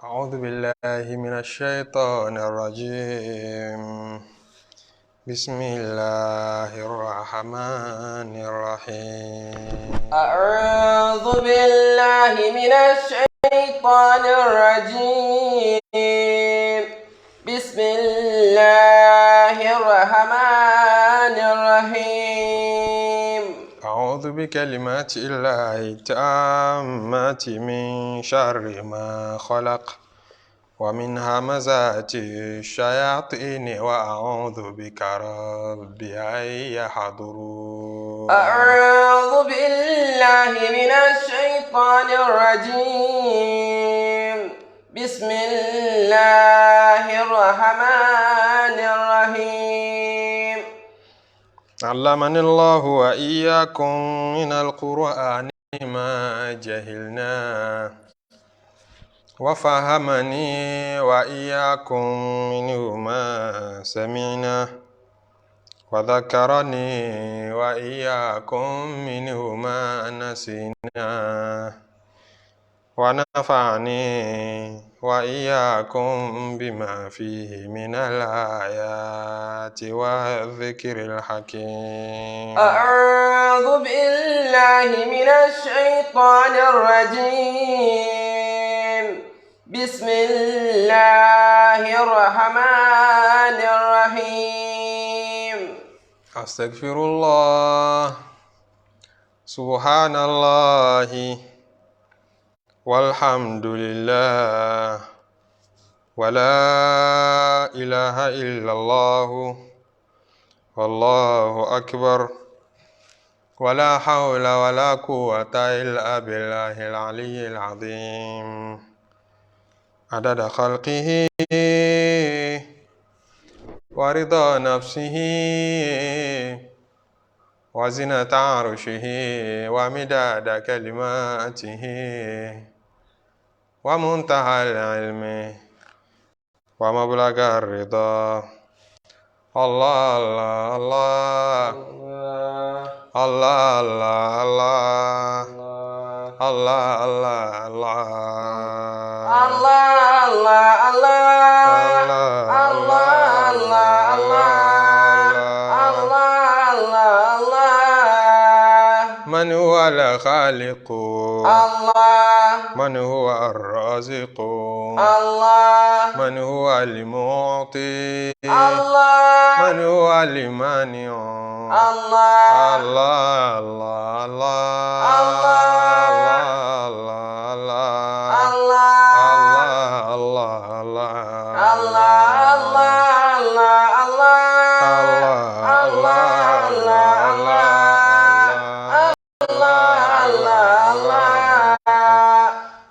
أعوذ بالله من الشيطان الرجيم. بسم الله الرحمن الرحيم. أعوذ بالله من الشيطان الرجيم. بسم الله الرحمن الرحيم. أعوذ بكلمات الله التامات من شر ما خلق ومن همزات الشياطين وأعوذ بك رب أن يحضرون. أعوذ بالله من الشيطان الرجيم. بسم الله الرحمن الرحيم. علمني الله وإياكم من القرآن ما جهلنا وفهمني وإياكم منه ما سمعنا وذكرني وإياكم منه ما نسينا ونفعني وإياكم بما فيه من الآيات والذكر الحكيم. أعوذ بالله من الشيطان الرجيم. بسم الله الرحمن الرحيم. أستغفر الله سبحان الله والحمد لله ولا إله إلا الله والله أكبر ولا حول ولا قوة إلا بالله العلي العظيم. عدد خلقه ورضا نفسه وزنة عرشه ومداد كلماته ومنتهى العلم ومبلغ الرضا. الله الله الله الله الله الله الله من هو الخالق من هو الرازق من هو المعطي من هو المانع الله الله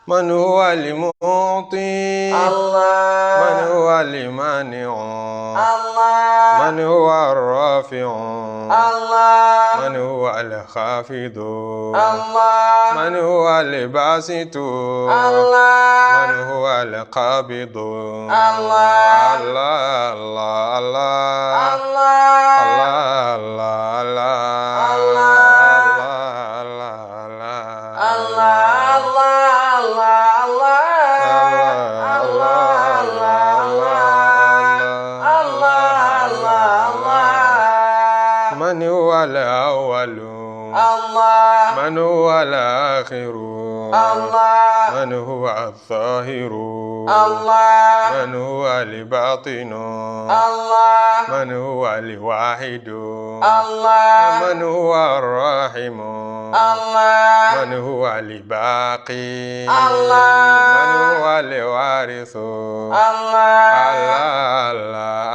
من هو المعطي من هو المانع من هو الرافع من هو الخافض من هو الباسط من هو القابض الله الله الله من هو الأول من هو الآخر من هو الظاهر من هو الباطن من هو الواحد من هو الراحم من هو الباقي من هو الوارث الله الله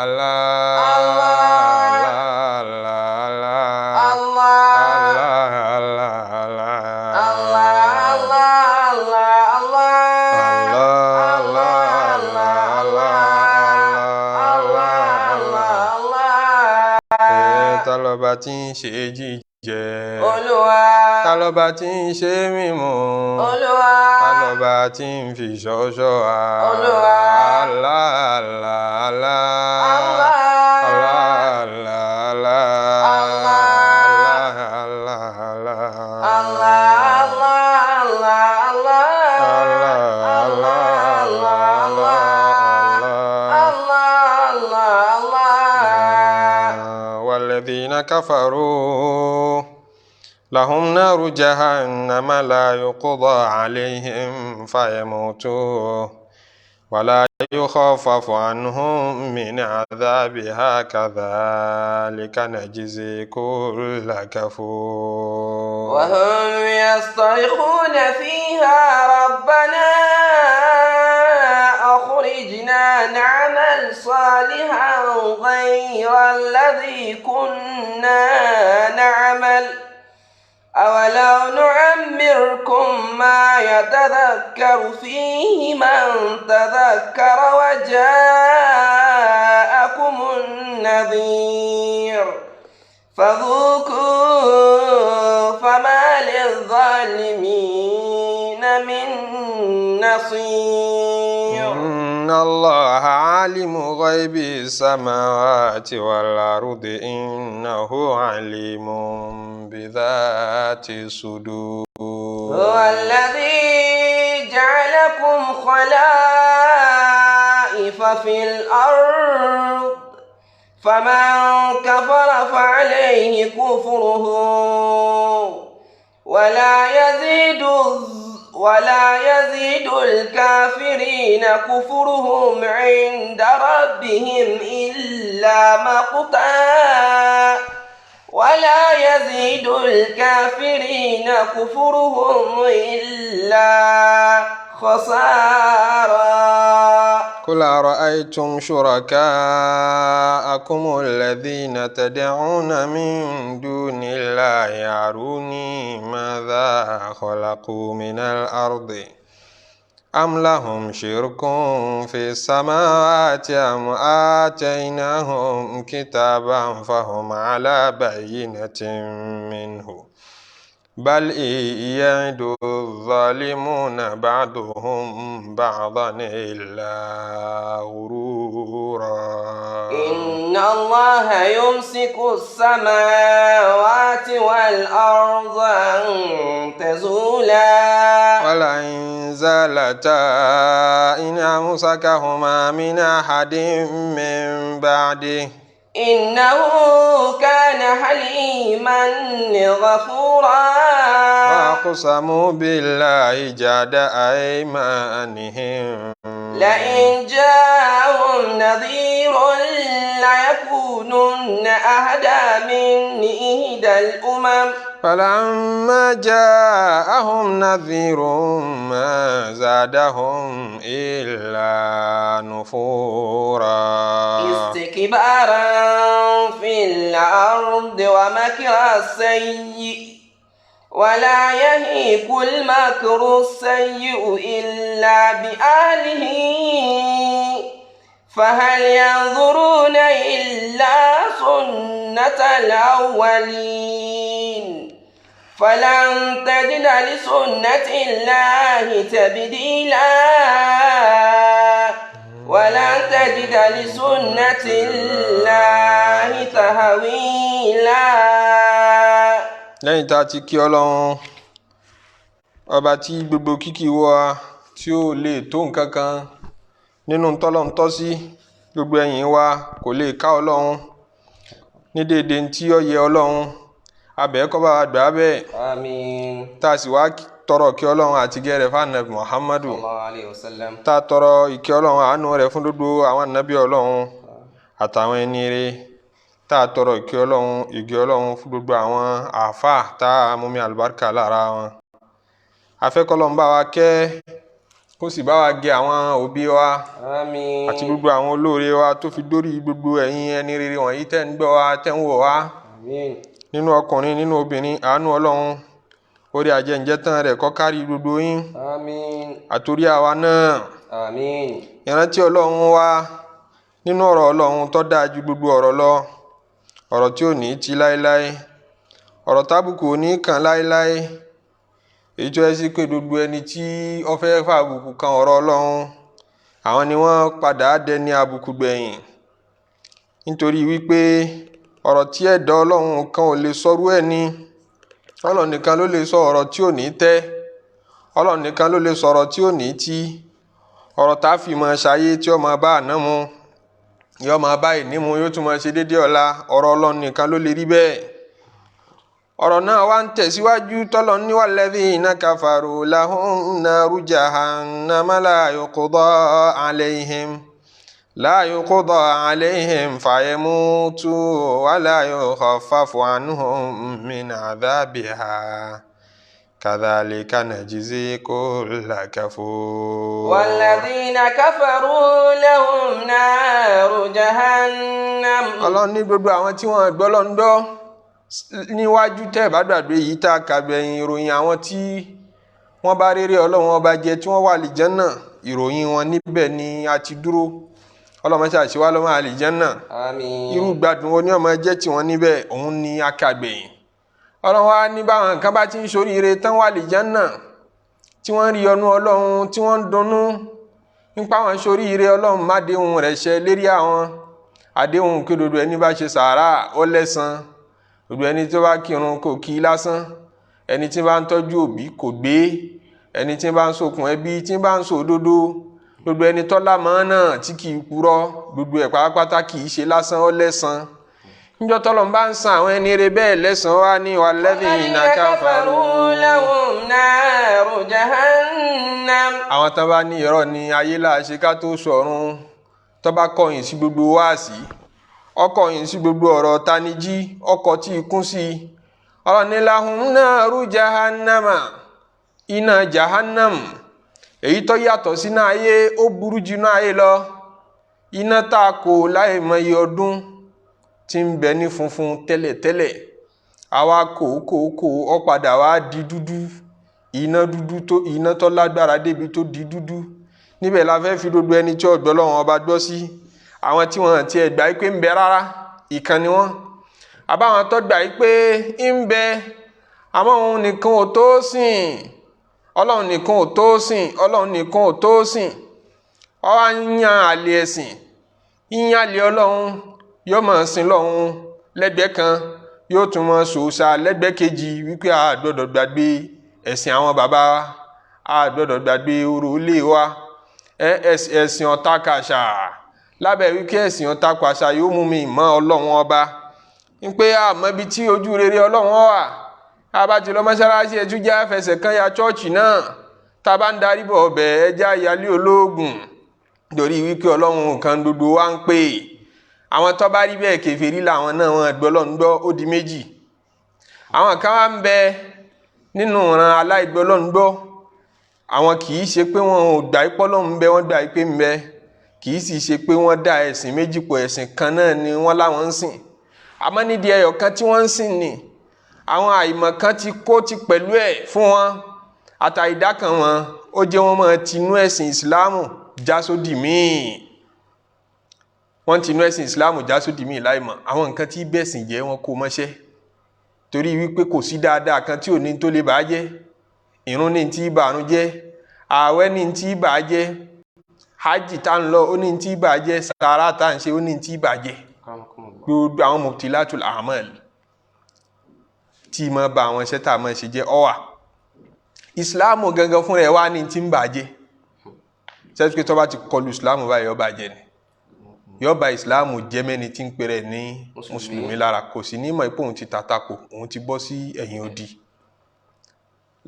ta lọba tí ń ṣe jíjẹ Olúwa, ta lọba tí ń ṣe mímu Olúwa, ta lọba tí ń fi ṣọ́ṣọ́ wa Olúwa, Allah Allah Allah Allah Allah Allah Allah Allah Allah Allah Allah Allah Allah الذين كفروا لهم نار جهنم لا يقضى عليهم فيموتوا ولا يخفف عنهم من عذابها كذلك نجزي كل كفور وهم يصطرخون فيها ربنا أخرجنا نعمل صالحا غير الذي كنا نعمل أولو نعمركم ما يتذكر فيه من تذكر وجاءكم النذير فذوقوا فما للظالمين من نصير إن الله عالم غيب السماوات والأرض إنه عليم بذات الصدور هو الذي جعلكم خلائف في الأرض فمن كفر فعليه كفره ولا يزيد الكافرين كفرهم عند ربهم إلا مقتا ولا يزيد الكافرين كفرهم إلا خسارا قل أرأيتم شركاءكم الذين تدعون من دون الله أروني ماذا خلقوا من الأرض أم لهم شرك في السماوات أم آتيناهم كتابا فهم على بينة منه بل يعد الظالمون بعضهم بعضا إلا غرورا إن الله يمسك السماوات والأرض أن تزولا ولئن زالتا إن أمسكهما من أحد من بعده إنه كان حليما غفورا وأقسموا بالله جهد أيمانهم لئن جاءهم نذير ليكونن أهدى من إحدى الأمم فلما جاءهم نذير ما زادهم إلا نفورا استكبارا في الأرض ومكر السيء ولا يهيق المكر السيء إلا بأهله فهل ينظرون إلا سنة الأولين فلن تجد لسنة الله تبديلا ولن تجد لسنة الله تحويلا. lẹ́yìn tá a ti kí Ọlọ́run ọba tí gbogbo kíkí wa tí ó lè tó nǹkan kan nínú tọ́lọ́run tọ́ sí, gbogbo ẹ̀yìn wa kò lè ká Ọlọ́run ní déédéé tí ó yẹ Ọlọ́run, abẹ́ kó bá wa gbà bẹ́ẹ̀. Àmín. tá a sì wá tọrọ ìkẹ́ Ọlọ́run àti ìgẹ́ rẹ̀ fún Ànábì Muhammadu, sallallahu alayhi wa sallam. tá a tọrọ ìkẹ́ Ọlọ́run àánú rẹ̀ fún gbogbo àwọn ànábì Ọlọ́run àtàwọn ẹni rẹ̀, tá a tọrọ ìkẹ́ Ọlọ́run fún gbogbo àwọn àáfàá tá a mú mi àlùbáríkà lára wọn. afẹ́kọ́lọ́run bá wa kẹ́ kó sì bá wa gẹ àwọn òbí wa Àmín. àti gbogbo àwọn olóore wa tó fi dórí gbogbo ẹ̀yin ẹni rere wọ̀nyí tẹ́ ń gbọ́ wa tẹ́ ń wò wá. Àmín. nínú ọkùnrin nínú obìnrin, àánú Ọlọ́run orí ajẹ́njẹ́ tán rẹ̀ kó kárí gbogbo yín. Àmín. àtòrí àwa náà. Àmín. ìrántí Ọlọ́run wa nínú ọ̀rọ̀ Ọlọ́run tó dáa ju gbogbo ọ̀rọ̀ lọ, ọ̀rọ̀ tí ò ní ti láéláé, ọ̀rọ̀ tábùkù ò ní kàn láéláé, èyí tó yẹ sí pé gbogbo ẹni tí ó fẹ́ fàbùkù kan ọ̀rọ̀ Ọlọ́run àwọn ni wọ́n padà dẹni àbùkù gbẹ̀yìn, nítorí wípé ọ̀rọ̀ tí ẹ̀dá Ọlọ́run kan ò lè sọrú ẹ̀ ni. Ọlọ́run nìkan ló lè sọ ọ̀rọ̀ tí ò ní tẹ́, Ọlọ́run nìkan ló lè sọ̀rọ̀ tí ò ní tí, ọ̀rọ̀ tá a fi mọ̀ ṣayé tí ó máa bá àná mu. yóò máa báyìí nímú yóò tún máa ṣe déédéé ọ̀la ọ̀rọ̀ Ọlọ́run nìkan ló lè rí bẹ́ẹ̀. ọ̀rọ̀ náà wá ń tẹ̀síwájú tọ́lọ̀ ní walladhina kafaru lahum naru jahannama la yuqda alayhim fayamutu wa la yukhaffafu anhum min adhabiha kadhalika najzi kulla kafur. walladhina kafaru lahum naru jahannam. Ọlọ́run ní gbogbo àwọn tí wọ́n gbọ́ lọ́n dọ́ níwájú tẹ́ bá gbàgbé yìí tá a kàbẹ̀yìn ìròyìn àwọn tí wọ́n bá rere Ọlọ́run ọba jẹ tí wọ́n wà àlìjánà ìròyìn wọn níbẹ̀ ni a ti dúró. Ọlọ́run ṣe àṣewá lọ́mọ àlìjánà. Àmín. irú gbádùn wo ni ọmọ jẹ́ tí wọ́n níbẹ̀ òun ni akàgbẹ̀yìn. Ọlọ́run wa ní báwọn nǹkan bá ti ń ṣoríire tán wà àlìjánà tí wọ́n rí ọnú Ọlọ́run tí wọ́n ń dunnú nípa àwọn ṣoríire Ọlọ́run má déhùn rẹ̀ ṣẹ lérí àwọn àdéhùn kí dodo ẹni bá ṣe sàárà ó lẹ́san, dodo ẹni tó bá kírun kò kí lásán, ẹni tí bá ń tọ́jú òbí kò gbé, ẹni tí bá ń ṣokùn ẹbí tí bá ń ṣòdodo, gbogbo ẹni tọ́lá mọ́ náà tí kì í purọ́ gbogbo ẹ̀ pátápátá kì í ṣe lásán ó lẹ́san. níjọ́ tọ́lọ̀ bá ń san àwọn ẹni rere bẹ́ẹ̀ lẹ́san wá ní walladhina kafaru lahum naru jahannam. àwọn tán bá ní irọ́ ní ayé láṣẹ ká tó sọ̀run tó bá kọ̀yìn sí gbogbo wáàsí ọkọ̀yìn sí gbogbo ọ̀rọ̀ tanijí ọkọ̀ tí ikún sí ọ̀rọ̀ ní lahum naru jahannama iná jahannam èyí tó yàtọ̀ sínú ayé ó burú jù náà ayé lọ. iná tá a kò láì mọye ọdún tí ń bẹ ní funfun tẹ́lẹ̀tẹ́lẹ̀ àwa kò ó padà wá di dúdú iná tó lágbára débi tó di dúdú. níbẹ̀ la fẹ́ fi gbogbo ẹni tí ọ̀gbọ́ lọ́wọ́ ọba gbọ́ sí àwọn tí wọ́n ti ẹ̀gbá pé ń bẹ rárá ìkan ni wọ́n àbáwọn tó gbà pé ń bẹ àmọ́ òun nìkan ò tó sìn Ọlọ́run nìkan ò tó sìn Ọlọ́run nìkan ò tó sìn ọwọ́ yan àlè ẹ̀sìn yíyan àlè Ọlọ́run yóò máa sìn lọ́hun lẹ́gbẹ̀ẹ́ kan yóò tún máa ṣòṣà lẹ́gbẹ̀ẹ́ kejì wípé a gbọ́dọ̀ gbàgbé ẹ̀sìn àwọn bàbá a gbọ́dọ̀ gbàgbé orò ilé wa ẹ̀sìn ọ̀tá kàṣà lábẹ́ wípé ẹ̀sìn ọ̀tá kàṣà yóò mú mi mọ́ Ọlọ́run ọba wípé àmọ́ ibi tí ojú rere Ọlọ́run wà abájú lọ mọ́ṣáláṣí ẹjú já fẹsẹ̀ kan ya chọ́ọ̀chì náà tá a bá ń darí bọ̀ ọbẹ̀ ẹja ìyálé ológun torí wípé Ọlọ́run kan gbogbo wa ń pè àwọn tó bá rí bẹ́ẹ̀ kèfèrí làwọn náà wọn gbọ́ lọ́n gbọ́ ó di méjì. àwọn kan wá ń bẹ nínú ìran aláìgbọ́ lọ́n gbọ́ àwọn kì í ṣe pé wọn ò gbà ipọ́ lọ́n ń bẹ wọ́n gbà pé ń bẹ kì í sì ṣe pé wọ́n dá ẹ̀sìn méjì pọ̀ ẹ̀sìn kan náà ni wọ́n láwọn ń sìn àmọ́ nídìí ẹyọ kan tí wọ́n ń sìn ni àwọn àìmọ̀ kan ti kó ti pẹ̀lú ẹ̀ fún wọn àtàìdá kan wọn ó jẹ́ wọn máa tinú ẹ̀sìn ìsìláàmù jásódì míì wọ́n tinú ẹ̀sìn ìsìláàmù jásódì míì láìmọ̀ àwọn nǹkan tí bẹ̀sìn jẹ́ wọn kó mọ́ṣẹ́ torí wípé kò sí dáadáa kan tí ò ní tó lè bàá jẹ́ ìrun ní tí ìbàrún jẹ́ ààwẹ̀ ní tí ìbàá jẹ́ hajj tá ń lọ ó ní tí ìbàá jẹ́ sàárà tá ń ṣe ó ní tí ìbàá jẹ́ gbogbo àwọn mubtilatul a'mal tí ma ba àwọn iṣẹ́ tá a máa ṣe jẹ́ ọwà ìsìláàmù gangan fún rẹ̀ wá ní tí ń bàjẹ́ sẹ́tù pé tó bá ti kọlu ìsìláàmù báyìí yó bàjẹ́ ni yó ba ìsìláàmù jẹ́ mẹ́ni tí ń pèrè ní mùsùlùmí lára kò sí ní mọ̀ ipò òun ti tàtàkù òun ti bọ́ sí ẹ̀yìn odi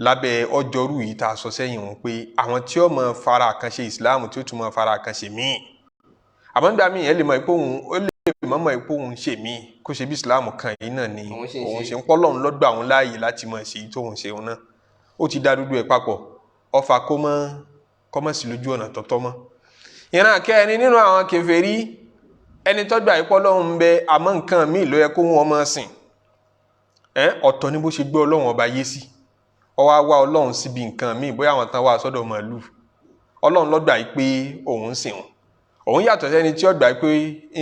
lábẹ́ ọjọ́rú yìí tá a sọ sẹ́yìn wọn pé àwọn tí ó máa fara kan ṣe ìsìláàmù tí ó tún máa fara kan ṣe míì àmọ́ nígbà míì ẹ lè mọ̀ ipò òun ó lè mọ̀mọ́ ipò òun ṣe míì kó ṣe bí ìsìláàmù kan yìí náà ni òun ṣe ń pọ́ lọ́run lọ́gbà òun láàyè láti mọ̀ ṣe tó òun ṣe òun náà ó ti dá dúdú ẹ̀ papọ̀ ọfà kó mọ́ sí lójú ọ̀nà tọ́tọ́ mọ́. ìran kẹrin nínú àwọn kèfèrí ẹni tọ́gbà ipò lọ́run ń bẹ àmọ́ nǹkan míì ló yẹ kó wọn mọ́ sìn ọ̀tọ̀ ni bó ṣe gbé Ọlọ́run ọba yé sí ó wá wá Ọlọ́run síbi nǹkan míì bóyá àwọn tán wá sọ́dọ̀ màálù Ọlọ́run lọ́gbà yìí pé òun ń sìn òun yàtọ̀ sẹ́ni tí ó gbà pé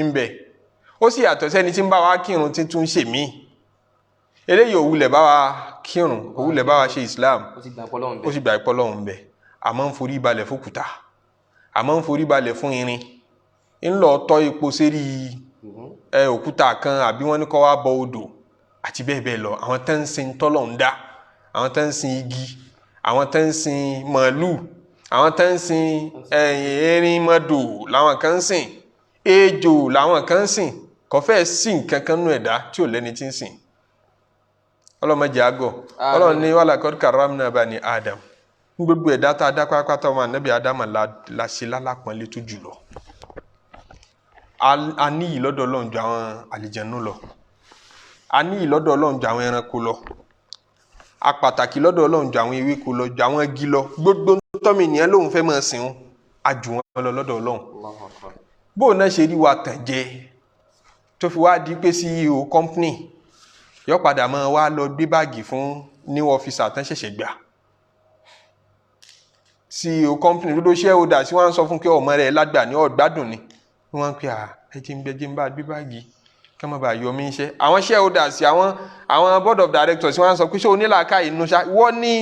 ń bẹ ó sì yàtọ̀ sẹ́ni tí ń bá wa kírun tí tún ṣe mí eléyìí ò wulẹ̀ bá wa kírun ò wulẹ̀ bá wa ṣe Islam ó sì gbà ipọ́ lọ́hùn bẹ̀ àmọ́ ń forí balẹ̀ fókúta àmọ́ ń forí balẹ̀ fún irin ń lọ tọ́ epo sérí òkúta kan àbí wọ́n ní kó wá bọ odò àti bẹ́ẹ̀ bẹ́ẹ̀ lọ àwọn tán ń sin tọ́lọ̀ ń dá àwọn tán ń sin igi àwọn tán ń sin màálù àwọn tán ń sin erin mọ́dò làwọn kan ń sìn ejò làwọn kan sìn kò fẹ́ sí nǹkan kan nú ẹ̀dá tí ò lẹ́ni tí ń sìn ọlọ́mọdé àgọ́ ọlọ́run ní walaqad karramna bani Adam gbogbo ẹ̀dá tá a dá pátápátá ọmọ ànábì Ádámù la ṣe lálápọ̀nlé tó jùlọ a ní yìí lọ́dọ̀ Ọlọ́run ju àwọn àlìjẹ̀nú lọ a ní yìí lọ́dọ̀ Ọlọ́run ju àwọn ẹranko lọ a pàtàkì lọ́dọ̀ Ọlọ́run ju àwọn ewéko lọ ju àwọn igi lọ gbogbo tọ́mì ènìyàn lòun fẹ́ máa sìn wọn a jù wọn lọ lọ́dọ̀ Ọlọ́run bóun náà ṣe rí wa tàn jẹ tó fi wá di pé CEO company yọ padà máa wá lọ gbé báàgì fún new officer tán ṣẹ̀ṣẹ̀ gbà CEO company ló ṣe ó dà sí wọn sọ fún kí ọmọ rẹ̀ lágbà ní ọgbádùn ni wọ́n pè ẹjí ń bá gbé báàgì kí wọ́n bá yọ mí iṣẹ́ àwọn shareholders àwọn board of directors wọ́n sọ pé ṣé onílàáká inú ṣá wọ́n ní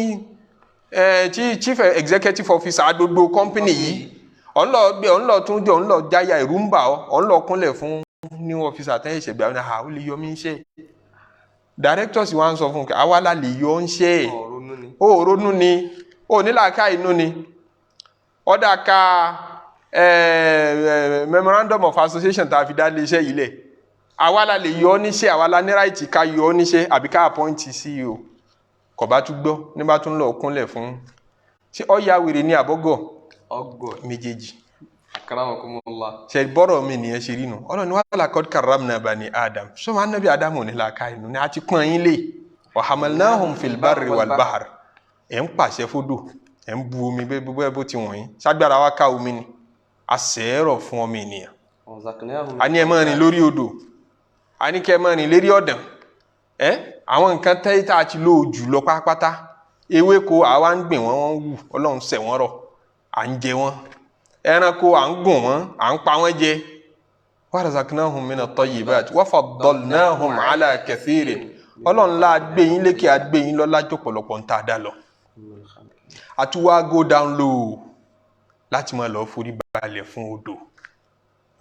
chief executive officer gbogbo company yìí ọ̀nlọ tún jẹ́ ọ̀nlọ jáyà ìrú ń bà ọ́ ọ̀nlọ kúnlẹ̀ fún new officer tẹ́ ìṣẹ̀gbà ọ̀nà ó lè yọ mí iṣẹ́ directors wọ́n sọ fún àwa la lè yọ ń ṣe ó ronú ni onílàáká inú ni ọ̀dà ká memorandum of association tá a fi dá iléeṣẹ́ yìí lẹ̀ àwa la lè yọ ọ́ níṣẹ́ àwa la ní ráìtì ká yọ ọ́ níṣẹ́ àbí ká appoint CEO kò bá tún gbọ́ ní bá tún lọ kúnlẹ̀ fún ṣé ọ̀ya wèrè ní àbọ̀gọ̀ méjèèjì ṣe bọ́rọ̀ mi nìyẹn ṣe rí nu ọlọ́ni walaqad karramna bani Adam sọ ma nábì Ádámù ní làákà inú ni a ti pọ́n yín lé wa hamalnahum fil barri wal bahr ẹ̀ ń pàṣẹ fódò ẹ̀ ń bu omi bó ti wọ̀nyí ṣágbára wa ká omi ni àṣẹ́rọ̀ fún ọmọ ènìyàn a ní ẹ máa rìn lórí odò a ní kẹ máa rìn lérí ọ̀dàn àwọn nǹkan tẹ́yítà àti lóòjù lọ pátápátá ewéko àwa ń gbìn wọ́n wù Ọlọ́run ṣẹ̀ wọ́n rọ̀ à ń jẹ wọ́n ẹranko à ń gùn wọ́n à ń pa wọ́n jẹ wa razaqnahum minat tayyibat wa faddalnahum ala kathirin Ọlọ́run la gbé yín lékè àgbé yín lọ́lá jù pọ̀lọpọ̀ ń tà dá lọ àtúwá go down low láti máa lọ forí balẹ̀ fún odò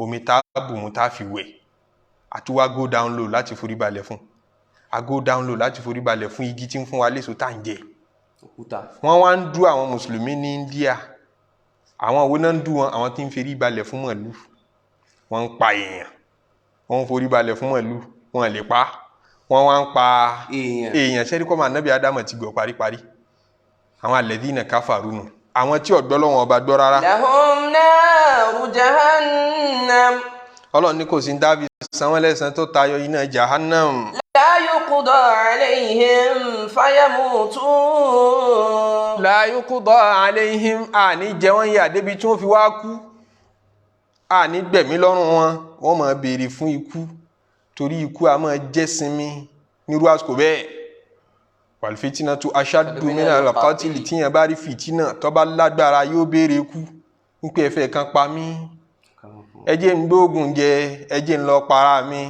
omi tá a bù mú tá a fi wẹ̀ àtúwá go down low láti forí balẹ̀ fún a go down low láti forí balẹ̀ fún igi tí ń fún wa léso tá à ń jẹ wọ́n wá ń dú àwọn mùsùlùmí ní India àwọn owó náà ń dú wọn àwọn tí ń forí balẹ̀ fún màlúù wọ́n ń pa èèyàn wọ́n ń forí balẹ̀ fún màlúù wọ́n lè pa wọ́n wá ń pa èèyàn ṣẹ́rí kọ́ máa nábì Ádámù ti gbọ́ paríparí àwọn alladhina kafaru nù àwọn tí ọ̀gbọ́ lọ́wọ́ ọba gbọ́ rárá. lahum naru jahannam. Ọlọ́run ní kò sí dábì sanwó lẹ́sàn tó tayọ iná jahannam. la yuqda alayhim fayamutu. la yuqda alayhim àní jẹ wọ́n yà débi tí wọ́n fi wá kú àní gbẹ̀mí lọ́rùn wọn wọ́n máa béèrè fún ikú torí ikú a máa jẹ́ sinmi nírú àsìkò bẹ́ẹ̀. wàlfìtínà tó aṣáájú mìíràn lọ́kọ́tìlì tíyẹn bá rí fìtínà tó bá lágbára yóò béèrè kú wípé ẹ̀fẹ̀ kan pa mí ẹjẹ́ ń gbóògùn jẹ ẹjẹ́ ń lọ para mi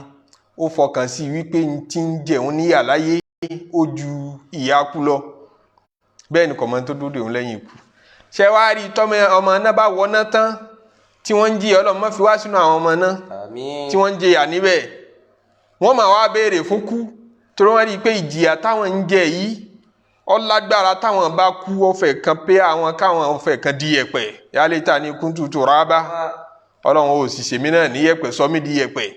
ó fọkàn sí wípé n ti ń jẹun níyà láyé ó ju ìyá kú lọ bẹ́ẹ̀ ni kọ̀mọ́ tó dúró òun lẹ́yìn ikú ṣé wàá rí tọ́mọ ọmọ náà bá wọná tán tí wọ́n ń jí ọlọ́mọ fi wá sínú àwọn ọmọ náà tí wọ́n ń jẹyà níbẹ̀ wọ́n máa wá béèrè fún kú torí wọ́n rí i pé ìjìyà táwọn ń jẹ yìí ọlágbára táwọn bá kú ọ̀fẹ́ kan pé àwọn káwọn ọ̀fẹ́ kan di yẹ̀pẹ̀ yálẹ́ta ní kuntu turaba Ọlọ́run ò sì ṣèmí náà ní yẹ̀pẹ̀ sọmí di yẹ̀pẹ̀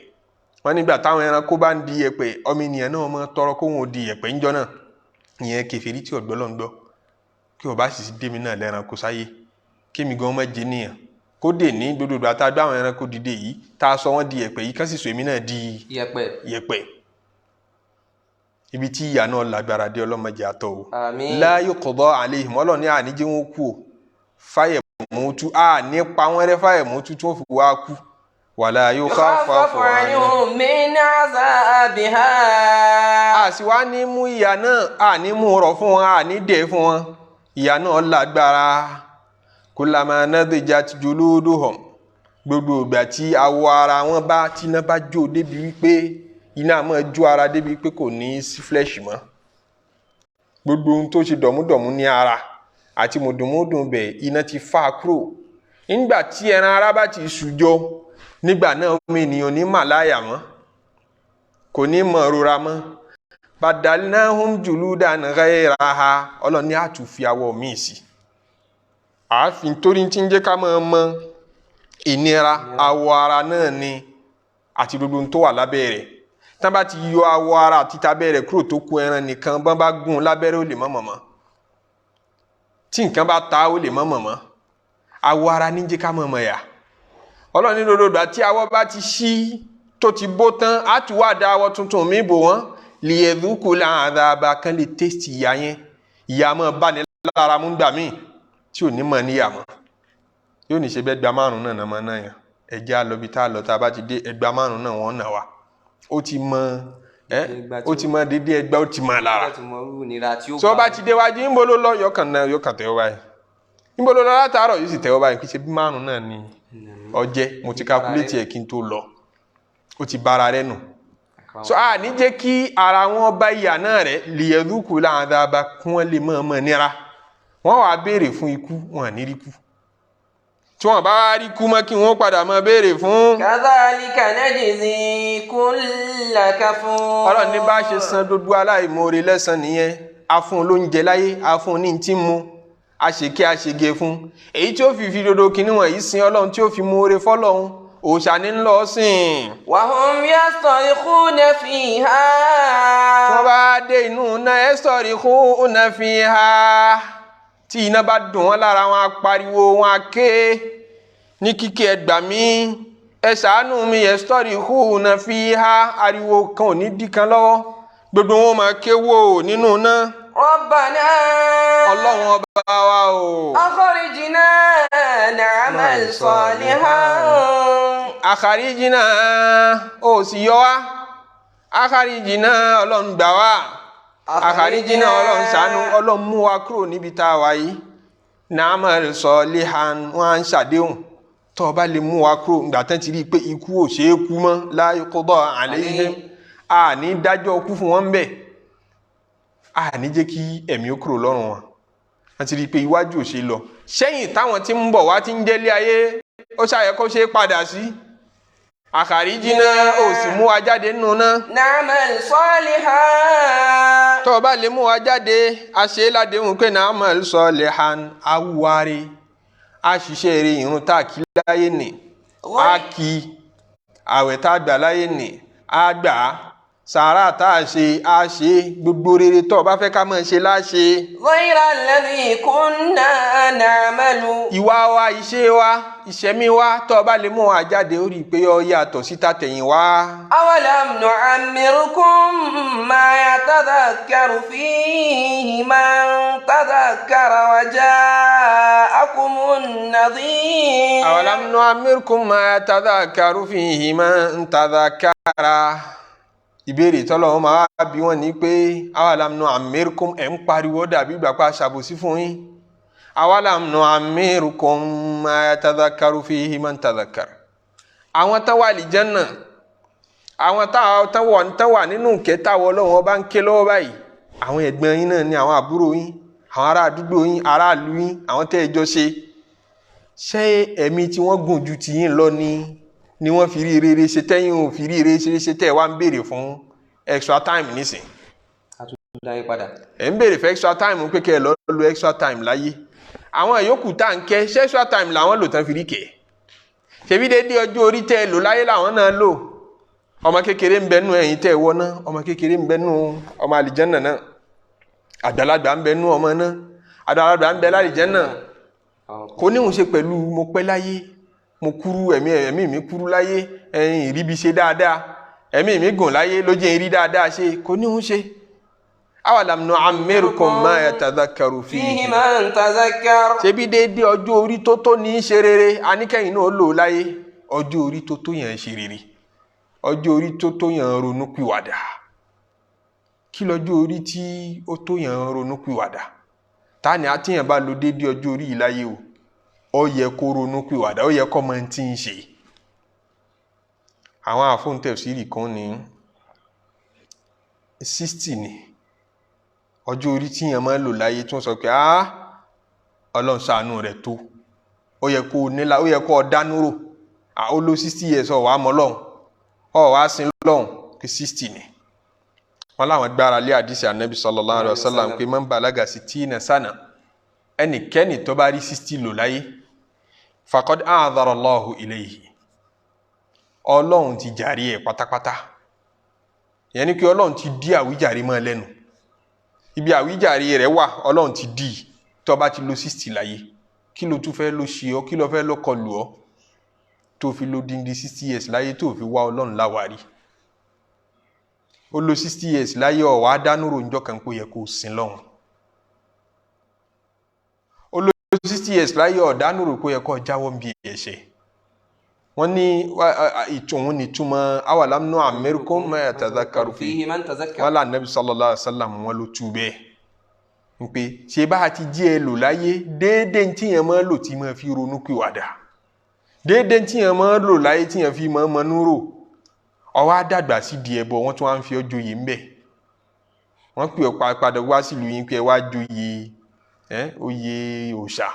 wọ́n nígbà táwọn ẹranko bá ń di yẹ̀pẹ̀ ọmọ ènìyàn náà mọ́ tọrọ kó wọn ò di yẹ̀pẹ̀ ńjọ́ náà ìyẹn kèfèrí tí ọ̀gbọ́ lọ́n gbọ́ kí ọba sì sí dèmi náà lẹ́ranko sáyé kémi gan ọmọ jẹ nìyàn kó dè ní gbogbo àtàgbà àwọn ẹranko dìde yìí tá a sọ wọ́n di yẹ̀pẹ̀ yìí kán sì sọ èmi náà di yẹ̀pẹ̀ ibi tí ìyà náà lágbára dé ọlọ́mọdé àtọ́ o la yuqda alayhim Ọlọ́run ní àníjẹ́ wọn kú o fáyẹ̀ mọ́tú ní pa wọ́n rẹ́ fáyẹ̀ mọ́tú tí wọ́n fi wá kú wala yukhaffafu anhum min azabiha. a sì wá ní mú ìyà náà ní mú rọ̀ fún wọn ní dẹ̀ fún wọn ìyà náà lágbára kullama nadijat juluduhum gbogbo ìgbà tí awọ ara wọn bá tí iná bá jó débi wípé iná máa jó ara débi pé kò ní sí flesh mọ́ gbogbo ohun tó ṣe dọ̀múdọ̀mú ní ara àti mùdùmúdùn bẹ̀ iná ti fà kúrò nígbà tí ẹran ara bá ti ṣùjọ nígbà náà ọmọ ènìyàn ní màláyà mọ́ kò ní mọ̀ rora mọ́ badalnahum juludan ghayraha Ọlọ́run ní àtúnfi awọ míì sí ààfin torí tí ń jẹ́ ká máa mọ ìnira awọ ara náà ni àti gbogbo tó wà lábẹ́ rẹ̀ tán bá ti yọ awọ ara àti tábẹ́ rẹ̀ kúrò tó kù ẹran nìkan bọ́n bá gún lábẹ́rẹ́ ó lè mọ́ mọ̀mọ́ tí nǹkan bá ta ó lè mọ́ mọ̀mọ́ awọ ara ní jẹ́ ká mọ̀mọ́ yà Ọlọ́run ní lòdòdó àti awọ bá ti ṣí tó ti bó tán á tún wá da awọ tuntun mi bò wọ́n liyadhuku al-adhaba kan lè tẹ́sítì ìyá yẹn ìyá mọ́ bá ní lára mú gbà míì tí ò ní mọ̀ níyà mọ́ yóò ní ṣe bẹ́ẹ̀ gba márùn náà mọ́ náà yẹn ẹ̀jẹ̀ àlọ́bí tá a lọ tá a bá ti dé ẹgbà márùn náà wọ́n nà wá ó ti mọ dédé ẹgbà ó ti mọ lára tí ó bá ti dé wájú níbo ló lọ yọkàn tẹ́wọ́ báyìí níbo ló lọ látàárọ̀ yóò sì tẹ́wọ́ báyìí kì í ṣe bí márùn náà ni ọjẹ́ mo ti calculate ẹ̀ kí n tó lọ ó ti bára rẹ̀ nù so a ní jẹ́ kí ara wọn bá ìyà náà rẹ̀ liyadhuku al-adhaba kún wọn lè mọ̀ nira wọ́n wá béèrè fún ikú wọn ní rí kú tí wọ́n bá rí kú mọ́ kí wọ́n padà mọ́ béèrè fún. kadhalika najzi kulla kafur. Ọlọ́run ní bá ṣe san gbogbo aláìmoore lẹ́san nìyẹn a fún lóúnjẹ láyé a fún ní tí mu a ṣèké a ṣègé fún èyí tí ó fi dodo kìíní wọ̀nyí sin Ọlọ́run tí ó fi moore fọ́lọ́run òòṣà ní lọ sìn. wa hum yastarikhuna fiha. tí wọ́n bá dé inú náà yastarikhuna fiha tí iná bá dùn wọ́n lára wọn á pariwo wọn á ké ní kíkẹ́ ẹgbà mí ẹ ṣàánú mi yastarikhuna fiha ariwo kan ò ní dí kan lọ́wọ́ gbogbo wọn máa ké wò nínú náà. Rabbana Ọlọ́run ọba wa o. akhrijna na'mal salihan. Akhrijna ó sì yọ wá akhrijna Ọlọ́run gbà wá akhrijna Ọlọ́run ṣàánú Ọlọ́run mú wa kúrò níbi tá a wà yìí na'mal salihan wọn à ń ṣàdéhùn tó o bá lè mú wa kúrò ìgbà tán ti rí i pé ikú ò ṣeé kú mọ́ la yuqda alayhim a ní dájọ́ kú fún wọn bẹ́ẹ̀ a ní jẹ́ kí ẹ̀mí ó kúrò lọ́rùn wọn wọ́n ti rí i pé iwájú ò ṣe lọ sẹ́yìn táwọn tí ń bọ̀ wá ti ń délé ayé ó ṣàyẹ kó ṣe padà sí akhrijna ó sì mú wa jáde nínú náà. na'mal salihan. tó o bá lè mú wa jáde a ṣe é ládéhùn pé na'mal salihan awúwárí a ṣiṣẹ́ eré irun tá a kí láyé nì a kí àwẹ̀ tá a gbà láyé nì a gbà á sàárà tá a ṣe gbogbo rere tó o bá fẹ́ ká máa ṣe láṣe. ghayra alladhi kunna na'malu. ìwà wa iṣẹ́ wa ìṣẹ̀mí wa tó o bá lè mú wa jáde ó rí i pé ó yàtọ̀ síta tẹ̀yìn wá. awalam nu'ammirkum ma yatadhakkaru fihi man tadhakkara wa ja'akumun nadhir. awalam nu'ammirkum ma yatadhakkaru fihi man tadhakkara. ìbéèrè tọ́lọ́run máa bí wọ́n ní pé awalam nu'ammirkum ẹ̀ ń pariwo dàbí ìgbà pa ṣàbòsí fún yín awalam nu'ammirkum ma yatadhakkaru fihi man tadhakkara. àwọn tán wà àlìjánnà àwọn tán wà nínú kẹtàwọ́ Ọlọ́run ọba ń ké lọ́wọ́ báyìí àwọn ẹ̀gbọ́n yín náà ni àwọn àbúrò yín àwọn ará àdúgbò yín aráàlú yín àwọn tẹ́ ẹ jọ ṣe ẹ̀mí tí wọ́n gùn ju ti yín lọ ni wọ́n fi rí rere ṣe tẹ́yìn ò fi rí rere ṣe tẹ́ ẹ wá ń béèrè fún extra time nísìn. ẹ̀ ń béèrè fún extra time pé kẹ́ ẹ lọ lo extra time láyé àwọn ìyókù tá à ń kẹ́ ṣé extra time làwọn lò tán fi rí kẹ́ ṣebí dédé ọjọ́ orí tẹ́ ẹ lò láyé làwọn náà lò ọmọ kékeré ń bẹnu ẹ̀yìn tẹ́ ẹ wọ́ náà ọmọ kékeré ń bẹnu ọmọ àlìjẹ́nà náà àgbàlagbà ń bẹnu ọmọ náà àgbàlagbà ń bẹ lálìjẹ́nà kò ní òun ṣe pẹ̀lú mo pẹ́ láyé mo kúrú ẹ̀mí mi kúrú láyé ẹ̀yìn ìríbi ṣe dáadáa ẹ̀mí mi gùn láyé ló jẹ́ ìrí dáadáa ṣe kò ní òun ṣe. awalam nu'ammirkum ma yatadhakkaru fihi man tadhakkara. ṣebí déédéé ọjọ́ orí tó ní í ṣe rere aníkẹ́yìn náà lò láyé ọjọ́ orí tó yàn ṣe rere ọjọ́ orí tó yàn ronú pìwàdà kí lọ́jọ́ orí tí ó tó yàn ronú pìwàdà ta ni àtìyàn bá lo déédéé ọjọ́ orí yìí láyé o ó yẹ kó ronú pìwàdà ó yẹ kó mọ tí ń ṣe. àwọn àfóúntẹ̀sírì kan ní 60 ni ọjọ́ orí tí yàn máa lò láyé tí wọ́n sọ pé Ọlọ́run ṣàánú rẹ̀ tó ó yẹ kó nílá ó yẹ kó dánúrò ó lò 60 years ó wá mọ́ Ọlọ́run ó wá sin Ọlọ́run pé 60 ni. wọ́n láwọn gbára lé àdìsí ànábì sallallahu alaihi wasallam pé man balaga 60 sana ẹnikẹ́ni tó bá rí 60 lò láyé faqad a'dhara Allahu ilayhi Ọlọ́run ti jàre ẹ̀ pátápátá yẹn ni pé Ọlọ́run ti dí àwíjàre mọ́ lẹ́nu ibi àwíjàre rẹ̀ wà Ọlọ́run ti dí tó bá ti lo 60 láyé kí ló tún fẹ́ ló ṣe ọ́ kí ló fẹ́ ló kọlù ọ́ tó fi lo díndín 60 years láyé tó fi wá Ọlọ́run láwárí ó lo 60 years láyé ó wá dánúrò ńjọ́ kan pé yẹ kó sin lọ́hùn ó lo 60 years láyé ó dánúrò pé yẹ kó jáwọ́ bí ẹ̀ṣẹ̀ wọ́n ní ìtùnún ní túmọ̀ awalam nu'ammirkum ma yatadhakkaru fihi man tadhakkara wala nabi sallallahu alaihi wasallam wọ́n ló tú bẹ́ẹ̀ ń pé ṣe bá ti jí ẹ lò láyé déédéé tí yẹn máa lò tí máa fi ronú pìwàdà déédéé tí yẹn máa lò láyé tí yẹn fi máa mọnú rò ọwọ́ àdàgbà sí di ẹbọ wọ́n tún wá ń fi ọjọ́ yìí ń bẹ̀ wọ́n pè ọ́ padà wá sílùú yín pé ẹ wá joyè oyè òòṣà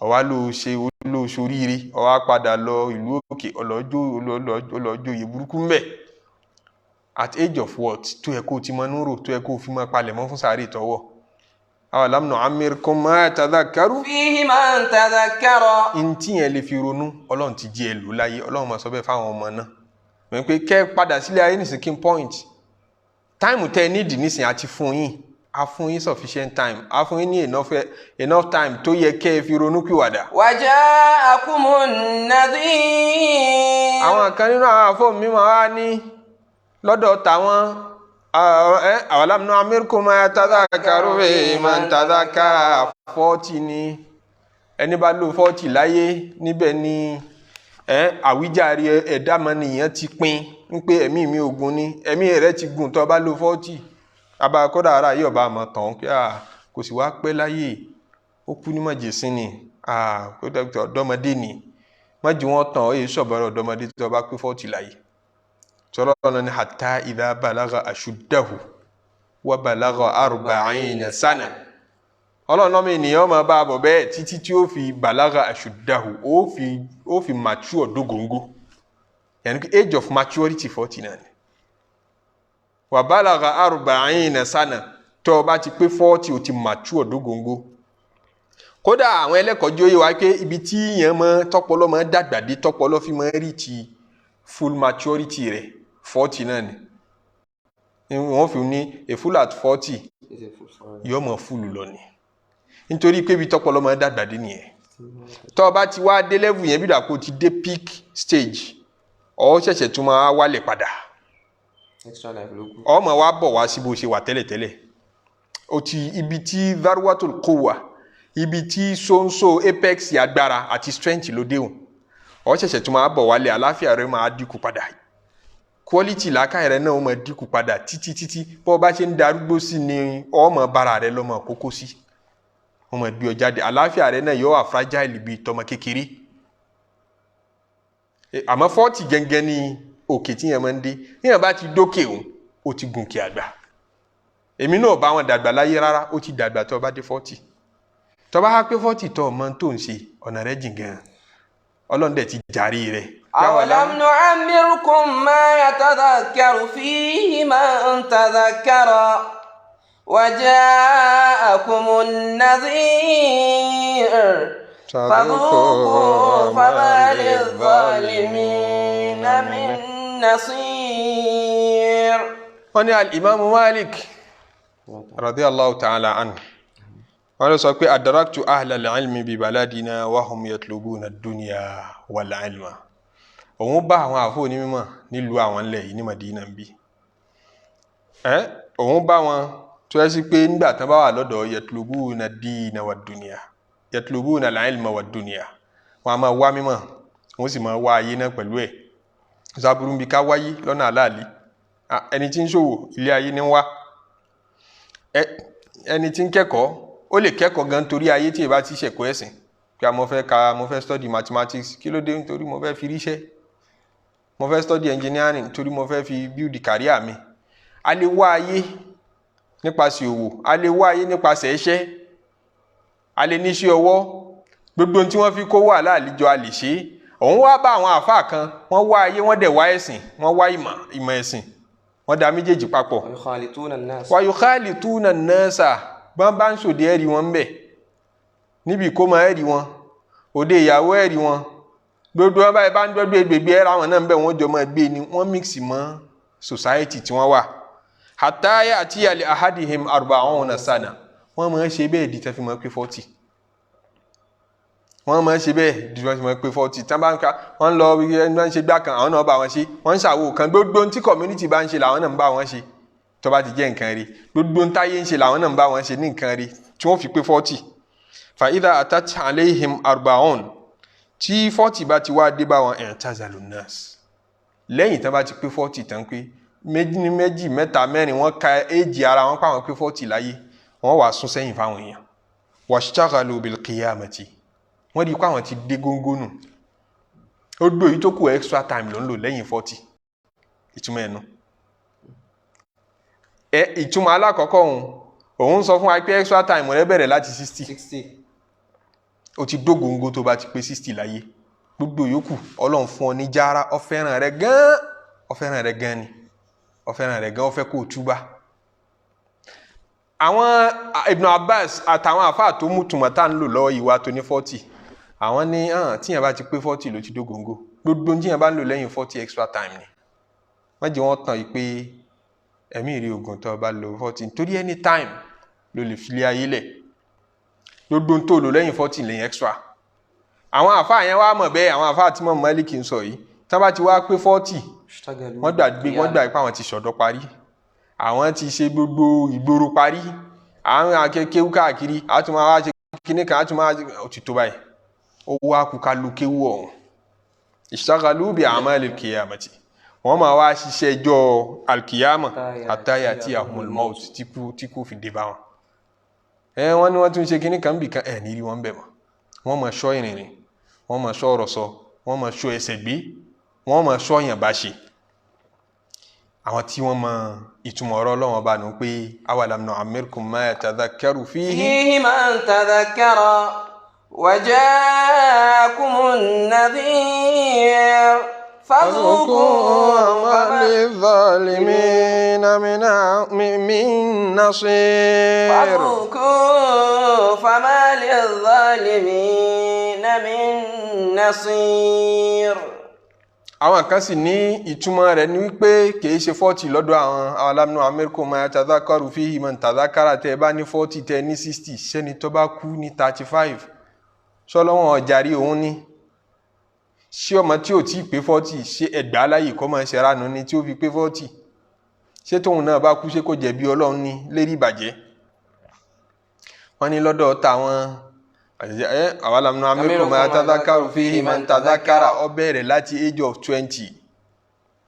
ọwá ló ṣe olóṣoríire ọwá padà lọ ìlú òkè ọlọ́jọ́ yìí burúkú ń bẹ̀ at age of what tó yẹ kó ti mọnú rò tó yẹ kó fi máa palẹ̀ mọ́ fún sàárè tọwọ́ awalam nu'ammirkum ma yatadhakkaru fihi man tadhakkara ntí yẹn lè fi ronú Ọlọ́run ti jí ẹ lò láyé Ọlọ́run máa sọ bẹ́ẹ̀ fáwọn ọmọ náà mọ̀ pé kẹ́ padà sílé ayé nísìn kí n point time tẹ́ nídìí nísìn àti fún yín a fún yín sufficient time a fún yín ní enough time tó yẹ kẹ́ ẹ fi ronú pìwàdà. wa ja'akumun nadhir. àwọn kan nínú àwọn àfọ mi máa wá ní lọ́dọ̀ tàwọn awalam nu'ammirkum ma yatadhakkaru fihi man tadhakkara 40 ni ẹni bá lò 40 láyé níbẹ̀ ni àwíjàre ẹ̀dá mọ́nìyàn ti pín ń pé ẹ̀mí mi ogun ní ẹ̀mí rẹ̀ ti gùn tó bá lò 40 abakọ́dà ara yóò bá mọ̀ tán pé kò sì wá pẹ́ láyé ó kú ní mọ̀jẹ̀sín ni ọ̀dọ́mọdé ni mọ́jú wọn tàn ó yẹ sọ̀bọ̀rọ̀ ọ̀dọ́mọdé tó bá pé 40 láyé sọ̀rọ̀ ọ̀nà ni hatta idha balagha ashuddahu wa balagha 40 sana ọlọ́run ọmọ ènìyàn máa bá bọ̀ bẹ́ẹ̀ títí tí ó fi balagha ashuddahu ó fi mature dógóńgó yẹn ni age of maturity 49 wa balagha 40 sana tó bá ti pé 40 ó ti mature dógóńgó kódà àwọn ẹlẹ́kọ̀ọ́jọ́ yìí wá pé ibi tí yẹn mọ́ tọ́pọ̀lọ́ máa dàgbà dé tọ́pọ̀lọ́ fi máa rí ti full maturity rẹ̀ 40 náà ni wọ́n fi ní a full at 40 yóò mọ̀ full lọ ni nítorí pé ibi tọ́pọ̀lọ́ máa dàgbà dé nìyẹn tó bá ti wá dé level yẹn bí dàpọ̀ ti dé peak stage ó ṣẹ̀ṣẹ̀ tún máa wálẹ̀ padà ó máa wá bọ̀ wá sí bó ṣe wà tẹ́lẹ̀tẹ́lẹ̀ ó ti ibi tí dharwatul quwwa ibi tí sonso apex agbára àti strength ló déhùn ó ṣẹ̀ṣẹ̀ tún máa bọ̀ wálẹ̀ àlàáfíà rẹ̀ máa dínkù padà quality làákàyè rẹ̀ náà ó máa dínkù padà títí bó bá ṣe ń darúgbó sí ni ó máa bára rẹ̀ lọ́mọ kókó sí ó máa gbé ọ jáde àlàáfíà rẹ̀ náà yóò wà fragile bíi tọmọ kékeré àmọ́ 40 gẹ́gẹ́ ní òkè tí yẹn máa ń dé níyàn bá ti dókè òun ó ti gùnkè àgbà èmi náà bá wọn dàgbà láyé rárá ó ti dàgbà tó bá dé 40 tó bá pé 40 tó ọmọ tó ń ṣe ọ̀nà rẹ̀ jìn gan Ọlọ́run dẹ̀ ti jàre rẹ̀. awalam nu'ammirkum ma yatadhakkaru fihi man tadhakkara wa ja'akumun nadhir fadhuqu fama lidh-dhalimina min nasir. wọ́n ní al-Imam Malik radiyallahu ta'ala anhu wọ́n lọ sọ pé adaraktu ahlal ilmi bi baladina wa hum yatlubuna ad-dunya wal ilma òun bá àwọn àfọ ní mímọ̀ nílùú àwọn ilẹ̀ yìí ní Madina ń bí òun bá wọn tó yẹ sí pé nígbà tán bá wà lọ́dọ̀ yatlubuna ad-dina wad dunya yatlubuna al-ilma wad dunya wọn a máa wá mímọ̀ wọ́n sì máa wá ayé náà pẹ̀lú ẹ̀ zaburú bí ká wáyé lọ́nà àlàálí ẹni tí ń ṣòwò ilé ayé ní wá ẹni tí ń kẹ́kọ̀ọ́ ó lè kẹ́kọ̀ọ́ gan torí ayé tí ìbá ti ṣẹ̀kọ́ ẹ̀sìn pé mo fẹ́ study mathematics kí ló dé nítorí mo fẹ́ fi ríṣẹ́ mo fẹ́ study engineering torí mo fẹ́ fi build career mi a lè wá ayé nípasẹ̀ òwò a lè wá ayé nípasẹ̀ iṣẹ́ a lè níṣẹ́ ọwọ́ gbogbo tí wọ́n fi kó wà láàlíjọ a lè ṣe òun wá bá àwọn àfáà kan wọ́n wá ayé wọ́n dẹ̀ wá ẹ̀sìn wọ́n wá ìmọ̀ ẹ̀sìn wọ́n dá méjèèjì papọ̀ wa yukhalituna an-nasa bá ń sòdí ẹ̀rí wọn bẹ̀ níbi kó máa ẹ̀rí wọn òde ìyàwó ẹ̀rí wọn gbogbo wọn báyìí bá ń dọ́gbé gbègbè ẹ̀rọ àwọn náà ń bẹ̀ wọ́n jọ máa gbé ni wọ́n mix mọ́ society tí wọ́n wà hatta ya'tiya li ahadihim 40 sana wọ́n máa ń ṣe bẹ́ẹ̀ di tẹ́fí máa pé 40 wọ́n máa ń ṣe bẹ́ẹ̀ di tẹ́fí máa pé 40 tí wọ́n lọ ẹni bá ń ṣe gbá kan àwọn náà bá wọn ṣe wọ́n ń ṣàwò kan gbogbo tí community bá ń ṣe làwọn náà ń bá wọn ṣe tó bá ti jẹ́ nǹkan rí gbogbo táyé ń ṣe làwọn náà ń bá wọn ṣe ní nǹkan rí tí wọ́n fi pé 40 fa idha atat alayhim 40 tí 40 bá ti wá dé bá wọn i'tazalu nas lẹ́yìn tán bá ti pé 40 tán pé méjì mẹ́ta mẹ́rin wọ́n ka éjì ara wọn pa wọn pé 40 láyé wọ́n wá sún sẹ́yìn fáwọn èèyàn washtaghalu bil qiyamati wọ́n di kó àwọn ti dé góńgó nù ó gbé èyí tó kù extra time ló ń lò lẹ́yìn 40 ìtumọ̀ ẹ̀nu ìtumọ̀ alákọ̀ọ́kọ́ òun sọ fún wa pé extra time rẹ bẹ̀rẹ̀ láti 60 ó ti dógóńgó tó bá ti pé 60 láyé gbogbo yòókù ọlọ́run fún ọ ní jára ó fẹ́ràn rẹ gan ni ó fẹ́ràn rẹ gan ó fẹ́ kó o túbá. àwọn Ibn Abbas àtàwọn àfáà tó mú tùmọ̀ tá ń lò lọ́wọ́ ìwà tó ní 40 àwọn ní tíyẹn bá ti pé 40 ló ti dógóńgó gbogbo tíyẹn bá ń lò lẹ́yìn 40 extra time ni wọ́n jẹ́ wọ́n tàn yìí pé ẹ̀mí ìrì ogun tó bá lò 40 torí anytime ló lè filé ayé lẹ̀ gbogbo tó lò lẹ́yìn 40 lẹ́yìn extra àwọn àfáà yẹn wá mọ̀ bẹ́ẹ̀ àwọn àfáà tí mọ̀ Málíkì ń sọ yìí tán bá ti wá pé 40 wọ́n gbà pé àwọn ti ṣọ̀dọ̀ parí àwọn ti ṣe gbogbo ìgboro parí àwọn akéwú káàkiri àtúmọ̀ wá ṣe kíní kan àtúmọ̀ òtítọ́ báyìí ó wá kú ká lu kéwú ọ̀hún ishtaghalu bi a'malil qiyamati wọ́n máa wá ṣiṣẹ́ ẹjọ́ alkiyama hatta ya'tiyahumul maut tí kú fi dé bá wọn wọ́n ní wọ́n tún ṣe kíní kan bì kan ní rí wọn bẹ̀ mọ́ wọ́n máa ṣọ́ ìrìnrìn wọ́n máa ṣọ́ ọ̀rọ̀ sọ wọ́n máa ṣọ́ ẹsẹ̀ gbé wọ́n máa ṣọ́ yàn bá ṣe àwọn tí wọ́n mọ ìtumọ̀ ọ̀rọ̀ Ọlọ́run ọba nù pé awalam nu'ammirkum ma yatadhakkaru fihi man tadhakkara wa ja'akumun nadhir fadhuqu ma lidh-dhalimina min nasir fadhuqu fama lidh-dhalimina min nasir. àwọn kan sì ní ìtumọ̀ rẹ̀ ní wípé kìí ṣe 40 lọ́dọ̀ àwọn alámúnú amẹ́ríkò máa tàdákàrù fi ìmọ̀ tàdákàrà tẹ́ bá ní 40 tẹ́ ní 60 ṣẹ́ni tó bá kú ní 35 ṣọ́lọ́wọ́n ọ̀jàrí òun ní ṣé ọmọ tí ò tí pé 40 ṣe ẹgbà aláyè kọ́ máa ṣe ránú ní tí ó fi pé 40 ṣé tóun náà bá kú ṣé kò jẹ̀bi Ọlọ́run ní lérí ìbàjẹ́ wọ́n ní lọ́dọ̀ táwọn awalamnu amikum ma tadhakkaru fihi man tadhakkara ó bẹ̀rẹ̀ láti age of 20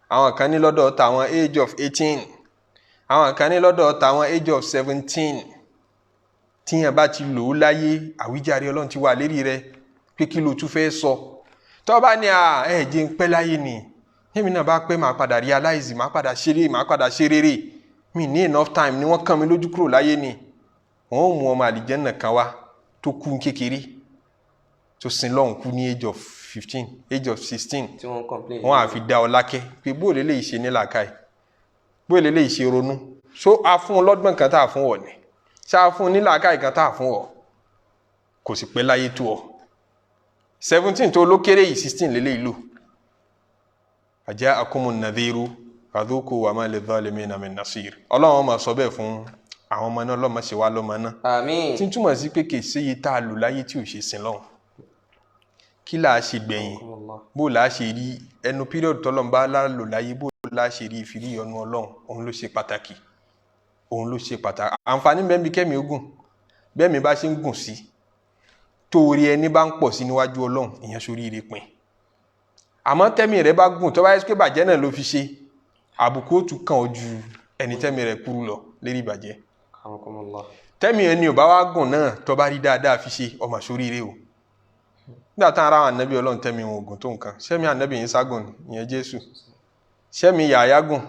àwọn kan ní lọ́dọ̀ tàwọn age of 18 àwọn kan ní lọ́dọ̀ tàwọn age of 17 tíyàn bá ti lò ó láyé àwíjàre Ọlọ́run ti wà lérí rẹ̀ pé kí ló tún fẹ́ sọ tó bá ní ẹ̀jẹ̀ ń pẹ́ láyé ni èmi náà bá pẹ́ máa padà realize máa padà ṣe rere mi ní enough time ni wọ́n kàn mí lójú kúrò láyé ni wọ́n ó mú ọmọ àlìjẹ́nnà kan wá tó kú kékeré tó sin lọ́hùn kú ní age of 15 age of 16 wọ́n á fi dá ọ lákẹ́ pé bóòlù lè ṣe ní làákàyè bóòlù lè ṣe ronú so a fún lọ́gbọ̀n kan tá a fún ọ ní ṣá a fún ní làákàyè kan tá a fún ọ kò sì pẹ́ láyé tó ọ 17 tó ló kéré yìí 16 lélẹ̀ ìlú aja'akumun nadhiru fadhuqu wa ma lidh-dhalimina min nasir ọlọ́run máa sọ bẹ́ẹ̀ fún àwọn ọmọ náà lọ́mọ ṣe wá lọ́mọ náà àmín tí ń túmọ̀ sí pé kì í ṣe iye tá a lò láyé tí ò ṣe sin lọ́hùn kí là á ṣe gbẹ̀yìn bó là á ṣe rí ẹnu píríọ̀dù tọ́lọ́run bá lò láyé bó là á ṣe rí ìfìrí ọ̀nà ọlọ́run òun ló ṣe pàtàkì àǹfààní bẹ́ẹ̀mi kẹ́mi ogun bẹ́ẹ̀mi bá ṣe ń gùn sí torí ẹni bá ń pọ̀ sí níwájú ọlọ́run ìyẹn sórí ire pin àmọ́ tẹ́mi rẹ̀ bá gùn tó bá yẹ pé bàjẹ́ náà ló fi ṣe àbùkù ó tún kàn ó ju ẹni tẹ́mi rẹ̀ kúrú lọ lérí ìbàjẹ́ tẹ́mi ẹni ò bá wá gùn náà tó bá rí dáadáa fi ṣe ọmọ sórí ire o nígbà tán ara àwọn ànábì ọlọ́run tẹ́mi wọn ògùn tó nǹkan sẹ́mi ànábì yín ságùn ìyẹn Jésù sẹ́mi Yàyà gùn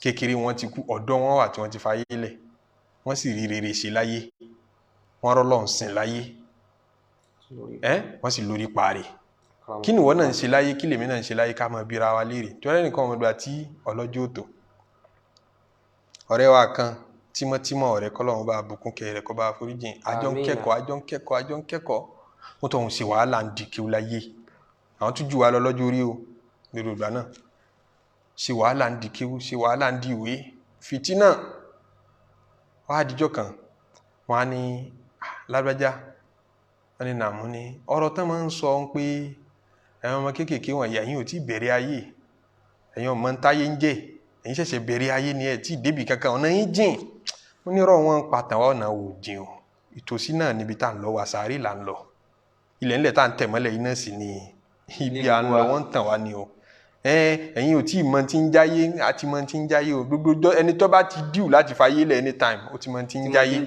kékeré wọn ti kú ọ̀dọ́ wọn wà tí wọ́n ti fayé lẹ̀ wọ́n sì rí rere ṣe láyé wọ́n rọ́lọ́run sìn láyé wọ́n sì lórí parí kí ni wọ́n náà ń ṣe láyé kí lèmi náà ń ṣe láyé ká máa bíra wa léèrè tó rẹ́ nìkan ọmọdé àti ọlọ́jọ́ òtò ọ̀rẹ́ wa kan tímọ́tímọ́ ọ̀rẹ́ kọ́lọ́run bá bùkún kẹ́ rẹ̀ kọ́ bá foríjìn àjọ ń kẹ́kọ̀ọ́ wọ́n tó ń ṣe wàhálà ń di kéwú láyé àwọn tó jù wá lọ lọ́jọ́ orí o lórí ìgbà náà ṣe wàhálà ń di kéwú ṣe wàhálà ń di ìwé fìtínà wọ́n á dijọ́ kan wọ́n á ní lágbájá wọ́n ní nàmú ní ọ̀rọ̀ tán máa ń sọ pé ẹ̀yin ọmọ kéékèèké wọ̀nyí ẹ̀yin ò tí bẹ̀rẹ̀ ayé ẹ̀yin ọmọ ń táyé ń jẹ́ ẹ̀yin ṣẹ̀ṣẹ̀ bẹ̀rẹ̀ ayé ni ẹ̀ tí débì kankan ọ̀nà yín jìn wọ́n ní ọ̀rọ̀ wọn pàtàn ọ̀nà ò jìn o ìtòsí náà níbi tá à ń lọ wà sàárì là ń lọ ilẹ̀ ńlẹ̀ tá à ń tẹ̀ mọ́lẹ̀ iná sì ni ibi à ń lọ wọ́n ń tàn wá ni o ẹ̀yin ò tí mọ tí ń jáyé àti mọ tí ń jáyé o gbogbo ẹni tó bá ti díù láti fayé lẹ̀ anytime ó ti mọ tí ń jáyé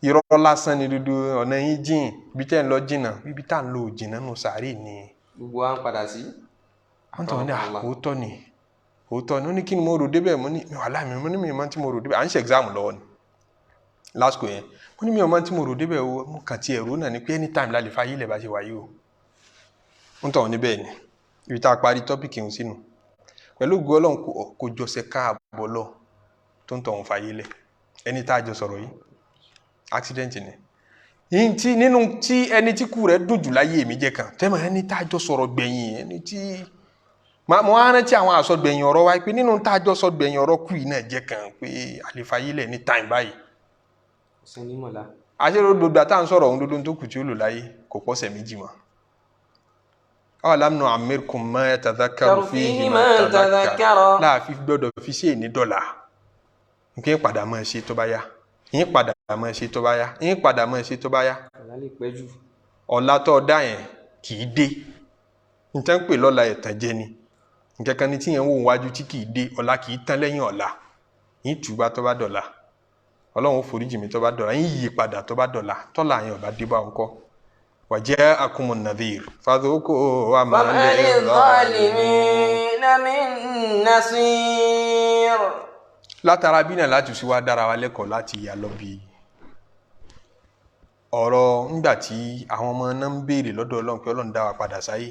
irọ́ lásán ni dúdú ọ̀nà yín jìn ibi tẹ́ ń lọ jìnnà ibi tá à ń lọ ò jìnnà nù sàárì ni. gbogbo wa ń padà sí. wọ́n tọ́ ní òótọ́ ni òótọ́ ni ó ní kí ni mo rò débẹ̀ mo ní wàhálà mi mo ní mi mọ tí mo rò débẹ̀ à ń ṣe exam lọ́wọ́ ni lásìkò yẹn mo ní mi ò mọ tí mo rò débẹ̀ o mo kàn ti ẹ̀rọ náà ni pé anytime la lè fayé lẹ̀ bá ṣe wáyé o ń tọ̀ ní bẹ́ẹ̀ ni ibi tá a parí tọ́pìkì ń sínú pẹ̀lú ògo Ọlọ́run kò jọsẹ̀ káàbọ̀ lọ tó ń tọ̀ ń fayé lẹ̀ ẹni tá a jọ sọ̀rọ̀ yìí accident ni yìí tí nínú tí ẹni tí kú rẹ̀ dùn jù láyé mi jẹ́ kan tẹ́mọ̀ ẹni tá a jọ sọ̀rọ̀ gbẹ̀yìn ẹni tí mo á rántí àwọn àsọgbẹ̀yìn ọ̀rọ̀ wa pé nínú tá a jọ sọ gbẹ̀yìn ọ̀rọ̀ kú yìí náà jẹ́ kan pé àlefayé lẹ̀ ní time báyìí àṣírí gbogbo àtà ń sọ̀rọ̀ ohun dúdú tó kù tí ó lò láyé kò pọ̀sẹ̀ méjì mọ́ awalam nu'ammirkum ma yatadhakkaru fihi man tadhakkara láàfin gbọ́dọ̀ fi ṣe ní dọ́là nǹkan padà máa ṣe tó bá yá yín padà máa ṣe tó bá yá yín padà máa ṣe tó bá yá ọ̀la tó dá yẹn kì í dé nǹkan pè lọ́la ẹ̀tàn jẹ ni nǹkan kan ní tí yẹn wò wájú tí kì í dé ọ̀la kì í tán lẹ́yìn ọ̀la yín tùbá tó bá dọ̀la Ọlọ́run foríjì mi tó bá dọ̀la yín yí padà tó bá dọ̀la tọ́la yẹn ọba dé bá ń kọ́ wa ja'akumun nadhir fadhuqu wa ma lil-zalimina min nasir. látara bí náà láti sí wá dára wa lẹ́kọ̀ọ́ láti yà lọ bí ọ̀rọ̀ ńgbà tí àwọn ọmọ náà ń béèrè lọ́dọ̀ Ọlọ́run pé Ọlọ́run dá wa padà sáyé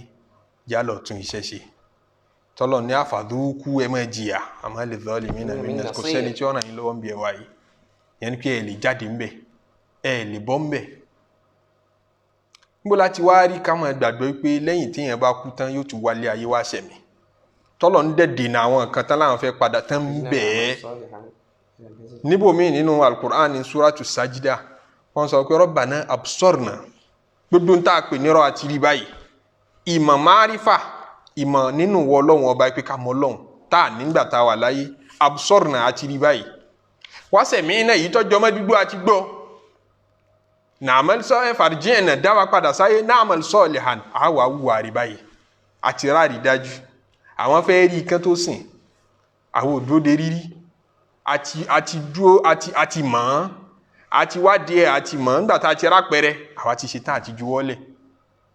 já lọ tún iṣẹ́ ṣe tọ́lọ̀ ní àfàdúkú ẹ máa jìyà àmọ́ lil-zalimina min nasir kò sẹ́ni tí ọ̀ràn yín lọ́wọ́ ń bí ẹ wáyé yẹn pé ẹ lè jáde ńbẹ ẹ lè bọ́ ńbẹ níbo láti wá rí ká máa gbàgbọ́ pé lẹ́yìn tí yẹn bá kú tán yóò tún wálé ayé wá ṣẹ̀mí tọ́lọ̀ ń dẹ̀dẹ̀ ní àwọn nǹkan tán láwọn fẹ́ padà tán ń bẹ̀ ẹ́ níbòmíì nínú al-Qur'an ní suratu sajida wọ́n sọ pé rabbana absorna gbogbo ń tà pé nírọ̀ àti rí báyìí ìmọ̀ márífà ìmọ̀ nínú wọ Ọlọ́run ọba pé ká mọ Ọlọ́run tá à nígbà tá a wà láyé absorna àti rí báyìí wásẹ̀mí náà yìí tọ́jọ́ mọ́ gbígbó àti gbọ́ nàmẹ́lì sọ ẹ̀fàrìjì ẹ̀nà dáwà padà sáyé nàmẹ́lì sọ lẹ́hàn àwà wùwà rí báyìí àti ráàrí dájú àwọn fẹ́ rí ikán tó sìn àwọn òdòdó rírí àti dúró àti mọ̀ ọ́n àti wádìí ẹ̀ àti mọ̀ ọ́n nígbà tá a ti rápẹrẹ àwa ti ṣe tán àti juwọ́lẹ̀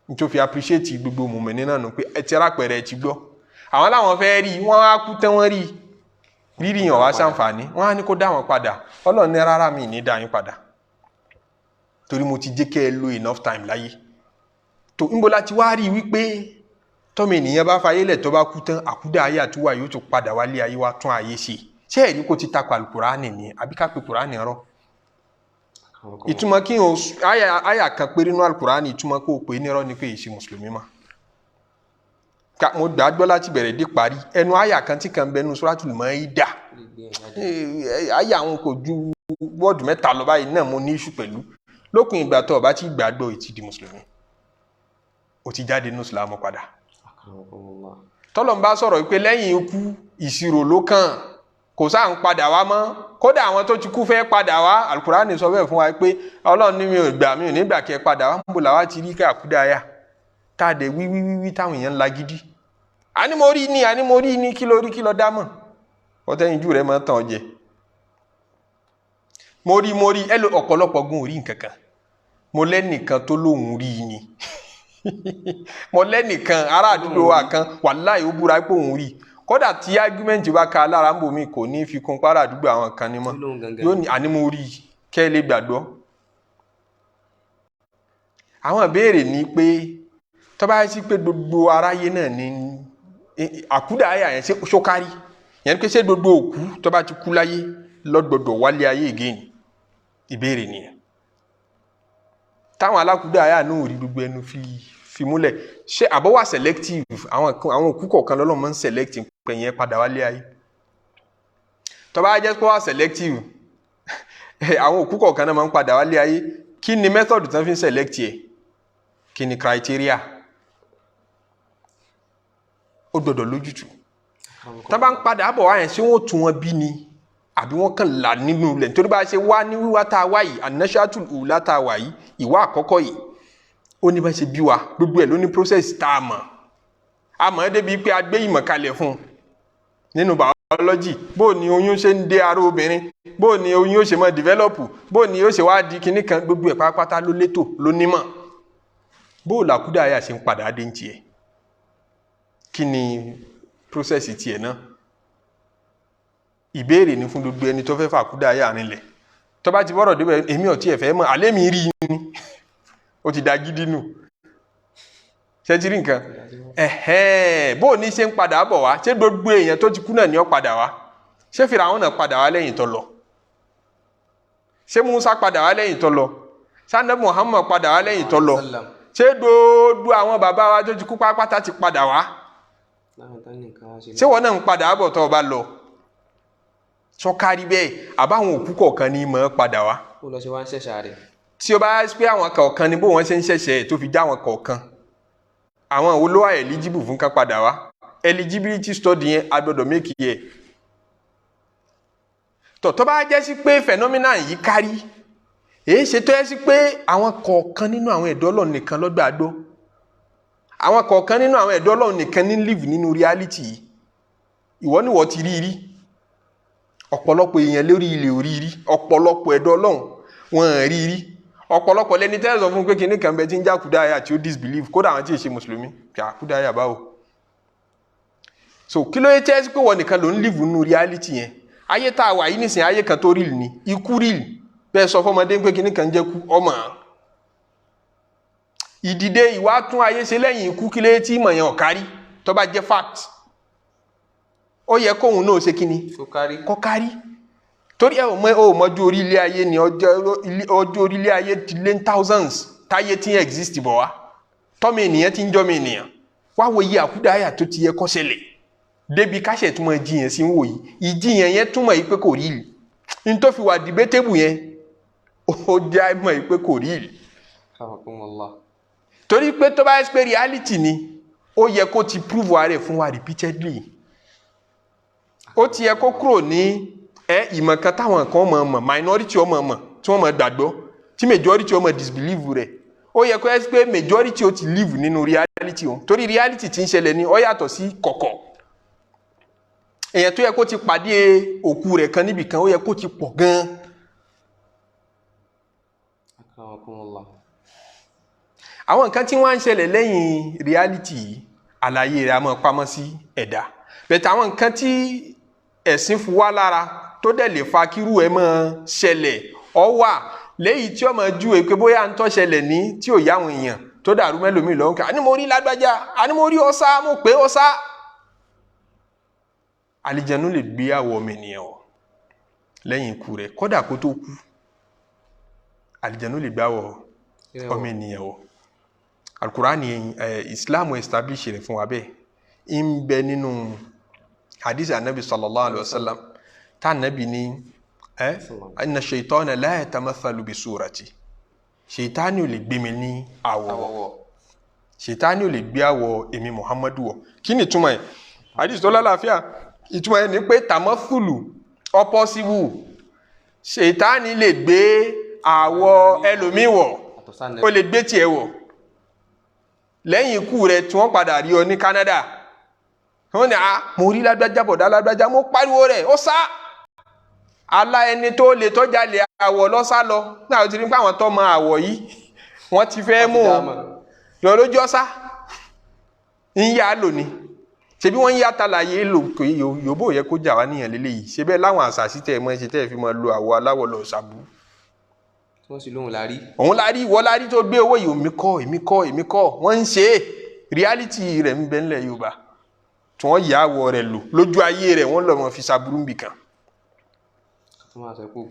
nítorí fi appreciate gbogbo mọ̀mẹ́ni náà nù pé ẹ ti rápẹrẹ ẹ ti gbọ́ àwọn láwọn fẹ́ rí wọ́n á kú tán wọ́n rí rírí yàn wá ṣàǹfààní wọ́n á ní kó dá wọn padà Ọlọ́run ní rárá mi ní dá yín padà torí mo ti jẹ́ kẹ́ ẹ lo enough time láyé tó ń bọ́ láti wá rí wípé tọ́mọ ènìyàn bá fayé lẹ̀ tó bá kú tán àkúdà ayé àtúwà yóò tún padà wálé ayé wá tún ayé ṣe ṣé ẹ̀rí kó ti takò Al-Qur'ani ni àbí ká pe Qur'ani rọ ìtumọ̀ kí n àyà kan péré nínú Al-Qur'ani ìtumọ̀ kó o pè é nírọ́ ni pé èyí mùsùlùmí mà mo gbàgbọ́ láti bẹ̀rẹ̀ dé parí ẹnu àyà kan tí kan bẹnu Suratul Maida àyà àwọn kò ju wọ́ọ̀dù mẹ́ta lọ báyìí náà mo ní iṣu pẹ̀lú lókun ìgbà tó o bá ti gbàgbọ́ ìtì di mùsùlùmí o ti jáde nínú Ìsìlámù padà tọ́lọ̀ ń bá sọ̀rọ̀ pé lẹ́yìn ikú ìṣirò ló kàn kò sáà ń padà wá mọ́ kódà àwọn tó ti kú fẹ́ padà wá Al-Qur'ani sọ bẹ́ẹ̀ fún wa pé Ọlọ́run ní mi ò nígbà kẹ́ padà wá ń bò làwa ti rí ká àkúdàáyà táàdé wíwíwí táwọn èèyàn ńlá gidi àní mo rí ní kí ló rí kí ló dámọ̀ ọ̀tẹ́yìn jù rẹ̀ máa tàn jẹ mo rí ẹlò ọ̀pọ̀lọpọ̀ gún orí nǹkankan mo lẹ́nìkan tó lóhun rí ni mo lẹ́nìkan ará àdúgbò wa kan wàláhì ó búra pé òun rí kódà tí ágúmẹ́ǹtì bá ka lára ń bò mí kò ní fi kún para àdúgbò àwọn kan ní mọ́ yóò ní àní mo rí kẹ́ lè gbàgbọ́ àwọn ìbéèrè ní pé tó bá sí pé gbogbo aráyé náà ní àkúdàáyà yẹn ṣókárí yẹn pé ṣé gbogbo òkú tó bá ti kú láyé lọ́gbọ̀dọ̀ wálé ayé again ìbéèrè nìyẹn táwọn alákúdáyà náà rí gbogbo ẹnu fi múlẹ̀ ṣé àbọ̀wà selective àwọn òkú kọ̀ọ̀kan lọ́lọ́run máa ń select pẹ̀yẹn padà wálé ayé tó bá jẹ́ pé wà selective àwọn òkú kọ̀ọ̀kan náà máa ń padà wálé ayé kí ni method tán fi ń select yẹ kí ni criteria ó gbọ́dọ̀ lójútù tán bá ń padà bọ̀ wáyẹn ṣé wọ́n tún wọn bí ni àbí wọ́n kàn là nínú ilẹ̀ nítorí bá ṣe wá ní wíwá tá a wá yìí an-nashatul ula tá a wá yìí ìwà àkọ́kọ́ yìí ó ní bá ṣe bí wa gbogbo ẹ̀ ló ní process tá a mọ̀ ẹ́ débi pé a gbé ìmọ̀ kalẹ̀ fún un nínú biology bó ni oyún ṣe ń dé ara obìnrin bó ni oyún ó ṣe mọ́ develop bó ni ó ṣe wá di kinní kan gbogbo ẹ̀ pátápátá ló létò ló nímọ̀ bó làkúdáyà ṣe ń padà dé ń tiẹ̀ kí ni process tiẹ̀ náà ìbéèrè ní fún gbogbo ẹni tó fẹ́ fàkúdáyà rinlẹ̀ tó bá ti bọ́rọ̀ débẹ̀ èmi ò tiẹ̀ fẹ́ mọ̀ àlẹ́ mi rí ni ó ti da gidi nù ṣe ti rí nǹkan bó ní ṣe ń padà bọ̀ wá ṣé gbogbo èèyàn tó ti kú náà ni ó padà wá ṣé Fíráúnà náà padà wá lẹ́yìn tó lọ ṣé Mùsá padà wá lẹ́yìn tó lọ ṣé Ànábì Muhammad padà wá lẹ́yìn tó lọ ṣé gbogbo àwọn bàbá wa tó ti kú pátápátá ti padà wá ṣé wọn náà ń padà bọ̀ tó bá lọ sọkárí bẹ́ẹ̀ àbáwọn òkú kọ̀ọ̀kan ní mọ̀ padà wá ó lọ ṣe wá ń ṣẹ̀ṣà rẹ̀ tí ó bá pé àwọn kọ̀ọ̀kan ní bó wọ́n ṣe ń ṣẹ̀ṣẹ̀ tó fi já àwọn kọ̀ọ̀kan àwọn olówó eligible fún ká padà wá eligibility study yẹn a gbọ́dọ̀ make yẹ tó bá jẹ́ sí pé phenomena yìí kárí èyí ṣe tó yẹ sí pé àwọn kọ̀ọ̀kan nínú àwọn ẹ̀dọ́ Ọlọ́run nìkan lọ́gbà àdó àwọn kọ̀ọ̀kan nínú àwọn ẹ̀dọ́ Ọlọ́run nìkan ní live nínú reality yìí ìwọ ni wọ́n ti rí ọ̀pọ̀lọpọ̀ èèyàn lórí ilẹ̀ orí rí ọ̀pọ̀lọpọ̀ ẹ̀dọ́ Ọlọ́run wọ́n rí ọ̀pọ̀lọpọ̀ lẹni tẹ́ sọ fún pé kìíní kan bẹ tí ń já kúdáyà tí ó disbelieve kódà àwọn tí ì ṣe mùsùlùmí kí á kúdáyà báwo so kí ló yẹ tẹ́ sí pé wọ́n nìkan ló ń live nínú reality yẹn ayé tá a wà yìí nìsín ayé kan tó real ni ikú real bẹ́ẹ̀ sọ fọmọdé pé kìíní kan jẹ́ kú ọmọ ìdìde ìwà tún ayé ṣe lẹ́yìn ikú kí ló yẹ tí ìmọ̀ yẹn ọ̀kárí tó bá jẹ́ fact ó yẹ kóhun náà ṣe kíni kó kárí torí ẹ ò mọjú orílẹ̀ ayé ni ọjọ́ orílẹ̀ ayé ti lé thousands táyé tí exist bọ̀ wá tọ́mọ ènìyàn ti ń jọ́mọ ènìyàn wá wo iye àkúdáyà tó ti yẹ kó ṣẹlẹ̀ débi káṣẹ̀ túmọ̀ ìjìyàn sí ń wò yìí ìjìyàn yẹn túmọ̀ yìí pé kò rí ìlú ní tó fi wà debatable yẹn ó já mọ̀ yìí pé kò rí ìlú torí pé tó bá yẹ pé reality ni ó yẹ kó ti prove wa rẹ̀ fún wa repeatedly ó ti yẹ kó kúrò ní ìmọ̀ kan táwọn kan mọ̀ minority ọmọ tí wọ́n mọ̀ gbàgbọ́ tí majority ọmọ disbelieve rẹ̀ ó yẹ kó yẹ pé majority ó ti live nínú reality wọn torí reality tí ń ṣẹlẹ̀ ní ó yàtọ̀ sí kọ̀kọ̀ èèyàn tó yẹ kó ti pàdé òkú rẹ̀ kan níbì kan ó yẹ kó ti pọ̀ gan. àwọn nǹkan tí wọ́n ń ṣẹlẹ̀ lẹ́yìn reality àlàyé rẹ̀ a máa pamọ́ sí ẹ̀dá bẹ̀tẹ̀ àwọn nǹkan tí ẹ̀sìn fún wa lára tó dẹ̀ lè fa kírú ẹ̀ máa ṣẹlẹ̀ ọ wà léyìí tí ó máa ju èpè bóyá ń tó ṣẹlẹ̀ ní tí ò yáwọn èèyàn tó dàrú mẹ́lòmíì lọ́wọ́ ká àní mo rí lágbájá àní mo rí ọ̀sá mo pé ọ̀sá. àlìjẹ̀nú lè gbé àwọ̀ ọmọ ènìyàn wọ̀ lẹ́yìn ikú rẹ̀ kódà kó tó kú àlìjẹ̀nú lè gbé àwọ̀ ọmọ ènìyàn wọ̀ Al-Qur'ani Islam establish rẹ̀ fún wa bẹ́ẹ̀ ń bẹ nínú hadith anabi sallallahu alaihi wasallam ta nabi ni inna shaytana la yatamathalu bi surati shaytani ò lè gbé mi ní àwọ̀ shaytani ò lè gbé àwọ̀ èmi Muhammadu wọ̀ kíni túmọ̀ ẹ̀ hadith tó lálàáfíà ìtumọ̀ ẹ̀ ní pé tamathulu possible shaytani lè gbé àwọ̀ ẹlòmíì wọ̀ ó lè gbé tiẹ̀ wọ̀ lẹ́yìn ikú rẹ̀ tí wọ́n padà rí ọ ní Canada wọ́n ní mo rí lágbájá bọ̀dá lágbájá mo pariwo rẹ̀ ó sá alá ẹni tó lè tọ́jà lè àwọ̀ lọ́sá lọ náà ti rí pé àwọn tó mọ àwọ̀ yìí wọ́n ti fẹ́ mú lọ lójú ọ̀sá ń yá lò ní ṣebí wọ́n ń yá tàlàyé lò pé yòbó yẹ kó jà wá níyàn lélẹ́yìí ṣe bẹ́ẹ̀ láwọn àṣàṣì tẹ̀ mọ́ ṣe tẹ́ fi mọ́ lo àwọ̀ aláwọ̀ lọ ṣàbù wọ́n sì lóhun lárí òun lárí ìwọ lárí tó gbé owó yìí èmi kọ́ wọ́n ń ṣe reality rẹ̀ ń bẹ ńlẹ̀ Yorùbá tí wọ́n yà àwọ̀ rẹ̀ lò lójú ayé rẹ̀ wọ́n lọ mọ́ fi ṣàbùrú nbìkan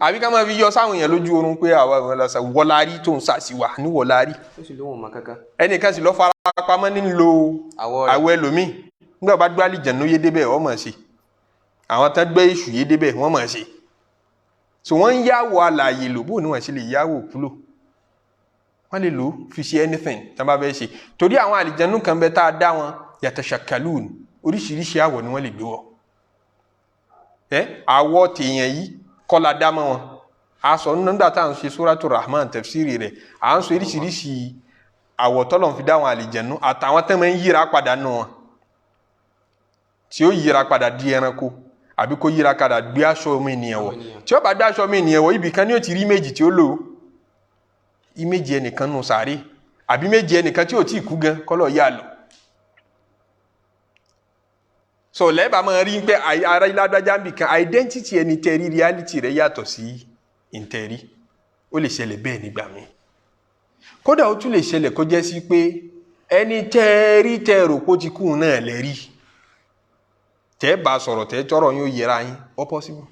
àbí ká máa fi yọ sáwọn èèyàn lójú oorun pé àwa ìwọ̀n lọ́sà wọlárí tó ń sàṣìwà ní wọlárí ẹnìkan sì lọ fara pamọ́ nílò àwọ̀ ẹlòmíì nígbà bá gbé àlìjànnú yé débẹ̀ wọ́n mọ̀ ṣe àwọn tán gbé èṣù yé débẹ̀ wọ́n mọ̀ ṣe so wọ́n ń yáwó alààyè lò bóun ni wọ́n ṣe lè yáwó kúlò wọ́n lè lò fi ṣe anything tán bá fẹ́ ṣe torí àwọn àlìjànnú kan bẹ tá a dá wọn yatashakkalun oríṣiríṣi àwọ̀ ni wọ́n lè gbé wọ̀ àwọ̀ tèèyàn yìí kọ́ la dá mọ́ wọn a sọ nígbà tá à ń ṣe Suratul Rahman tafsiri rẹ̀ à ń sọ oríṣiríṣi àwọ̀ tọ́lọ̀ fi dá wọn àlìjànnú àtàwọn tẹ́ máa ń yíra padà nù wọn tí ó yíra padà di ẹranko àbí kó yíra padà gbé aṣọ ọmọ ènìyàn wọ̀ tí ó bá gbé aṣọ ọmọ ènìyàn wọ̀ ibì kan ni ó ti rí méjì tí ó lò ìméjì ẹnìkan nù sàárè àbí méjì ẹnìkan tí ò tí ì kú gan kọ́lọ̀ yá lọ so lẹ́bàá máa rí pé ara ìlàdájá ń bì kan identity ẹni tẹ́rí reality rẹ̀ yàtọ̀ sí ìtẹ́rí ó lè ṣẹlẹ̀ bẹ́ẹ̀ nígbà míì kódà ó tún lè ṣẹlẹ̀ kó jẹ́ sí pé ẹni tẹ́rí tẹ́rò kó ti kú náà lẹ́rí tẹ́ bá sọ̀rọ̀ tẹ́ tọ́rọ̀ yóò yẹra yín ó possible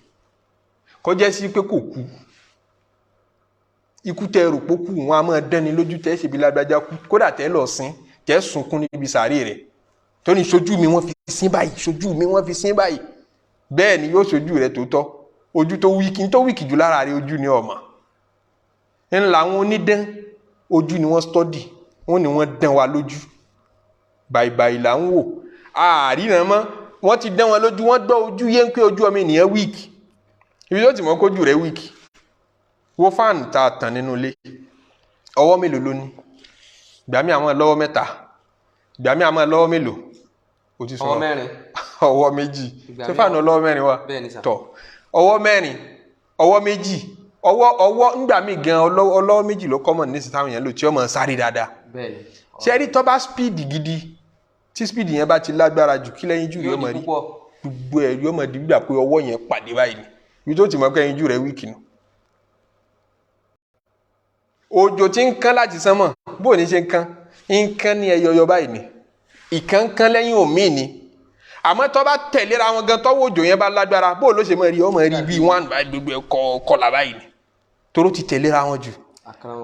kó jẹ́ sí pé kò kú ikú tẹ́rò pó kú wọn a máa dánni lójú tẹ́ ṣe bí lágbájá kú kódà tẹ́ lọ sin tẹ́ sunkún níbi sàárè rẹ̀ tó ní ṣojú mi wọ́n fi sín báyìí ṣojú mi wọ́n fi sín báyìí bẹ́ẹ̀ ni yóò ṣojú rẹ̀ tó tọ́ ojú tó wíkì jù lára rẹ̀ ojú ni ọmọ ńlá wọn onídán ojú ni wọ́n stọ́dì wọ́n ní wọ́n dán wa lójú báyìí là ń wò àríran mọ́ wọ́n ti dán wọn lójú wọ́n gbọ́ ojú yé ń pé ojú ọmọ ènìyàn wíkì ibi tó ti mọ́ kójú rẹ̀ wíkì wo fáànù tá a tàn nínú ilé ọwọ́ mélòó ló ní ìgbà mi àwọn lọ́wọ́ mẹ́ta ìgbà mi àwọn lọ́wọ́ mélòó o ti sọ ọwọ́ mẹ́rin ọwọ́ méjì ṣé fáànù ọlọ́wọ́ mẹ́rin wà tọ̀ ọwọ́ mẹ́rin ọwọ́ méjì ọwọ́ ńgbà mí gan ọlọ́wọ́ méjì ló kọ́mọ̀ ní sítáwọn èèyàn lò tí ó mọ̀ sáré dáadáa ṣé rí tó bá speed gidi tí speed yẹn bá ti lágbára jù kí lẹ́yìn jù yóò mọ̀ rí gbogbo ẹ̀ yóò mọ̀ di gbígbà pé ọwọ́ yẹn pàdé báyìí ibi tó ti mọ̀ pé ẹyin jù rẹ̀ wíìkì nù òjò tí ń kán láti sánmọ̀ bó ní ṣe ń kán ń kán ní ẹyọyọ báyìí ni ìkánkán lẹ́yìn òmíì ni àmọ́ tó bá tẹ̀léra wọn gan tọ́wọ́ òjò yẹn bá lágbára bó ló ṣe mọ̀ rí ọmọ rí bíi one by gbogbo ẹ̀ kọlà báyìí ni toró ti tẹ̀léra wọn jù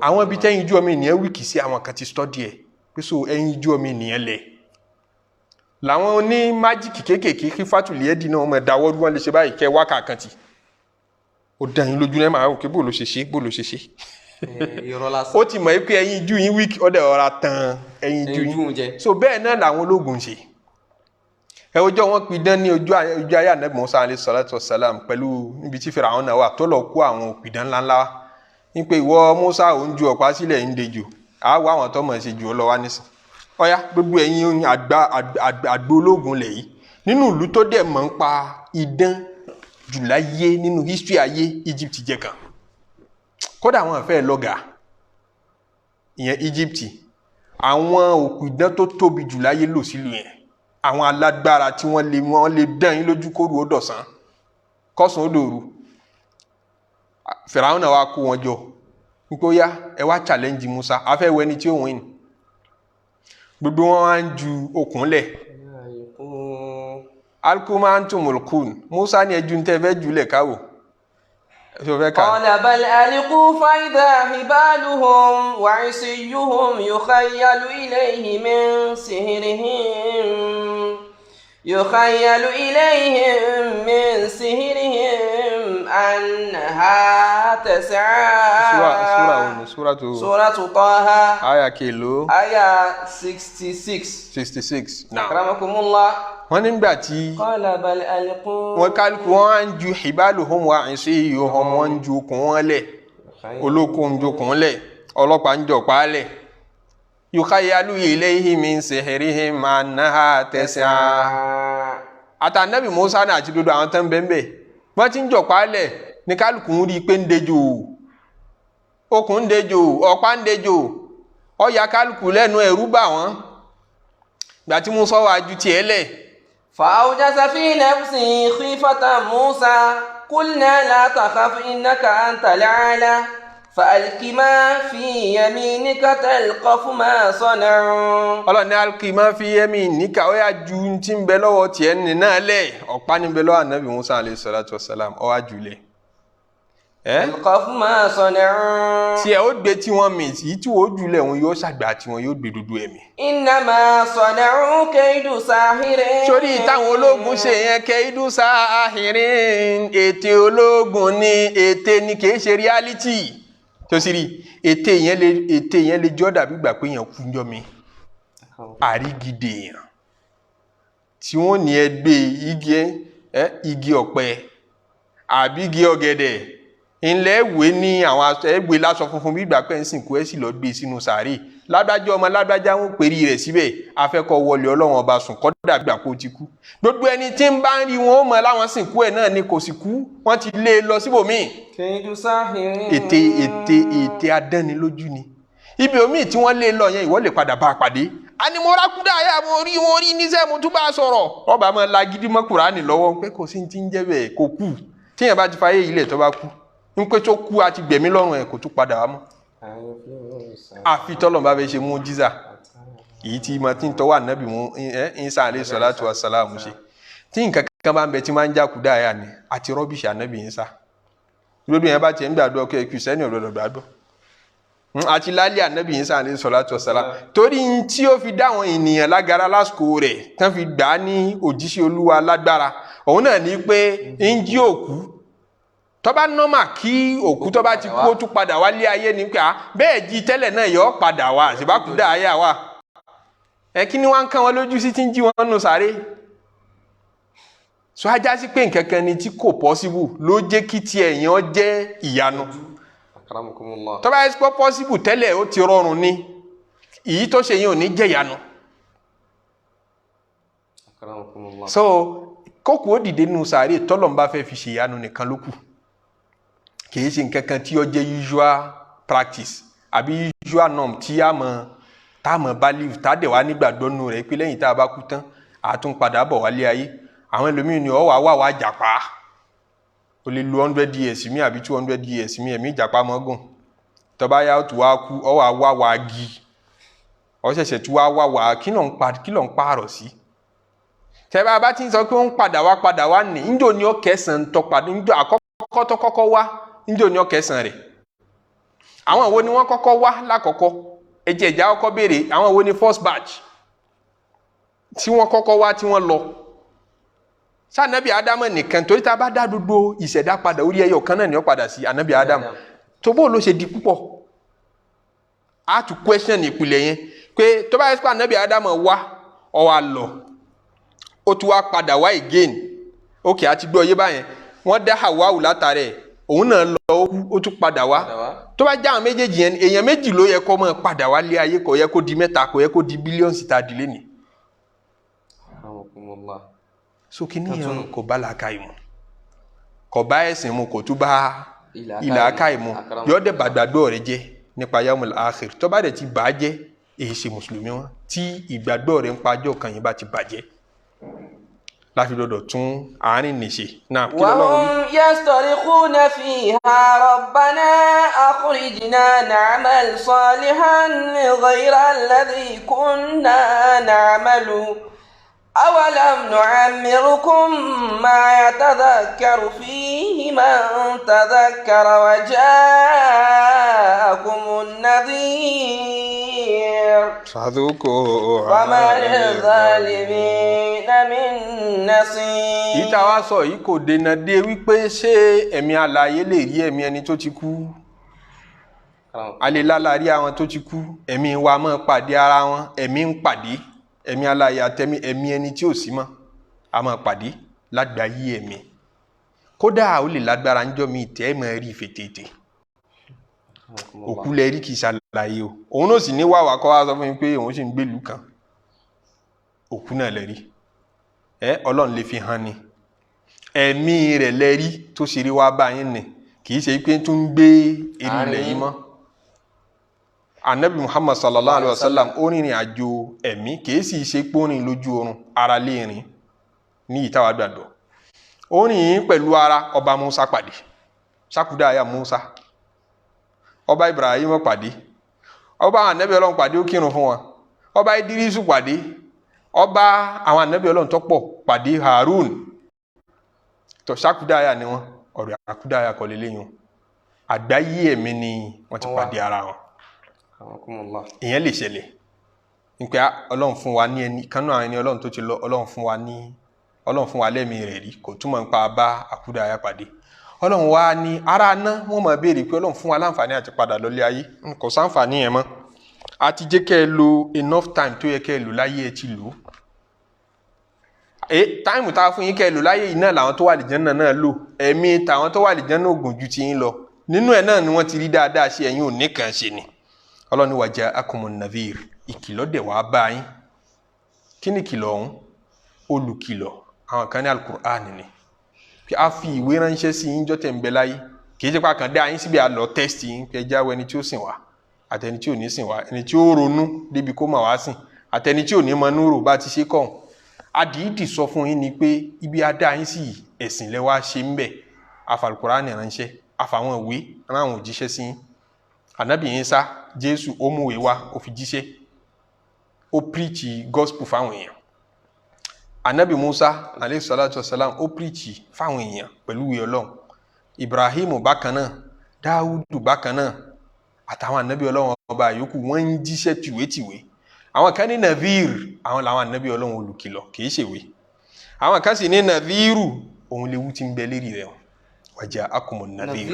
àwọn ibi tẹ́yìn jú ọmọ ènìyàn wíkì sí àwọn kan ti stọ́dì ẹ̀ pé so ẹyin jú ọmọ ènìyàn lẹ̀ làwọn ní májíkì kéékèèké kí fátùlì ẹ̀dì náà ọmọ ẹ̀dáwọ́ wọn lè ṣe báyìí kẹ́ wákà kan ti ó dá yín lójú náà máa wò pé bó ló ṣe ṣe ó ti mọ̀ pé ẹyin jú yín wíkì ọ̀dẹ̀ ọ̀ra tán ẹyin jú yín so bẹ́ẹ̀ náà làwọn ológun ṣe ẹ ọjọ́ wọn pidán ní ojú ayé Ànábì Mùsá alayhi salatu wassalam pẹ̀lú níbi tí Fíráúnà náà wà tó lọ kó àwọn òpìdán ńláńlá ní pé ìwọ Mùsá ò ń ju ọ̀pá sílẹ̀ ń dejò àwọ̀ àwọn tó mọ̀ ṣe jù ọ lọ wá nísìn ọ̀yá gbogbo ẹ̀yin àgbà ológun lẹ̀ yìí nínú ìlú tó dẹ̀ mọ̀ ń pa idán jùláyé nínú history ayé Egypt jẹ́ kan kódà àwọn ìfẹ́ lọ́gà ìyẹn Egypt àwọn òpìdán tó tóbi jùláyé lò sílùú yẹn àwọn alágbára tí wọ́n lè dán yín lójú kóru ó dọ̀sán kọ́sùn ó dòru Fíráúnà wa kó wọn jọ wípé ó yá ẹ wá challenge Musa afẹ́wọ́ ẹni tí ó win gbogbo wọn wá ń ju okùn lẹ̀ alkumantumulkun Musa ní ẹjú tẹ́ fẹ́ jùlẹ̀ káwò قال بل ألقوا فإذا حبالهم وعصيهم يخيل إليه من سحرهم أنها تسعى سورة طه آية كيلو آية 66 أكرمكم الله wọ́n nígbà tí قال بل ألقوا wọ́n kálukú wọ́n ń ju hibaluhum wa isiyuhum wọ́n ń ju okùn wọn lẹ̀ olókùn ń ju okùn lẹ̀ ọlọ́pàá ń jọ̀pá lẹ̀ yukhayyalu ilayhi min sihrihim annaha tas'a àtànábì Mùsá náà àti gbogbo àwọn tán bẹ́ẹ̀ wọ́n ti ń jọ̀pá lẹ̀ ní kálukú ń rí i pé ń dejò okùn ń dejò ọ̀pá ń dejò ọ̀yà kálukú lẹ́nu ẹ̀rú bà wọ́n gbà tí Mùsá wá ju tiẹ̀ lẹ̀ فأوجس في نفسه خيفة موسى قلنا لا تخف إنك أنت الأعلى فألق ما في يمينك تلقف ما صنعوا ọlọ́run ní alqi ma fi yaminika ó yá ju tí ń bẹ lọ́wọ́ tiẹ̀ ní náà lẹ̀ ọ̀pá ní bẹ lọ́wọ́ Ànábì Mùsá alayhi salatu wassalam ó wá jùlẹ̀ القف ما صنعوا tí ẹ ó gbé tí wọ́n mì sí tí ó jùlẹ̀ wọn yóò ṣàgbà tí wọn yóò gbé dúdú ẹ̀mí. إنما صنعوا كيد ساحر. sórí táwọn ológun ṣe yẹn kaidu sahirin ète ológun ni ète ni kì í ṣe reality tó sì rí ète yẹn lè jọ́ dàbí gbà pé yẹn kú jọ mi àrígidè yẹn tí wọ́n ní ẹgbẹ́ igi ọ̀pẹ àbí igi ọ̀gẹ̀dẹ̀ ńlẹ̀ ìwé ní àwọn ẹgbẹ́ lásọ funfun bí ìgbà pẹ́ ń sìnkú ẹ̀ sì lọ gbé sínú sàárè ládájọ́ ọmọ ládájá wọn pèrí rẹ̀ síbẹ̀ afẹ́kọ̀ wọlé ọlọ́run ọba sùn kọ́ dàgbà kó ti kú gbogbo ẹni tí ń bá ń rí wọn ó mọ láwọn sìnkú ẹ̀ náà ni kò sì kú wọ́n ti lé e lọ síbòmíì. كيد ساحر. ète adánilójú ni ibi omi tí wọ́n lé e lọ yẹn ìwọ lè padà bá a pàdé ani mo rákúdà yà mo rí níṣẹ́ mo tún bá a sọ̀rọ̀ ọba máa la gidi mọ́ Kùránì lọ́wọ́ pé kò sí ti ń jẹ́ bẹ́ẹ̀ kò kú tíyẹn bá ti fa ayé ilẹ̀ tó bá kú ń pé tó kú àti gbẹ̀mí lọ́rùn ẹ̀ kò tún padà wá mọ́ àfi tọ́lọ̀ bá fẹ́ ṣe mú jíza èyí tí mo ti ń tọ́wọ́ ànábì mú Ìsá alayhi salatu wa salam ṣe tí nǹkan kan bá ń bẹ tí máa ń jákúdà yà ni àti rọ́bìṣì ànábì Ìsá lóbi yẹn bá tiẹ̀ ń gbàdúrà kẹ́ kìrìsìtẹ́nì ọ̀dọ̀dọ̀ gbàdúrà àti lálẹ́ ànábì Ìsá alayhi salatu wa salam torí tí ó fi dáwọn ènìyàn lágara lásìkò rẹ̀ tán fi gbà á ní òjíṣẹ́ Olúwa lágbára òun náà ní pé ń jí òkú tọ́ba nọ́mà kí òkú tọ́ba ti kú ó tún padà wálé ayé ní pé bẹ́ẹ̀ jí tẹ́lẹ̀ náà yọ padà wá àṣìbákúdà ayé àwa kí ni wọ́n ń kán wọn lójú sí tí ń jí wọn nù sáré so ajá sí pé nǹkan kan ni tí kò possible ló jẹ́ kí tiẹ̀ yẹn jẹ́ ìyanu tọ́ba yẹn pọ́ possible tẹ́lẹ̀ ó ti rọrùn ni èyí tó ṣe yẹn ò ní jẹ́ ìyanu so kókù ó dìde nù sáré tọ́lọ̀ ń bá fẹ́ fi ṣe ìyanu nìkan ló kù kìí ṣe nǹkan kan tí ó jẹ́ usual practice àbí usual norm tí a mọ̀ believe tá a dẹ̀ wá nígbàgbọ́ nù rẹ̀ pé lẹ́yìn tá a bá kú tán a tún padà bọ̀ wálé ayé àwọn ẹlòmíì ni ọ wà jàpá o lè lo 100 years mi àbí 200 years mi ẹ̀mí ìjàpá mọ́gùn tọ́ba yá ó tún wá kú ọ wà gi ọ ṣẹ̀ṣẹ̀ tún wà kí ló ń pààrọ̀ sí tẹ́bà bá ti ń sọ pé ó ń padà wá ní ìjọ ni ó kẹsàn-án tọpadà ìjọ àkọ́kọ́ tó kọ́kọ́ wá ìjọ ni ó kẹsàn-án rẹ̀ àwọn wo ni wọ́n kọ́kọ́ wá lákọ̀ọ́kọ́ ẹjẹ̀ ìjà kọ́kọ́ béèrè àwọn wo ni first batch tí wọ́n kọ́kọ́ wá tí wọ́n lọ sànàbí Ádámù nìkan torí tá a bá dá gbogbo ìṣẹ̀dá padà orí ẹyọ kan náà ni ó padà sí ànàbí Ádámù tó bó ló ṣe di púpọ̀ a tún question ìpìlẹ̀ yẹn pé tó bá yẹ kó ànàbí Ádámù wá ó wá lọ ó tún wá padà wá again ókè àti gbọ́ yé báyẹn wọ́n dá Háwáù látàrẹ̀ òun náà lọ ó tún padà wá tó bá já àwọn méjèèjì yẹn èèyàn méjì ló yẹ kó máa padà wá lé ayé kò yẹ kó di mẹ́ta kò yẹ kó di bílíọ̀nù tá a di lẹ́nìí. so kí nìyẹn kò bá làákà ìmọ̀ kò bá ẹ̀sìn mu kò tún bá ìlàákà ìmọ̀ yóò dẹ̀ bàgbàgbọ́ rẹ̀ jẹ́ nípa yaumul akhir tó bá dẹ̀ ti bà á jẹ́ èyí ṣe mùsùlùmí wọn tí ìgbàgbọ́ rẹ̀ ń pa ajọ́ kan yẹn bá ti bàjẹ́ láfi dọ̀dọ̀ tún àárín nìṣe náà kí lọ́wọ́ wọ́n yastarikuna fiha rabbana akhrijna na'mal salihan ghayra alladhi kunna na'malu awalam nu'ammirukum ma yatadhakkaru fihi man tadhakkara wa ja'akumun nadhir fadhuku fama lizzalimina min nasir. ìta wa sọ yìí kò dènà dé wípé ṣé ẹ̀mí alààyè lè rí ẹ̀mí ẹni tó ti kú alélálàrí àwọn tó ti kú ẹ̀mí wa máa pàdé ara wọn ẹ̀mí ń pàdé ẹ̀mí alààyè àtẹ̀mí ẹ̀mí ẹni tí ò sí mọ́ a máa pàdé lágbàáyé ẹ̀mí kódà ó lè lágbára ńjọ́ mi tẹ́ ẹ̀ máa rí ìfètètè òkú lẹ rí kì í ṣàlàyé o òun náà sì ní wàwà kọ́ wá sọ fún mi pé òun sì ń gbèlú kan òkú náà lẹ rí ọlọ́run lè fi hàn ni ẹ̀mí rẹ̀ lẹ rí tó ṣeré wá báyìí nì kì í ṣe pé tó ń gbé eré ilẹ̀ yìí mọ́ anabi Muhammad sallallahu alaihi wasallam ó rìnrìn àjò ẹ̀mí kì í sì ṣe pé ó rìn lójú oorun ara lè rìn ní ìtawà gbàgbọ́ ó rìn pẹ̀lú ara ọba Musa pàdé sákúdà àyà Musa ọba Ibrahim pàdé ọba anabi Ọlọ́run pàdé ó kírun fún wọn ọba Idirisu pàdé ọba àwọn anabi Ọlọ́run tó pọ̀ pàdé Harun tó sákúdà àyà ni wọn ọ̀rọ̀ àkúdà àyà kọ lélẹ́yìn àgbáyé ẹ̀mí ni wọ́n ti pàdé ara wọn. ìyẹn lè ṣẹlẹ̀ nípa Ọlọ́run fún wa ní ẹni kan náà ẹni Ọlọ́run tó ti lọ Ọlọ́run fún wa lẹ́mìí rẹ̀ rí kò túmọ̀ nípa bá àkúdàáyá pàdé. Ọlọ́run wa ní ara náà wọ́n máa béèrè pé Ọlọ́run fún wa láǹfààní àti padà lọ́lé ayé kò sáǹfààní yẹn mọ́. a ti jẹ́ kẹ́ ẹ lo enough time tó yẹ kẹ́ ẹ lò láyé ẹ ti lò. táìmù tá a fún yín kẹ́ ẹ lò láyé yìí náà làwọn tó wà lìjánná náà lò. ẹ̀mí tàwọn tó wà lìjánná ògùn ju ti yín lọ. nínú ẹ̀ náà ni wọ́n ti rí dáadáa ṣe ẹ̀yin ò ní kàn ṣe ni. Ọlọ́run ní wàjà akumun nadhir ìkìlọ̀ dẹ̀ wá bá yín. kí ni ìkìlọ̀ ọ̀hún? olùkìlọ̀ àwọn kan ní al-Qur'an ni. kí a fi ìwé ránṣẹ́ sí yín jọ́tẹ̀ ń bẹ láyé kì í ṣe pa kàn dá yín síbi àlọ́ tẹ́sítì yín pé jáwọ́ ẹni tí ó sìn wá àtẹni tí ò ní sìn wá ẹni tí ó ronú débi kó mà wá sìn àtẹni tí ò ní mọnú rò bá ti ṣe kàn. adìídì sọ fún yín ni pé ibi adá yín sí ẹ̀sìn lẹ́wà ṣe ń bẹ̀ afal-Qur'an ránṣẹ́ afàwọn ìwé ráwọn òjíṣẹ́ sí yín. ànábì Ìsá Jésù ó mú ìwé wá ó fi jíṣẹ́ ó píríìchì gospel fáwọn èèyàn. ànábì Musa alayhi salatu wasalam ó píríìchì fáwọn èèyàn pẹ̀lú ìwé Ọlọ́run. Ibrahimu bákan náà Dáúdù bákan náà àtàwọn ànábì Ọlọ́run ọba yòókù wọ́n ń jíṣẹ́ tìwétìwé. àwọn kan ní nadhir àwọn làwọn ànábì Ọlọ́run olùkìlọ̀ kì í ṣèwé. àwọn kan sì ní nadhiru òun léwu tí ń bẹ lérí rẹ̀ wàjà akumun nadhir.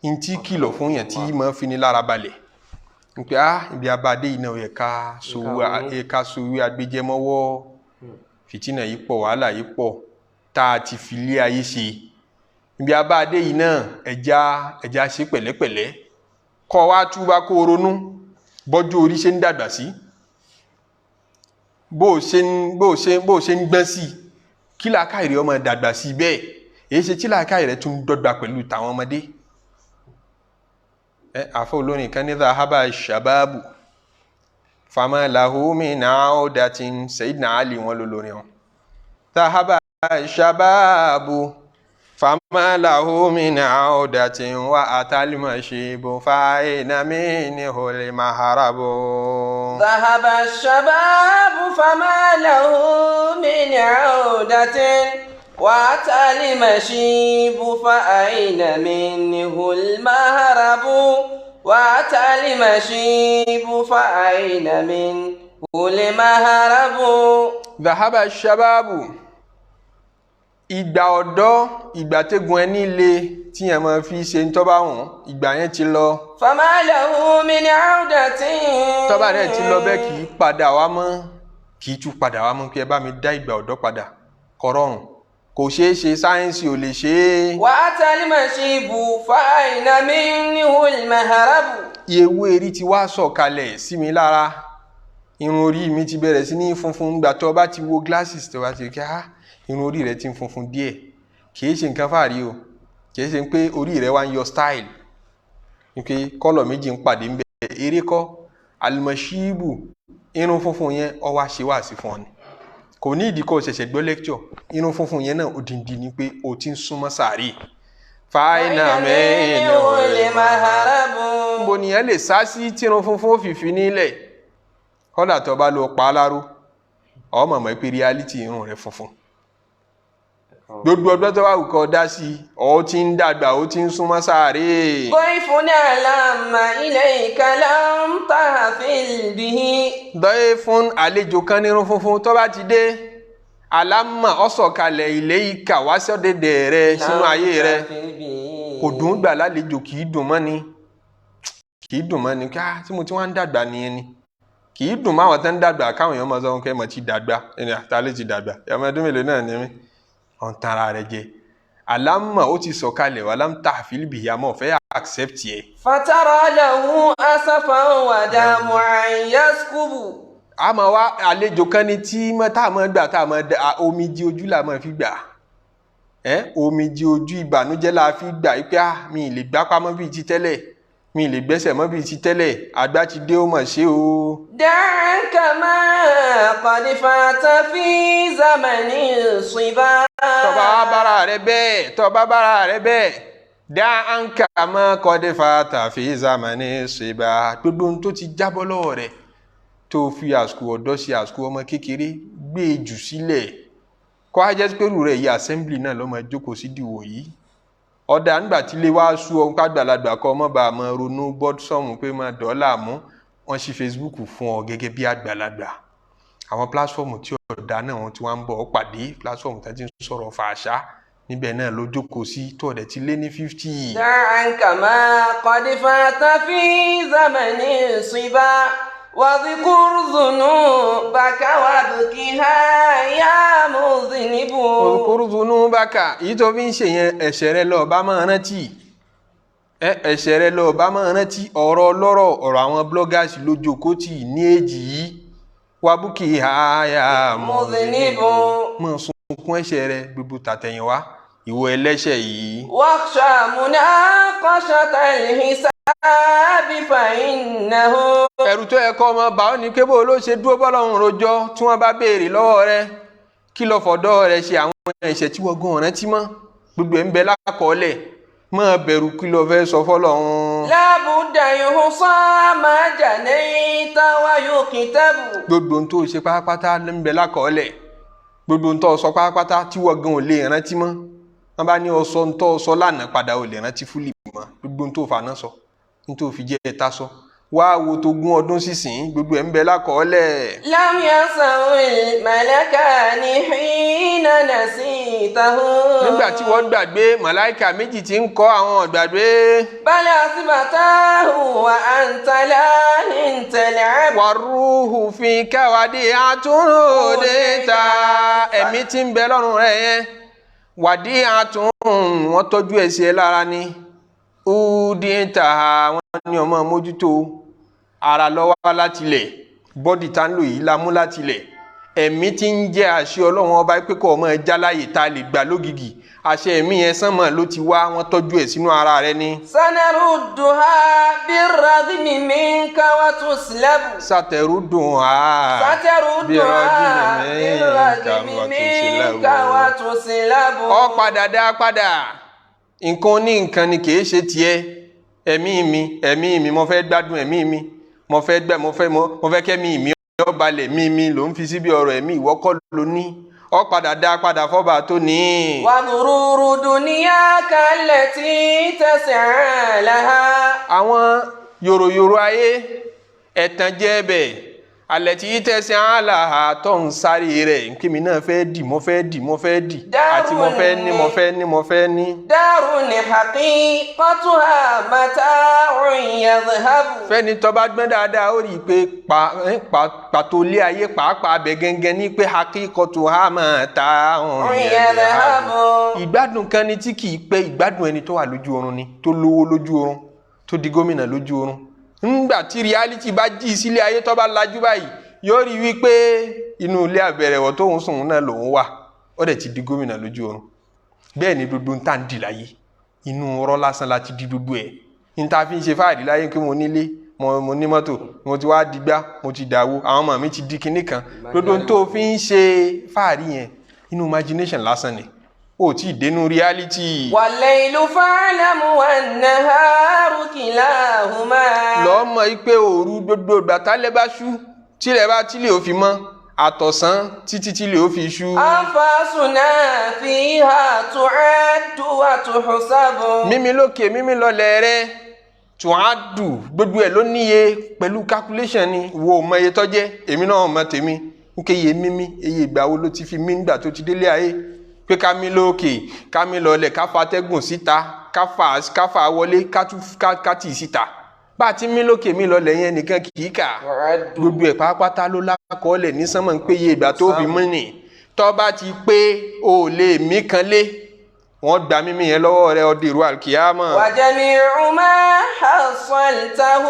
ntí kìlọ̀ fún yẹn tí máa fi ní lára balẹ̀ nípa ibi abadé yìí náà yẹ ká sowí agbẹjẹmọ́wọ́ fìtínà yìí pọ̀ wàhálà yìí pọ̀ tá a ti fi lé ayé ṣe. ibi abáadé yìí náà ẹja ṣe pẹ̀lẹ́pẹ̀lẹ́ kọ́ wa túbá kó ronú bọ́jú orí ṣe ń dàgbà sí bó ṣe ń gbọ́n sí kí làákàyè rẹ̀ ọmọ dàgbà sí bẹ́ẹ̀ èyí ṣe tí làákàyè rẹ̀ tún dọ́gba pẹ̀lú tàwọn ọmọdé. àfọ olórin kan ní dhahaba shababu fama lahu min audatin Sayyidina Ali wọn lólórin wọn. dhahaba shababu fama lahu min audatin wa atal mashibu fa ina minhu al maharabu. dhahaba shababu fama lahu min audatin wa atal mashibu fa aina minhu al maharabu wa atal mashibu fa aina minhu al maharabu. dhahaba shababu ìgbà ọ̀dọ́ ìgbà tẹ́gun ẹni le tí yẹn máa fi ṣe ń tọ́ba wọn ìgbà yẹn ti lọ. fama lahu min audatin. tọ́ba rẹ̀ ti lọ bẹ́ẹ̀ kì í padà wá mọ́ kì í tún padà wá mọ́ kí ẹ bá mi dá ìgbà ọ̀dọ́ padà kọ́rọ́rùn kò ṣeé ṣe sáyẹ́nsì ò lè ṣe é. wa atal mashibu fa aina minhu al maharabu. ewu eri ti wá sọ̀kalẹ̀ sí mi lára irun orí mi ti bẹ̀rẹ̀ sí ní funfun gbà tó bá ti wo glasses tó bá ti kí á irun orí rẹ ti ń funfun díẹ̀ kìí ṣe nǹkan fàárí o kìí ṣe pé orí rẹ wá ń yọ style nípe kọ́lọ̀ méjì ń pàdé ń bẹ eré kọ́ alimashibu irun funfun yẹn ó wá ṣe wá sí fún ọ ni kò ní ìdí kó ṣẹ̀ṣẹ̀ gbọ́ lecture irun funfun yẹn náà odindi ni pé o ti ń súnmọ́ sàárè fàáìnà mẹ́rin olè maharabu. níbo nìyẹn lè sá sí tírun funfun ó fìfì nílẹ̀ kọ́dà tó bá lọ pa á láró ọ mọ̀ mọ́ pé reality irun rẹ funfun gbogbo ọdún tó wà kọ́ dá sí ọ ti ń dàgbà ó ti ń súnmọ́ sáré. ضيفنا لما إليك لم تحفل به. ضيف àlejò kan nírun funfun tó bá ti dé alámà ọ̀sọ̀kalẹ̀ ilayka wá sọ́dẹ̀dẹ̀ rẹ sínú ayé rẹ kò dùn gbà lálejò kì í dùn mọ́ ni ká tí mo ti wá ń dàgbà nìyẹn ni kì í dùn máwọn tó ń dàgbà káwọn èèyàn máa sọ wọn kẹ́ mọ̀ ti dàgbà ẹni àtàlẹ́ ti dàgbà ẹ̀mọ́ ọdún mélòó náà ni mí ọ̀n tara rẹ̀ jẹ́ alámà ó ti sọ̀kalẹ̀ wà lámta àfíìlì àmọ́ fẹ́ accept yẹ. fatara lahu asafan wa damu'an yaskubu. a máa wá àlejò kan ní tí tá a máa gbà tá a máa da omijì ojú la máa fi gbà omijì ojú ìbànújẹ́ la fi gbà pé mi ì lè gbá pamọ́ bíi ti tẹ́lẹ̀ mi ì lè gbẹ́sẹ̀ mọ́ bíi ti tẹ́lẹ̀ àgbà ti dé ó mọ̀ ṣe o. da'aka ma qad fata fi zamani siba. tọba bára rẹ bẹ́ẹ̀ da'aka ma qad fata fi zamani siba gbogbo ohun tó ti jábọ́ lọ́wọ́ rẹ̀ tó fi àsìkò ọ̀dọ́ sí àsìkò ọmọ kékeré gbé e jù sílẹ̀ kọ́ ajẹ́ pẹ̀lú rẹ̀ yí assembly náà lọ́mọ jókòó sí dìwò yìí ọ̀dà nígbà tí ilé wa sú ọ pàgbàlagbà kọ́ mọ́ bá mọ́ ronú bọ́dúsọ̀mù pé mọ́ dọ́là mú wọ́n ṣí Facebook fún ọ gẹ́gẹ́ bí àgbàlagbà àwọn pílátífọ́ọ̀mù tí ọ̀dà náà wọ́n ti wá ń bọ̀ ọ́ pàdé pílátífọ́ọ̀mù tí wọ́n ti ń sọ̀rọ̀ fàṣà níbẹ̀ náà ló jókòó sí tó ọ̀dẹ̀ ti lé ní 50. دعا كما قد فات في زمن صبا واذكر ذنوبك وابكها يا مذنب. واذكر ذنوبك èyí tó fi ń ṣe yẹn ẹ̀ṣẹ̀ rẹ lọ bá máa rántí ẹ̀ṣẹ̀ rẹ lọ bá máa rántí ọ̀rọ̀ ọlọ́rọ̀ ọ̀rọ̀ àwọn bloggers lójókòó tì ní èjì yìí wabkiha ya مذنب. mọ̀ sunkún ẹ̀ṣẹ̀ rẹ gbogbo tàtẹ̀yìnwá ìwọ ẹlẹ́ṣẹ̀ yìí. واخشى مناقشة الحساب فإنه. ẹ̀rù tó yẹ kọ́ ọmọ bá ọ ní kébò ló ṣe dúró bọ́lọ́run rojọ́ tí wọ́n bá béèrè lọ́wọ́ rẹ kí lọ fọ̀dọ̀ rẹ ṣe àwọn ẹ̀ṣẹ̀ tí wọ́n gan rántí mọ́ gbogbo ẹ̀ ń bẹ lákọọ́lẹ̀ mọ́ bẹ̀rù kí lọ fẹ́ sọ fọ́lọ́run. لابد يحصى ما جنيت ويكتب. gbogbo ohun tó ṣe pátápátá ń bẹ lákọọ́lẹ̀ gbogbo ohun tó sọ pátápátá tí wọ́n gan ò lè rántí mọ́ wọ́n bá ní ọsọ ń tọ́ sọ lánàá padà ò lè rántí fúlì mọ́ gbogbo ohun tó fà náà sọ ní tó fi jẹ́ ẹ̀ta sọ wá wo tó gún ọdún sísìn gbogbo ẹ̀ ń bẹ lákọọ́lẹ̀. لم يسوي الملكان حين نسيته. nígbà tí wọ́n gbàgbé màláìkà méjì tí ń kọ́ àwọn gbàgbé. بل أثبته وأنت لاهٍ تلعب. wàrúhù fi káwádé àtúndé ta ẹ̀mí tí ń bẹ lọ́rùn rẹ̀ yẹn wàdí àtún wọ́n tọ́jú ẹ̀sẹ̀ lára ni údí ta wọ́n ní ọmọ mójútó ara lọ́wọ́ láti lẹ̀ bọ́dì tá ń lò yìí lámú láti lẹ̀ ẹ̀mí tí ń jẹ́ àṣẹ ọlọ́run ọba pé kọ́ ọmọ ẹja láàyè tá a lè gbà lógìgì àṣẹ ẹ̀mí yẹn sánmọ̀ ló ti wá wọ́n tọ́jú ẹ̀ sínú ara rẹ ni. سنردها بالرغم منك وتسلب. ساتردها بالرغم منك وتسلب. ó padà dá padà nǹkan ní nǹkan ni kìí ṣe tiẹ̀ ẹ̀mí mi mo fẹ́ gbádùn ẹ̀mí mi mo fẹ́ kẹ́mi mi ó balẹ̀ mi ló ń fi síbi ọ̀rọ̀ ẹ̀mí ìwọ kọ́ ló ní ó padà dá padà fọ́ba tó ní. وغرور دنياك التي تسعى لها. àwọn yòròyòrò ayé ẹ̀tàn jẹ́ bẹ́ẹ̀ alẹ́ tí tẹ̀sán àlàhà tó ń sáré rẹ̀ nkíni náà fẹ́ dì mo fẹ́ dì àti mo fẹ́ ní. دار حقيقتها متاع يذهب. fẹ́ni tó bá gbọ́n dáadáa ó rí i pé pàtó ilé ayé pàápàá bẹ̀ gẹ́gẹ́ ní pé haqiqatuha mata'un يذهب. ìgbádùn kan ni tí kì í pé ìgbádùn ẹni tó wà lójú oorun ni tó lówó lójú oorun tó di gómìnà lójú oorun ńgbà tí reality bá jí sílé ayé tó bá lajú báyìí yóò rí wípé inú ilé àbẹ̀rẹ̀wọ̀ tóun sùn náà lòun wà ó dẹ̀ ti di gómìnà lójú oorun bẹ́ẹ̀ ni gbogbo ń tà ń dì láyé inú ọ̀rọ̀ lásán láti di gbogbo ẹ̀ ní ta fi ń ṣe fáàrí láyé pé mo nílé mo ní mọ́tò mo ti wá digbá mo ti dàwó àwọn ọmọ mi ti di kinní kan gbogbo tó fi ń ṣe fáàrí yẹn inú imagination lásán ni ó ti dénú reality. والليل فاعلم والنهار كلاهما. lọ́mọ ipe òru gbogbo gbàtálẹ̀ bá ṣú tílẹ̀ ó fi mọ́ àtọ̀sán títí tílẹ̀ ó fi ṣú. أنفاسنا فيها تعد وتحسب. mímí lókè mímí lọlẹ̀ rẹ tùwádù gbogbo ẹ̀ ló níye pẹ̀lú calculation ni wo mọ iye tọ́jẹ́ èmi náà mọ tèmi nke iye mímí iye ìgbà wo ló ti fi mí nígbà tó ti délé ayé pé ká mí lókè ká mí lọlẹ̀ ká fa atẹ́gùn síta ká fà wọlé ká tì síta bá a ti mí lókè mí lọlẹ̀ yẹn nìkan kì í kà gbogbo ẹ̀ pátápátá ló lákọọ́lẹ̀ ní sánmọ̀ ń pé iye ìgbà tó fi mí nì tó bá ti pé o lè mí kan lé wọ́n gba mímí yẹn lọ́wọ́ rẹ̀ ọdẹ ìrú alkiyama. وجميع ما حصلته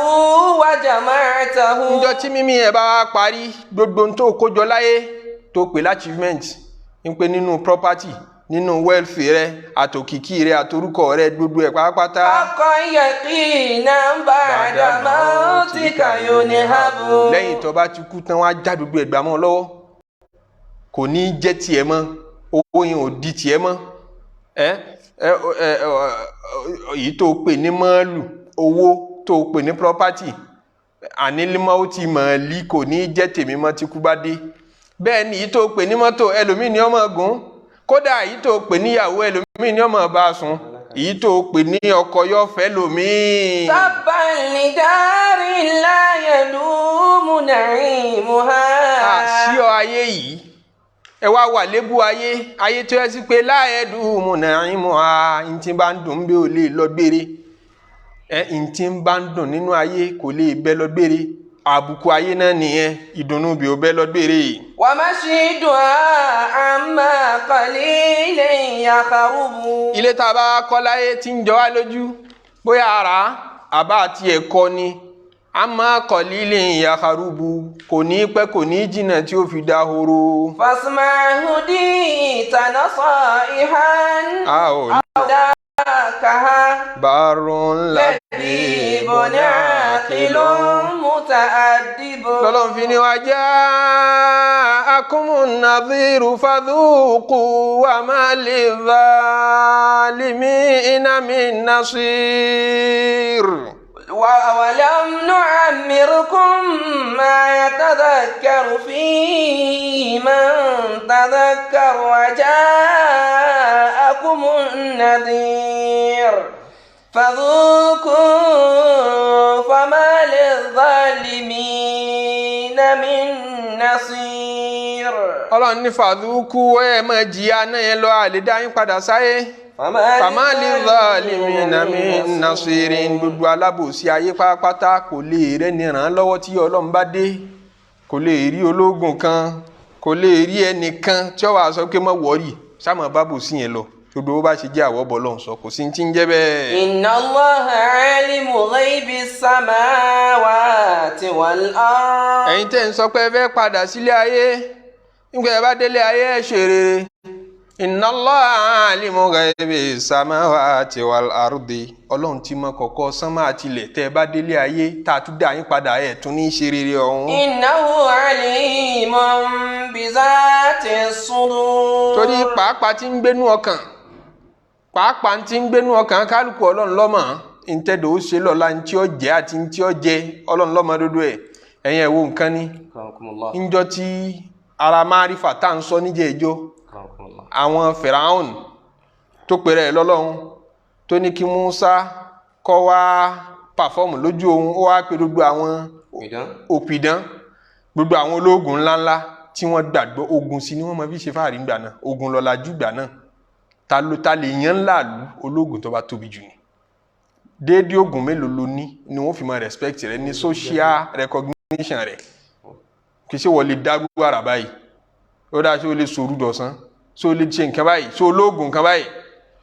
وجمعته. níjọ́ tí mímí yẹn bá wá parí gbogbo ohun tó kójọ láyé tó pè l'achievement ń pè nínú property nínú wealth rẹ àtòkìkí rẹ àtorúkọ rẹ gbogbo ẹ̀ pátápátá. حقا يقينا بعد موتك ينهب. lẹ́yìn tó bá ti kú tán wá já gbogbo ẹ̀gbà mọ́ lọ́wọ́ kò ní jẹ́ tiẹ̀ mọ́ owó yẹn ò di tiẹ̀ mọ́ èyí tó pè ní mọ́ọ̀lù owó tó pè ní property ànílímọ́ ó ti mọ̀ọ́lí kò ní jẹ́ tèmi mọ́ tí kú bá dé bẹ́ẹ̀ ni èyí tó pè ní mọ́tò ẹlòmíì ni ọmọ gùn kódà èyí tó pè níyàwó ẹlòmíì ni ọmọ bá sùn èyí tó pè ní ọkọ yóò fẹ́ lòmíì. tabban lidarin la yadumu na'imuha. àṣìọ ayé yìí ẹ wá wà lébù ayé tó yẹ sí pé la yadumu na'imuha ntí bá ń dùn bí ò lè lọ gbére ntí bá ń dùn nínú ayé kò lè bẹ́ lọ gbére àbùkù ayé náà nìyẹn ìdùnnú bí ó bẹ́ lọ gbére. wa mashiduha amma qalilin yakharubu. ilé tá a bá kọ́ láyé tí ń jọ wá lójú bóyá ara àbá àti ẹ̀kọ́ ni amma qalilin yakharubu kò ní pẹ́ kò ní jìnnà tí ó fi dahoro. fasma'hu tanasaihan awdakaha barun ladibun aqilun muta'addibun. lọ́lọ́n fi ni wa ja'akumun nadhiru fadhuqu wa ma lidhalimina min nasir. وَأَوَلَمْ نُعَمِّرْكُمْ مَا يَتَذَكَّرُ فِيهِ مَنْ تَذَكَّرَ وَجَاءَكُمُ النَّذِيرُ فَذُوقُوا فَمَا لِلظَّالِمِينَ مِنْ نَصِيرٍ. Ọlọ́run ní fàdúkú ẹ máa jìyà náà yẹn lọ àlè dá yín padà sáyé. Fama lidhalimina min nasirin gbogbo alábòsí ayé pátápátá kò lè rẹ́ni ràn lọ́wọ́ tí Ọlọ́run bá dé, kò lè rí ológun kan, kò lè rí ẹnìkan tí ó wà sọ pé má wọ́ọ̀rì sáàmù bábòsí yẹn lọ gbogbo bó bá ṣe jẹ́ àwọ̀ bọ̀ lọ́hùn sọ kò sí ti ń jẹ́ bẹ́ẹ̀. Inna Allaha alimu ghaibis samawati wal ard. ẹ̀yin tẹ́ ń sọ pé ẹ fẹ́ padà sílé ayé nígbà ẹ bá délé ayé ẹ ṣe rere. Inna Allaha alimu ghaibis samawati wal ardi Ọlọ́run ti mọ kọ̀kọ̀ sánmà àti ilẹ̀ tẹ́ ẹ bá délé ayé tá a tún dá yín padà ẹ̀ tún ní í ṣe rere ọ̀hún. Innahu alimun bizatis sudur. torí pàápàá tí ń gbénú ọkàn kálukú Ọlọ́run lọ́mọ ntẹ́dọ̀ ó ṣe lọ́la ntí ó jẹ́ àti ntí ó jẹ Ọlọ́run lọ́mọ dúdú ẹ̀ ẹ̀yìn ẹ̀ wo nǹkan ní ńjọ́ tí ara márífà tá à ń sọ níjẹ́ ìjọ àwọn Fìràhùn tó pèrè ẹ̀ lọ́lọ́run tó ní kí Musa kọ́ wá pàfọ́ọ̀mù lójú òun ó wá pé gbogbo àwọn òpìdán gbogbo àwọn ológun ńláńlá tí wọ́n gbàgbọ́ ogun sí ni wọ́n máa fi ṣe fáàrí ńgbà náà ogun lọ́làjú gbà náà ta lè yàn ńlá lu ológun tó bá tóbi jù ní déédéé ogun mélòó ló ní ni wọ́n fi máa respect rẹ ní social recognition rẹ kì í ṣe wọ́n lè dárú ara báyìí ó dáa ṣé o lè sòrú dọ̀sán ṣé o lè ṣe nǹkan báyìí ṣé o lóògùn nǹkan báyìí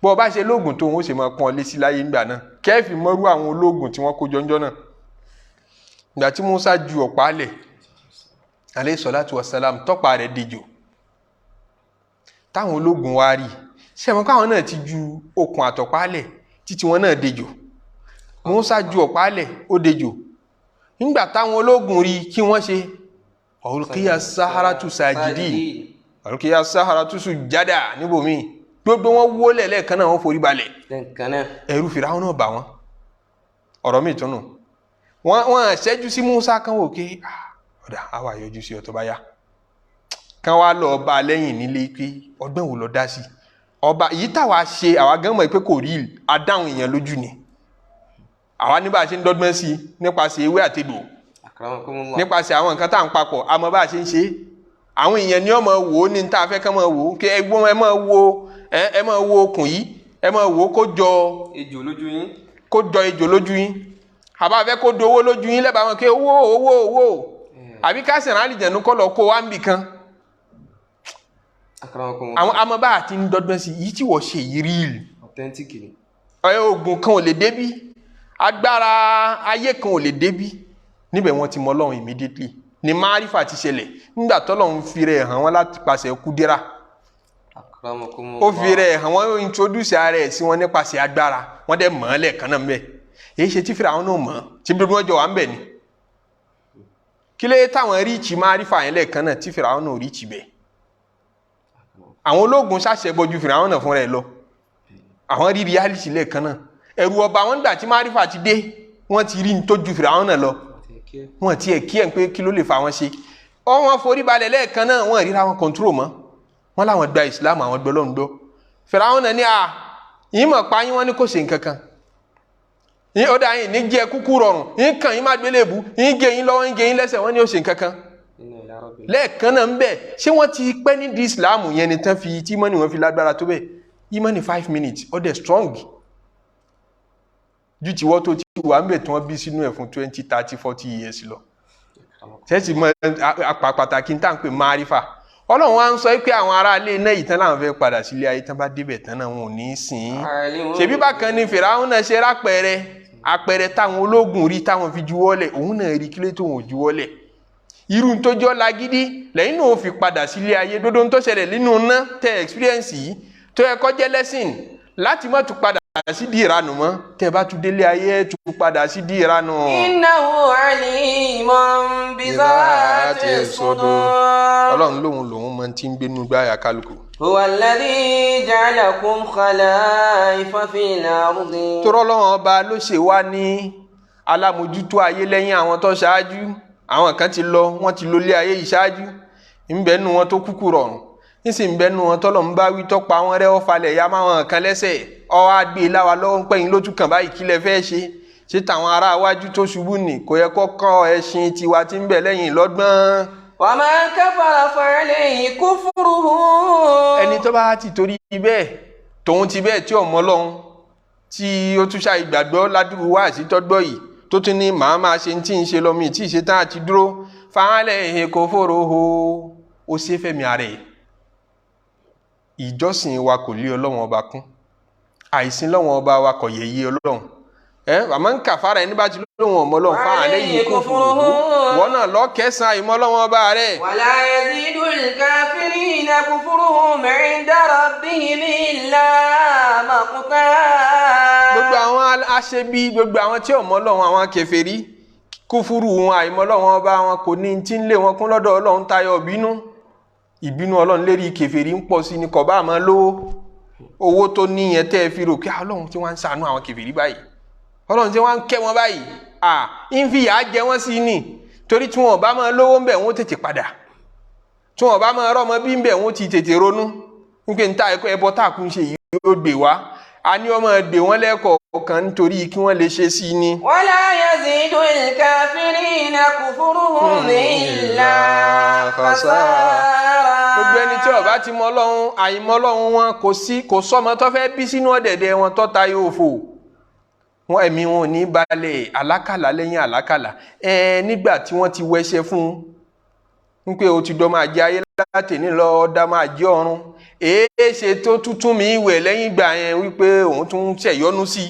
bó o bá ṣe lóògùn tó wọ́n ṣe máa pọ́n ọ lé sí láyé ńgbà náà kẹ́ẹ̀fì mọ́rú àwọn olóògùn tí wọ́n kó jọjọ́ náà ìgbà tí Musa ju ọ̀pá lẹ̀ alayhi salatu wassalam tọ́pá rẹ̀ dejò táwọn ológun wá rí ṣẹ́wọ̀n káwọn náà ti ju okùn àtọ̀pá lẹ̀ títí wọn náà dejò Musa ju ọ̀pá lẹ̀ ó dejò nígbà táwọn ológun rí kí wọ́n ṣe ulqiya saharatu sajidi ulqiya saharatu sujada níbòmí gbogbo wọn wólẹ̀ lẹ́ẹ̀kan náà wọ́n forí balẹ̀ ẹ̀rù Fìràwọn náà bà wọ́n ọ̀rọ̀ mi tún nù wọ́n ṣẹ́jú sí Musa kan wò ké ọ̀dà àwa yọjú sí ọ̀tọ̀ bá yá kan wá lọ bá lẹ́yìn nílé pé ọgbọ́n wò lọ dá sí ọba èyí táwa ṣe àwa gan mọ̀ pé kò rí adáhùn èèyàn lójú ni àwa níbà ṣe ń dọ́gbọ́n sí nípasẹ̀ ewé àtegbò nípasẹ̀ àwọn nǹkan tá à ń papọ̀ àmọ́ bá a ṣe ń ṣe àwọn èèyàn ni wọ́n máa wò ó ní tá a fẹ́ kán máa wò ó kí ẹgbọ́n ẹ máa wo okùn yìí ẹ máa wò ó kó jọ ejò lójú yín àbá fẹ́ kó do owó lójú yín lẹ́bàá wọn kí owó àbí ká sẹ̀rán àlìjẹ̀nu kọ́ lọ kó wá ń bì kan àwọn amọ̀bá àti ń dọ́gbọ́n sí yìí tí wọ́n ṣe yìí rí ìlú oògùn kan ò lè débí agbára ayé kan ò lè débí níbẹ̀ wọ́n ti mọ Ọlọ́run immediately ni márífà ti ṣẹlẹ̀ nígbà tọ́lọ́run fi rẹ̀ hàn wọ́n láti pàṣẹ kúdírà ó fi rẹ̀ hàn wọ́n introduce ara ẹ̀ sí wọn nípasẹ̀ agbára wọ́n dẹ̀ mọ̀ ọ́ lẹ́ẹ̀kan náà mbẹ́ èyí ṣe tí Fíráwọn náà mọ̀ tí gbogbo wọn jọ wà ń bẹ̀ ni kí lè táwọn ríìchì márífà yẹn lẹ́ẹ̀kan náà tí Fíráwọn náà ríìchì bẹ́ẹ̀ àwọn ológun ṣàṣẹ bọjú Fíráwọn náà fúnra ẹ̀ lọ àwọn rí reality lẹ́ẹ̀kan náà ẹ̀rù ọba wọn gbà tí márífà ti dé wọ́n ti rí ní tó ju Fíráwọn náà lọ wọ́n ti ẹ̀ kí ẹ̀ pé kí ló lè fa wọn ṣe wọ́n forí balẹ̀ lẹ́ẹ̀kan náà wọ́n ríra wọn control mọ́ wọ́n láwọn gba Islam àwọn gbọ́ lọ́n gbọ́ Fíráwọn náà ní yín mọ̀ pa yín wọ́n ní kò ṣe nǹkan kan yín ó dá yín ní jẹ́ kúkú rọrùn yín kàn yín má gbélébù yín gé yín lọ́wọ́ yín gé yín lẹ́sẹ̀ wọ́n ní ó ṣe nǹkan kan lẹ́ẹ̀kan náà ń bẹ̀ ṣé wọ́n ti pẹ́ ní di Islam yẹn ni tán fi tí mọ́ni wọ́n fi lágbára tó bẹ̀ ìmọ̀ ní 5 minutes ó dẹ̀ strong ju ti wọ́n tó ti wà ń bẹ̀ tí wọ́n bí sínú ẹ̀ fún 20, 30, 40 years lọ ṣẹ́ẹ̀sì mọ pàtàkì tá à ń pè márífà Ọlọ́run wa ń sọ pé àwọn ará ilé náà yìí tán láwọn fẹ́ padà sílé ayé tán bá débẹ̀ tán náà wọn ò ní í sìn ṣèbí bákan ni Fìràwọn náà ṣe rápẹrẹ àpẹẹrẹ táwọn ológun rí táwọn fi juwọ́lẹ̀ òun náà rí kílé tó wọn ò juwọ́lẹ̀ irú tó jọ lágídí lẹ́yìn náà ó fi padà sílé ayé dodo tó ṣẹlẹ̀ nínú ná tẹ experience yìí tó yẹ kó jẹ́ lesson láti má tún padà sí di ìranù mọ́ tẹ bá tún délé ayé tún padà sí di ìranù. innahu alimun bizati sudur. Ọlọ́run lòun mọ tí ń gbénú gbáyà kálukú. huwa alladhi ja'alakum khala'ifa fil ardi. torọ́ Ọlọ́run ọba ló ṣe wá ní alámòjútó ayé lẹ́yìn àwọn tó ṣáájú àwọn kan ti lọ wọ́n ti lólé ayé yìí ṣáájú ńbẹ́nu wọn tó kúkú rọrùn nísì ńbẹ́nu wọn tọ́lọ̀ ń bá wí tọ́pa wọn rẹ́ ọ́falẹ̀ ya máwọn kan lẹ́sẹ̀ ọ́ á gbé láwa lọ́wọ́ ń pẹ́yìn lójú kan báyìí kílẹ̀ fẹ́ ṣe táwọn ará iwájú tó ṣubú nì kò yẹ kó kọ́ ẹṣin tiwa tí ń bẹ lẹ́yìn lọ́gbọ́n. wa man kafara fa alayhi kufruhu. ẹni tó bá ti torí bẹ́ẹ̀ tòun ti bẹ́ẹ̀ tí ọmọ Ọlọ́run tí ó tún ṣàì gbàgbọ́ ládùúgbò wá sí tọ́gbọ́ yìí tó tún ní màá máa ṣe tí ń ṣe lọ́mí tí ìṣe tán àti dúró fàálẹ̀ èhè kò fòrò ó ṣe fẹ́mi ààrẹ ìjọsìn wa kò lé Ọlọ́run ọba kún àìsìn lọ́wọ́n ọba wa kò yẹ̀yẹ́ Ọlọ́run àmọ́ ń kàfàrà ẹni bá ti lóhun ọmọ Ọlọ́run fàálẹ̀ yìí kò fòrò wọ́n náà lọ́kẹsàn àìmọ́ Ọlọ́run ọba rẹ̀. wala yazidul kafirina kufruhum inda rabbihim illa maqta. gbogbo àwọn aṣebi gbogbo àwọn tí ọmọ Ọlọ́run àwọn kèfèrí kúfúrú wọn àìmọ̀ Ọlọ́run ọba wọn kò ní tí ń lé wọn kún lọ́dọ̀ Ọlọ́run tayọ ìbínú Ọlọ́run lérí kèfèrí ń pọ̀ sí ni kò bá máa lówó owó tó níyẹn tẹ́ ẹ fi rò kí Ọlọ́run tí wọ́n ń ṣàánú àwọn kèfèrí báyìí Ọlọ́run tí wọ́n ń kẹ́ wọn báyìí ń fi ìyà jẹ wọ́n sí ni torí tí wọn bá máa lówó ń bẹ̀ wọ́n tètè padà tí wọn bá máa rọ́mọ bí ń bẹ̀ wọ́n ti tètè ronú nígbè ń ta ẹbọ táàkùn ṣe yìí yóò gbé wá a ní ọmọ èdè wọn lẹ́kọ̀ọ̀kan nítorí kí wọ́n lè ṣe sí ni. wala yazidul kafirina kufruhum illa khasara. gbogbo ẹni tí ó bá ti mọ Ọlọ́run àìmọ̀ Ọlọ́run wọn kò sọmọ tó fẹ́ bí sínú ọ̀dẹ̀dẹ̀ wọn tó ta yóò fò wọn ẹ̀mí wọn ò ní balẹ̀ àlákàlà lẹ́yìn àlákàlà nígbà tí wọ́n ti wẹṣẹ fún un pé o ti dọ́ máa jẹ ayé láti ní lọ ọ̀dà máa jẹ ọ̀run èé ṣe tó tuntun mi ìwẹ̀ lẹ́yìn ìgbà yẹn wípé òun tún ṣẹ̀yọ́nú sí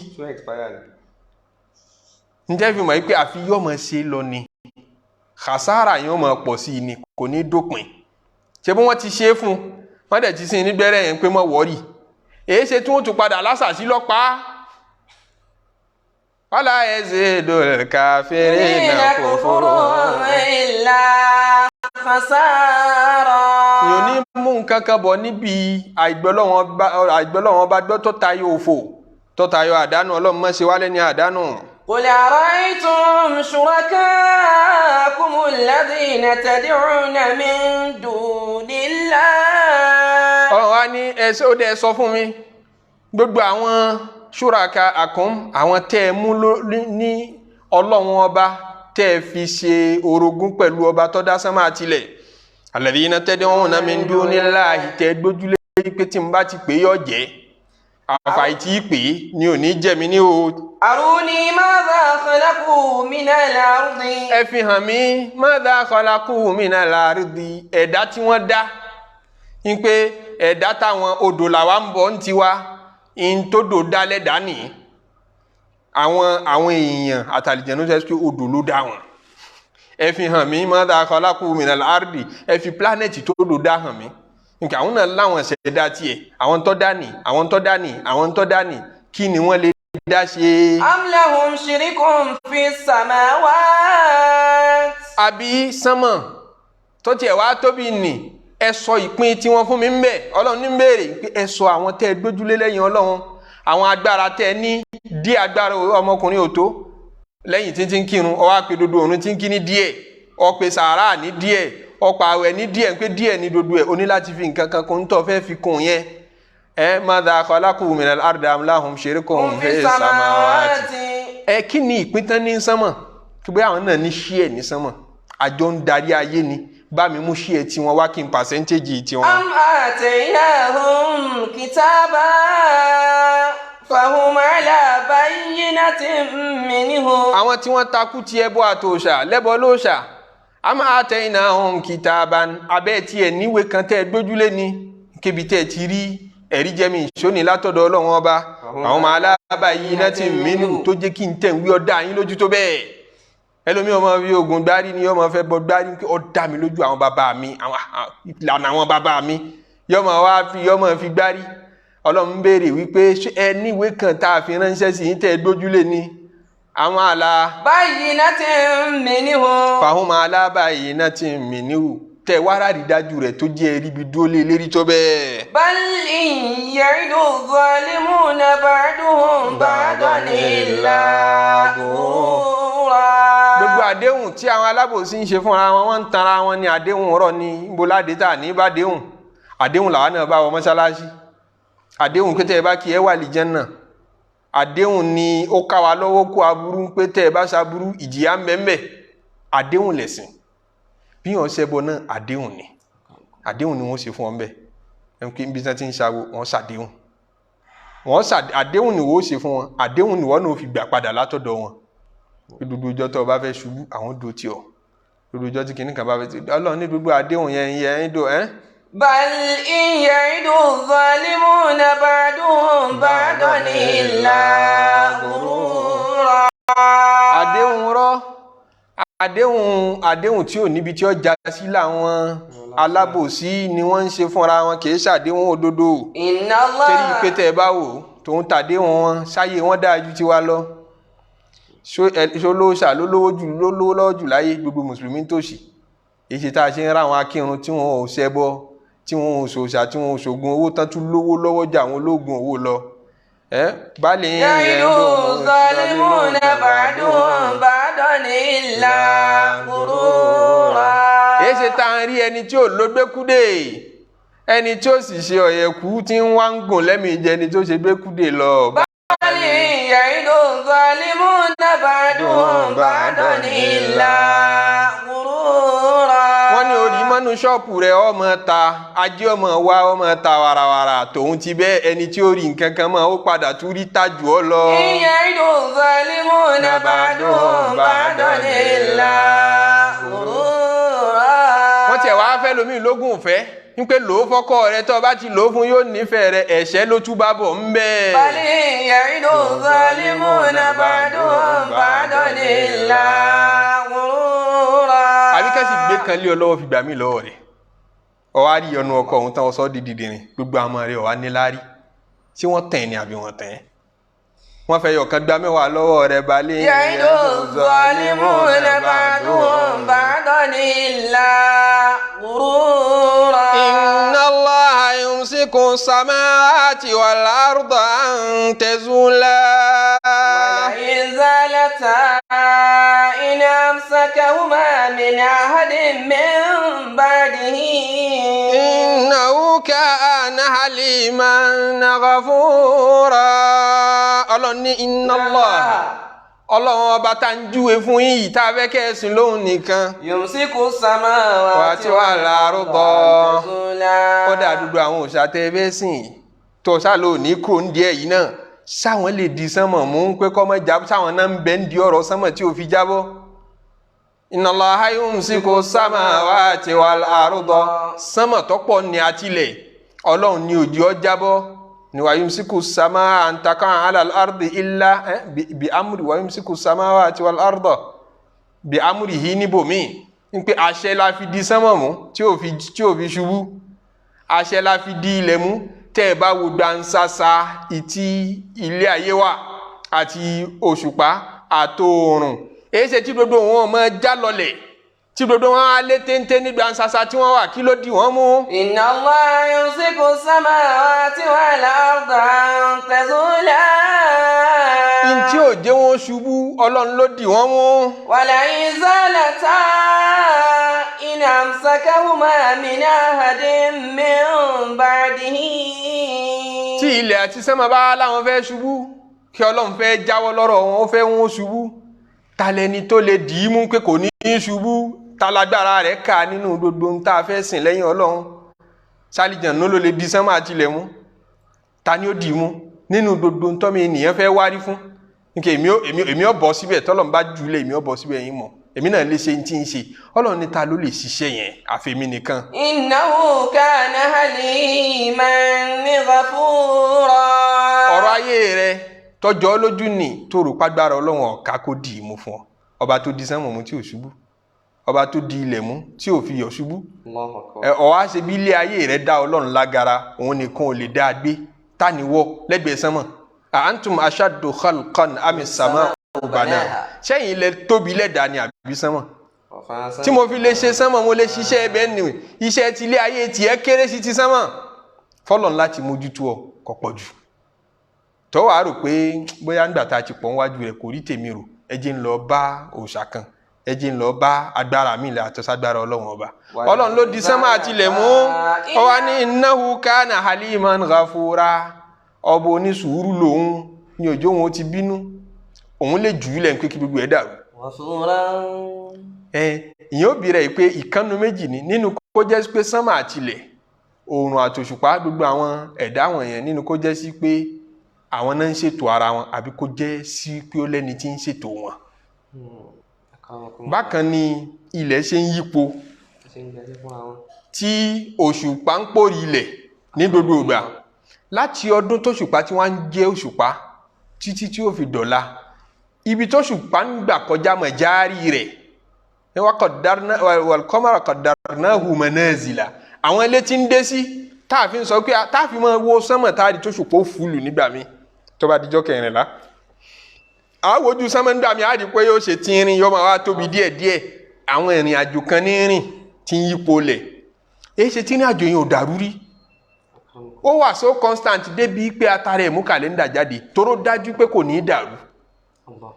i njẹ́ fi mọ̀ wípé àfi yọ́ mọ̀ ṣe lọ ni khasara yẹn mọ̀ pọ̀ sí i ni kò ní dópin ṣé bí wọ́n ti ṣe é fún wọ́n dẹ̀ ti sin nígbẹ́rẹ́ yẹn pé mọ̀ wọ́ọ̀rì èé ṣe tí wọ́n tún padà lásàsí lọ́pàá wala yazidul kafirina kufruhum illa khasara. yóò ní mú nǹkan kan bọ̀ níbi àìgbọ́lọ́wọ́n bá gbọ́ tó tayọ òfò tó tayọ àdánù Ọlọ́run má ṣe wálé ní àdánù. qul ara'aytum shurakakum alladhina tad'una min dunillah. Ọlọ́run wá ní ẹsẹ̀ ó dẹ̀ sọ fún mi gbogbo àwọn ṣúraka àkún àwọn tẹ́ ẹ mú ní Ọlọ́run ọba tẹ́ ẹ fi ṣe orogún pẹ̀lú ọba tó dá sánmà àtilẹ̀ alladhina tad'una min dunillahi tẹ́ gbójúlé pé tí n bá ti pè yọ jẹ́ àfàì tí pè ní ò ní jẹ́mi ní o. aruni madha khalaqu minal ardi. ẹ fi hàn mí madha khalaqu minal ardi ẹ̀dá tí wọ́n dá ń pé ẹ̀dá táwọn odò làwa ń bọ̀ ń tiwa in tó dò dá lẹ́dá ní àwọn èèyàn àtàlìjẹ̀nú sẹ́ pé odò ló dá wọn ẹ fi hàn mí madha khalaqu minal ardi ẹ fi planeti tó dò dá hàn mí nǹkan àwọn náà láwọn ṣẹ̀dá tiẹ̀ àwọn tó dá ní àwọn tó dá ní àwọn tó dá ní kí ni wọ́n lè dá ṣe. am lahum shirikun fis samawat. àbí sánmọ̀ tó tiẹ̀ wá tóbi nì ẹ sọ ìpín tí wọ́n fún mi ń bẹ̀ Ọlọ́run ní béèrè pé ẹ sọ àwọn tẹ́ ẹ gbójúlé lẹ́yìn Ọlọ́run àwọn agbára tẹ́ ẹ ní díẹ̀ agbára ọmọkùnrin ò tó lẹ́yìn tí ń kírun ó wá pé dodo òun tí ń kí ní díẹ̀ ó pé sàárà ní díẹ̀ ó pa àwẹ̀ ní díẹ̀ pé díẹ̀ ní dodo ẹ̀ o ní láti fi nǹkan kan kún tó fẹ́ fi kún yẹn madha khalaqu min al-ardi am lahum shirkun fi samawati. Kí ni ìpín tán ní sánmọ̀ kí bóyá àwọn náà ní ṣíẹ̀ ní sánmọ̀ àjọ ń darí ayé ni bá mi mú ṣíẹ̀ tí wọ́n wá kí n percentage tí wọ́n. am ataynahum kitaba fahum ala bayyinatin minhu. àwọn tí wọ́n takú ti ẹbọ àtòòṣà lẹ́bọ lóòṣà am ataynahum kitaban abẹ́ tiẹ̀ níwèé kan tẹ́ gbójúlé ni kébi tẹ́ ti rí ẹ̀rí jẹ́mi ìṣóni látọ̀dọ̀ Ọlọ́run ọba àwọn ọmọ aláàbá yìí náà ti mínú tó jẹ́ kí n tẹ̀ ń wí ọ̀dà yín lójú tó bẹ́ẹ̀ ẹlòmí ọmọ fi ogun gbárí ni ọmọ fẹ́ bọ gbárí kí ọ̀dà mi lójú àwọn bàbá mi ìlànà àwọn bàbá mi yọmọ fi gbárí Ọlọ́run béèrè wípé ẹ níwèé kan tá a fi ránṣẹ́ sí yín tẹ́ gbójúlé ni àwọn àlà bayyinatin minhu. fàhùn aláàbá yìí náà ti mínú tẹ wàrà rí dájú rẹ tó jẹ ríbi dúró lé lérí tó bẹ́ẹ̀. bal in ya'idu zalimuna ba'duhum ba'dan illa ghurura. gbogbo àdéhùn tí àwọn alábòsí ń ṣe fúnra wọn wọ́n ń tanra wọn ní àdéhùn ọ̀rọ̀ ní iboládé tà ní bá déhùn àdéhùn làwọn náà bá wọ mọ́ṣáláṣí àdéhùn pé tẹ́ ẹ bá kí ẹ wà lìjẹ́nnà àdéhùn ni ó ká wa lọ́wọ́ kó aburú pé tẹ́ ẹ bá ṣaburú ìjìyà ń bẹ àdéhùn lẹ̀sìn bí wọn ṣẹbọ náà àdéhùn ni wọn ṣe fún wọn bẹ́ẹ̀ ẹnìkan bí wọn ti ń ṣàwọ wọn ṣàdéhùn àdéhùn ni wọn ṣe fún wọn àdéhùn ni wọn náà fi gbà padà látọ̀dọ̀ wọn gbogbo ọjọ́ tó o bá fẹ́ ṣubú àwọn dò tí ọ gbogbo ọjọ́ tí kìnnìkan bá fẹ́ ti Ọlọ́run ní gbogbo àdéhùn yẹn ń dò bal in ya'idu zalimuna ba'duhum ba'dan illa ghurura. àdéhùn tí ò níbi tí ó já sí làwọn alábòsí ni wọ́n ń ṣe fúnra wọn kì í ṣàdéhùn òdodo. Inna Allah. torí pé tẹ́ ẹ bá wò tòun tàdéhùn wọn sáyé wọn dáa ju tiwa lọ ṣolóṣà ló lówó lọ́wọ́ jù láyé gbogbo mùsùlùmí tòṣì èyí ṣe tá a ṣe ń ra àwọn akírun tí wọn ò ṣẹbọ tí wọn ò ṣòṣà tí wọn ò ṣògùn owó tán tún lówó lọ́wọ́ jà àwọn ológun owó lọ. báàlì ń yẹn ń dùn zalimuna ba'duhum ba'dan illa ghurura. èyí ṣe tá a rí ẹni tí ò lógbékúdè ẹni tí ó sì ṣe ọ̀yẹ̀kú tí ń wá ń gùn lẹ́mìí jẹ ẹni tó ṣe gbékúdè lọ. bal ya'idu zalimuna ba'duhum ba'dan illa ghurura. wọ́n ní orí mọ́nú ṣọ́ọ̀pù rẹ̀ ọmọ ta ajé ọmọ wa ọmọ ta warawara tòun ti bẹ́ ẹni tí ó rí nǹkan kan mọ́ ó padà tún rí tájù ọ lọ. ya'idu zalimuna ba'duhum ba'dan illa ghurura. wọ́n tiẹ̀ wá fẹ́ lómi lógún òfẹ́ ń pé lòó fọ́kọ rẹ tó bá ti lòó fún yóò nífẹ̀ẹ́ rẹ ẹ̀ṣẹ̀ ló tún bá bọ̀ ń bẹ́ẹ̀. bal ya'idu zalimuna ba'duhum ba'dan illa ghurura. àbí kẹ́sì gbé kan lé ọ lọ́wọ́ fi gbà mí lọ́wọ́ rẹ̀ ọwá rí ọnu ọkọ̀ òun tán ọsọ́ dídìrín gbogbo àmọ́ rẹ̀ ọwá níláárí tí wọ́n tẹ̀ ní àbí wọ́n tẹ̀ wọ́n fẹ́ yọ̀kan gbá mẹ́wàá lọ́wọ́ rẹ̀ balẹ̀. ya'idu zalimuna ba'duhum ba'dan illa ghurura. inna Allaha yumsiku samawati wal arda an tazula. wa in zalata in amsakahuma min ahadin min ba'dihi. innahu kana haliman ghafura. Ọlọ́run ní inna Allah Ọlọ́run ọba tá ń júwe fún yín yìí tá a fẹ́ kẹ́sìn lóhun nìkan. yumsiku samawati wal arda. ó dà dúdú àwọn òòṣà tẹ́ fẹ́ sìn tó ṣàlò ní kúrò ń díẹ̀ yìí náà sáwọn lè di sánmọ̀ mú pé kọ́ mọ́ jábọ́ sáwọn náà ń bẹ́ ń di ọ̀rọ̀ sánmọ̀ tí ò fi jábọ́. inna Allaha yumsiku samawati wal arda sánmọ̀ tọ́pọ̀ ní atilẹ̀ Ọlọ́run ní òjì ọ jábọ́ ni wa yumsiku samaa an taqa ala al-ardi illa bi amri wa yumsiku samawati wal arda bi amrihi níbòmí ń pé àṣẹ la fi di sánmọ̀ mú tí ò fi ṣubú àṣẹ la fi di ilẹ̀ mú tẹ́ ẹ bá wo gbansasa ìtì ilé ayé wa àti òṣùpá àtòòrùn èyí ṣe tí gbogbo wọn máa já lọlẹ̀ tí gbogbo wọn á lé téńté ní gbansasa tí wọ́n wà kí ló dì wọ́n mú. inna Allaha yumsiku samawati wal arda an tazula. ntí ò jẹ́ wọn ṣubú Ọlọ́run ló dì wọ́n mú. wala in zalata in amsakahuma min ahadin min ba'dihi. tí ilẹ̀ àti sánmà bá láwọn fẹ́ ṣubú kí Ọlọ́run fẹ́ jáwọ́ lọ́rọ̀ wọn ó fẹ́ wọn ṣubú ta lẹni tó lè dì í mú pé kò ní í ṣubú ta lágbára rẹ̀ ká nínú gbogbo ohun tá a fẹ́ sìn lẹ́yìn Ọlọ́run sálìjànú ló lè di sánmà àti ilẹ̀ mú ta ni ó dì í mú nínú gbogbo ohun tọ́mi ènìyàn fẹ́ wárí fún nígbà èmi ò bọ́ síbẹ̀ tọ́lọ́run bá jùlẹ̀ èmi ò bọ́ síbẹ̀ yín mọ̀ èmi náà lè ṣe ní tí ń ṣe Ọlọ́run ní ta ló lè ṣiṣẹ́ yẹn àfẹ̀mí nìkan. innahu kana haliman ghafura. ọ̀rọ̀ ayé rẹ tọ́jọ́ lójú ni tó rò pàgbára Ọlọ́run ọ̀ka kó dì í mú fún ọ ọba tó di sánmọ̀ mú tí ò ṣubú ọba tó di ilẹ̀ mú tí ò fi yọ̀ ṣubú ọ̀wá ṣe bí ilé ayé rẹ dá Ọlọ́run lágara òun nìkan ò lè dá a gbé tániwọ́ lẹ́gbẹ̀ẹ́ sánmọ̀ antum ashaddu khalqan amis sama banaha sẹ́yìn ilẹ̀ tóbi lẹ́dàá ni àbí sánmọ̀ tí mo fi lè ṣe sánmọ̀ mo lè ṣiṣẹ́ ẹbẹ̀ ni iṣẹ́ ti ilé ayé tiẹ̀ kéré sí ti sánmọ̀ fọlọ́n láti mójútó ọ kò pọ̀ jù tó wàá rò pé bóyá nígbà tá a ti pọ̀ níwájú rẹ̀ kò rí tèmi rò ẹ jẹ́ ń lọ bá òòṣà kan ẹ jẹ́ ń lọ bá agbára mi ilẹ̀ àtọ́ságbára Ọlọ́run ọba Ọlọ́run ló di sánmọ̀ àti ilẹ̀ mú ọ wá ní innahu kana haliman ghafura ọba onísùúrù lòun ní òjò wọn ti bínú òun lè jù ú lẹ́nu pé kí gbogbo ẹ̀ dàrú. ìyẹn òbí rẹ̀ pé ìkànnù méjì ni nínú kó jẹ́ pé sánmà àtilẹ̀ oòrùn àtòṣùpá gbogbo àwọn ẹ̀dá wọ̀nyẹn nínú kó jẹ́ sí pé àwọn náà ń ṣètò ara wọn àbí kó jẹ́ sí pé ó lẹ́ni tí ń ṣètò wọn. bákan ni ilẹ̀ ṣe ń yípo tí òṣùpá ń pòrí ilẹ̀ ní gbogbo ìgbà láti ọdún tóṣùpá tí wọ́n ń jẹ́ òṣùpá títí tí ó fi dọ̀la ibi tóṣùpá ń gbà kọjá mọ̀járí rẹ̀ ní wal qamara qaddarnahu manazila àwọn ilé tí ń dé sí táàfin sọ pé táàfin máa wo sánmọ̀ táàrí tóṣùpá ó fúlù nígbà míì tó bá dijọ́ kẹrìnlá àwọn ojú sánmọ̀ nígbà míì á di pé yóò ṣe tínrín yóò máa wá tóbi díẹ̀díẹ̀ àwọn ìrìn àjò kan ní rìn tí ń yípo lẹ̀ èyí ṣe tí ní àjò yẹn ò dàrú rí ó wà so constant débi pé atara ẹ̀ mú kàlẹ́ndà jáde tóró dájú pé kò ní í dàrú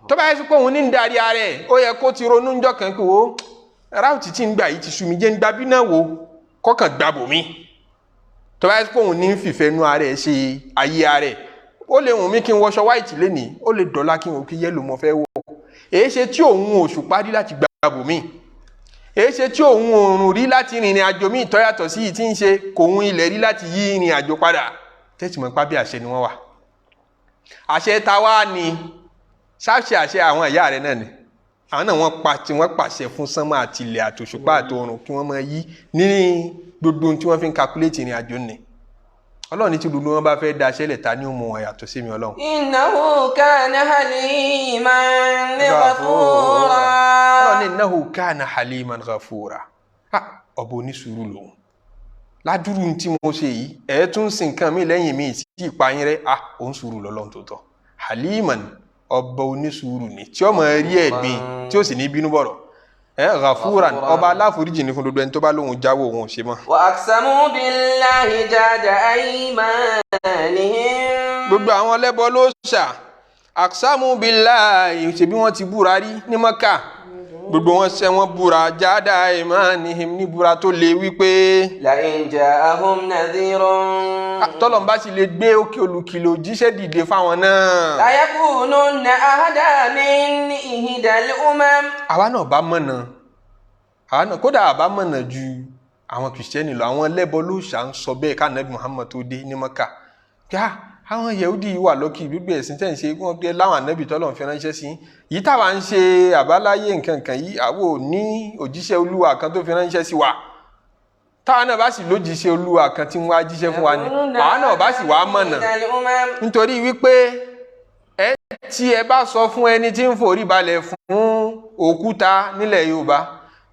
tó bá yẹ sí pé òun ní ń darí ara ẹ̀ ó yẹ kó ti ronú ńjọ́ kan pé ó ráùtì tí ń gbà yìí ti sú mi jẹ́ ń gbabí náà wò kọ́kàn gbàbò mí tó bá yẹ sí pé òun ní ń fìfẹ́ nú ara ẹ̀ ṣe ayé ara ẹ̀ ó lè wùn mí kí n wọṣọ white lénìí ó lè dọ́là kí n wò kí yẹ́lò mo fẹ́ wọ̀ èyí ṣe tí òun òṣùpá rí láti gbàbò mí èyí ṣe tí òun òòrùn rí láti rìnrìn àjò míì tó yàtọ̀ sí tí ń ṣe kòun ilẹ̀ rí láti yí ìrìn àjò padà tẹ́tì mọ́ pábí àṣẹ ni wọ́n wà àṣẹ ta wá ni ṣáṣẹ àṣẹ àwọn ìyá rẹ̀ náà ni àwọn náà wọ́n pàṣẹ fún sánmà àti ilẹ̀ àtòṣùpá àtòòrùn kí wọ́n máa yí ní gbogbo tí wọ́n fi ń calculate ìrìn àjò ni Ọlọ́run ní tí gbogbo wọn bá fẹ́ da ṣẹlẹ̀ ta ní ó mú wọn yàtọ̀ sí mi Ọlọ́run. innahu kana haliman ghafura. Ọlọ́run ní innahu kana haliman ghafura. ọ̀bọ onísùúrù lòun ládùúrú tí mo ṣe yìí ẹ̀ tún sin nǹkan mi lẹ́yìn mi tí ìpayín rẹ̀ òun sùúrù lọ́lọ́run tó tọ́ haliman ọba onísùúrù ni tí ó máa rí ẹ̀gbin tí ó sì ní bínú bọ̀rọ̀ ghafuran ọba aláforíjì ní fún gbogbo ẹni tó bá lóhun jáwọ́ òun ṣe mọ́. wa aqsamu billahi jahda aymanihim. gbogbo àwọn ẹlẹ́bọ ló ṣà aqsamu billahi ṣe bí wọ́n ti búra rí ní Mọ́kà gbogbo wọn ṣe wọn búra jahda aymanihim ní búra tó lè wípé. la in ja'ahum nadhirun. tọ́lọ̀mbá sì lè gbé òkè olùkìlọ̀ jíṣẹ́ dìde fáwọn náà. la yakununna ahada min ihdal umam. àwa náà bá mọ̀nà kódà àbá mọ̀nà ju àwọn kìrìsìtẹ́nì lọ àwọn ẹlẹ́bọ ló ṣà ń sọ bẹ́ẹ̀ ká Ànábì Muhammad tó dé ní Mọ́kà kí àwọn Yahudi wà lọ́kì gbogbo ẹ̀sìn tẹ́ ń ṣe wọ́n gbé láwọn ànábì tọ́lọ̀ fi ránṣẹ́ sí yìí táwa ń ṣe àbáláyé nǹkan kan yìí àwọ̀ ní òjíṣẹ́ Olúwa kan tó fi ránṣẹ́ sí wa táwa náà bá sì lójíṣẹ́ Olúwa kan tí wọ́n á jíṣẹ́ fún wa ni àwa náà bá sì wá mọ̀nà nítorí wípé tí ẹ bá sọ fún ẹni tí ń forí balẹ̀ fún òkúta nílẹ̀ Yorùbá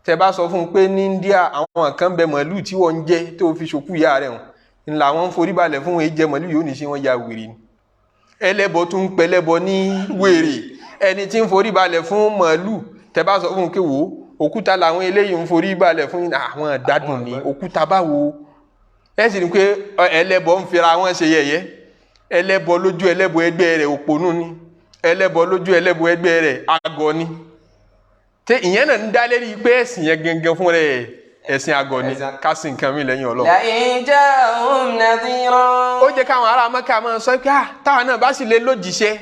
tẹ bá sọ fún pé ní India àwọn kan bẹ màálù tí wọ́n ń jẹ tó fi ṣòkú ìyá rẹ̀ hàn ńlá wọn forí balẹ̀ fún èjẹ màálù yóò ní ṣe wọ́n ya wèrè ni ẹlẹ́bọ tún ń pẹlẹ́bọ ní wèrè ẹni tí ń forí balẹ̀ fún màálù tẹ bá sọ fún kéwò òkúta làwọn eléyìí ń forí balẹ̀ fún àwọn àdádùn ní òkúta báwo ẹ sì ní pé ẹlẹ́bọ ń fira wọn ṣe yẹ̀yẹ́ ẹlẹ́bọ lójú ẹlẹ́bọ ẹgbẹ́ rẹ̀ òpònú ni ẹlẹ́bọ lójú ẹlẹ́bọ ẹgbẹ́ rẹ̀ àgọ́ ni tẹ ìyẹn náà ń dá lérí pé ẹ̀sìn yẹn gangan fún rẹ̀ ẹ̀sìn àgọ́ ni ká sìn nǹkan mi lẹ́yìn Ọlọ́run. لئن جاءهم نذير ó jẹ́ káwọn ará Mẹ́kà máa sọ pé táwọn náà bá sì lè lójíṣẹ́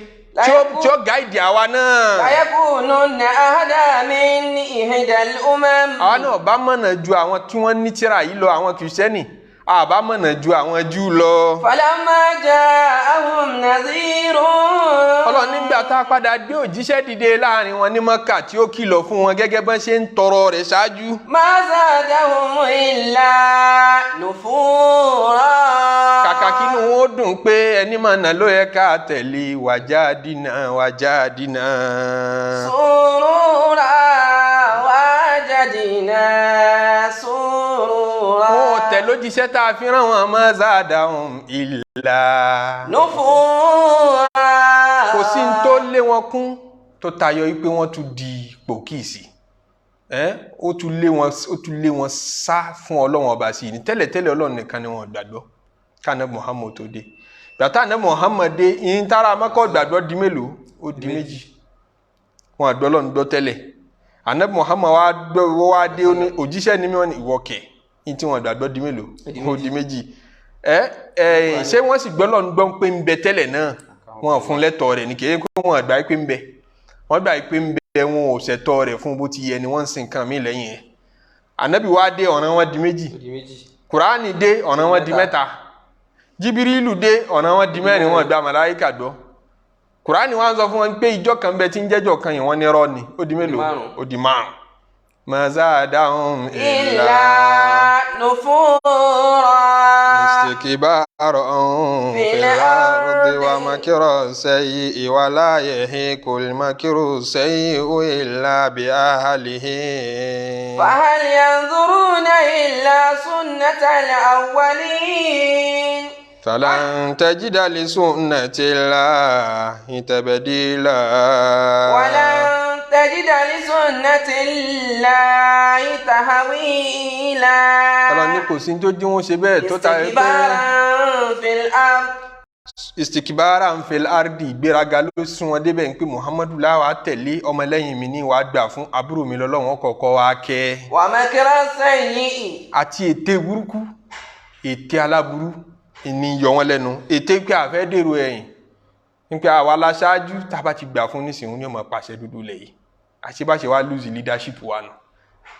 tí ó gáìdì àwa náà. ليكونن أهدى من إحدى الأمم. àwa náà bá mọ̀nà ju àwọn tí wọ́n ní tírà yìí lọ, àwọn kìrìsìtẹ́nì àbá mọ̀nà ju àwọn Júù lọ. فلما جاءهم نذير. Ọlọ́run nígbà tá a padà dé òjíṣẹ́ dìde láàrin wọn ní Mẹ́kà tí ó kìlọ̀ fún wọn gẹ́gẹ́ bọ́n ṣe ń tọrọ rẹ̀ ṣáájú. ما زادهم إلا نفورا. kàkà kínú wọn ó dùn pé ẹni mọ̀nà ló yẹ ká tẹ̀lé wajadina. سرورا وجدنا سرورا. wọn ò tẹ̀ lójíṣẹ́ tá a fi rán wọn ma zadahum illa نفورا. kò sí ní tó lé wọn kún tó tayọ pé wọ́n tún di pòkìsì. ó tún lé wọn sá fún Ọlọ́run ọba sí i ní tẹ́lẹ̀tẹ́lẹ̀ Ọlọ́run nìkan ni wọ́n gbàgbọ́ káná Muhammad tó dé. gbàtà ní Muhammad dé ìyìn tára Mákà gbàgbọ́ di mélòó? ó di méjì. wọn àgbọ́ Ọlọ́run gbọ́ tẹ́lẹ̀. Ànábì Muhammad wá dé ó ní òjíṣẹ́ ni mí wọ́n ní ìwọ́kẹ̀ ìyìn tí wọ́n gbàgbọ́ di mélòó? ó di méjì. ṣé wọ́n sì gbọ́ Ọlọ́run gbọ́ pé ń bẹ tẹ́lẹ̀ náà wọn fún lẹ́tọ̀ọ́ rẹ̀ ní kéé pé wọ́n gbà pé ń bẹ. wọ́n gbà pé ń bẹ wọn ò ṣẹ̀tọ́ rẹ̀ fún bó ti yẹ ni wọ́n ń sin nǹkan mí lẹ́yìn ẹ̀. Ànábì wá dé ọ̀ràn wọn di méjì. Kùránì dé ọ̀ràn wọn di mẹ́ta. Jíbírílù dé ọ̀nà wọn di mẹ́rin wọn gba màláíkà gbọ́. Kùránì wá ń sọ fún wọn pé ìjọ kan bẹ tí ń jẹ́jọ kan yìí wọ́n ní rọ́ ni ó di mélòó? ó di márùn. Ma zadahum illa nufura. istikbaran fil ardi wa makru sayyi wa la yahiqul makru sayyi illa bi ahlihi. Fahal yanzuruna illa sunnatal awwalin. فلن تجد لسنة الله تبديلا ولن تجد لسنة الله تحويلا. Ọlọ́run ní kò sí tó dín wọn ṣe bẹ́ẹ̀ tó ta ẹ pé istikbaran fil ardi ìgbéraga ló sún wọn débẹ̀ ń pé Muhammadu láwa tẹ̀lé ọmọlẹ́yìn mi ní wàá gbà fún àbúrò mi lọ́lọ́run kọ̀ọ̀kọ́ wa kẹ́. wa makra sayyi. àti ète burúkú ète aláburú ìní yọ wọn lẹ́nu ète pé àfẹ́ dèrò ẹ̀yìn nípa àwa láṣáájú tá a bá ti gbà fún nísìnyí ní ọmọ pàṣẹ dúdú lẹ́yìn àṣebáṣe wa lose leadership wa nù.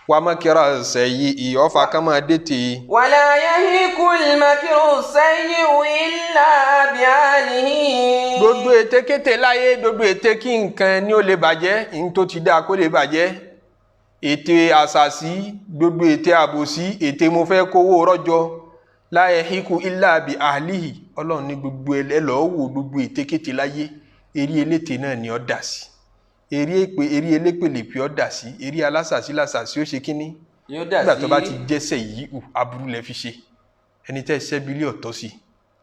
wa makra sayyi ìyọ́fà kan máa dètè. wala yahiqul makru sayyi illa bi ahlihi. gbogbo ète kété láyé gbogbo ète kí nǹkan ní ó lè bàjẹ́ ìyìn tó ti dáa kó lè bàjẹ́. ète àṣàsí gbogbo ète àbòsí ète mo fẹ́ kówó rọ́jọ. La yahiqu illa bi ahlihi. Ọlọ́run ní gbogbo ẹlọ́wọ́ gbogbo ètekéte láyé eré eléte náà ni ó dà sí. eré elépèlépè ó dà sí. eré alásàsí lásàsí ó ṣe kíní. nígbà tó bá ti jẹ́sẹ̀ yìí aburú lẹ fi ṣe. ẹni tẹ́ ṣẹ́bílẹ̀ ọ̀tọ̀ sí.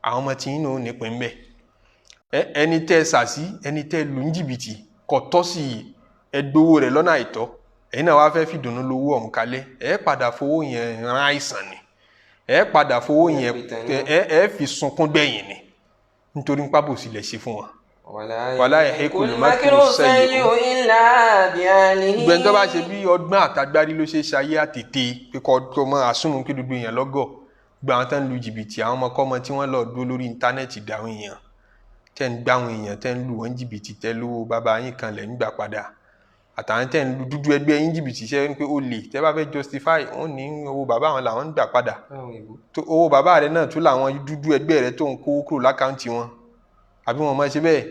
àwọn ọmọ tí yín náà nípìn bẹ́ẹ̀. ẹni tẹ́ sàsí ẹni tẹ́ lù ń jìbìtì kò tọ́ sí ẹgbowó rẹ̀ lọ́nà àìtọ́. ẹ̀yin náà wá fẹ́ fìdùnnú lówó ọ̀hún kalẹ̀ ẹ̀ padà fowó yẹn rán àìsàn ni. ẹ padà fowó yẹn ẹ fi sunkún gbẹ̀yìn ni nítorí nípa bò sílẹ̀ ṣe fún wọn. wàlá yahiqul makru sayyi illa bi ahlihi. gbẹ̀ngàn tó bá ṣe bí ọgbọ́n àtagbárí ló ṣe ṣayé àtètè pé kọ́ tó mọ àsùnmù kí gbogbo èèyàn lọ́gọ̀ gba àwọn tó ń lu jìbìtì àwọn ọmọkọ́mọ tí wọ́n lọ dúró lórí íńtánẹ́ẹ̀tì dáhùn èèyàn tẹ́ ń gbá àwọn èèyàn tẹ́ ń lu wọn jìbìtì tẹ́ lówó bàbá yín kan lẹ̀ ń gbà padà àtàwọn tẹ́ ń lu dúdú ẹgbẹ́ yín jìbìtì ṣe ń pé ó lè tẹ́ bá fẹ́ justify wọn ní owó bàbá àwọn làwọn ń gbà padà owó bàbá rẹ náà tún làwọn dúdú ẹgbẹ́ rẹ tó ń kó kúrò lákàntì wọn àbí wọn máa ṣe bẹ́ẹ̀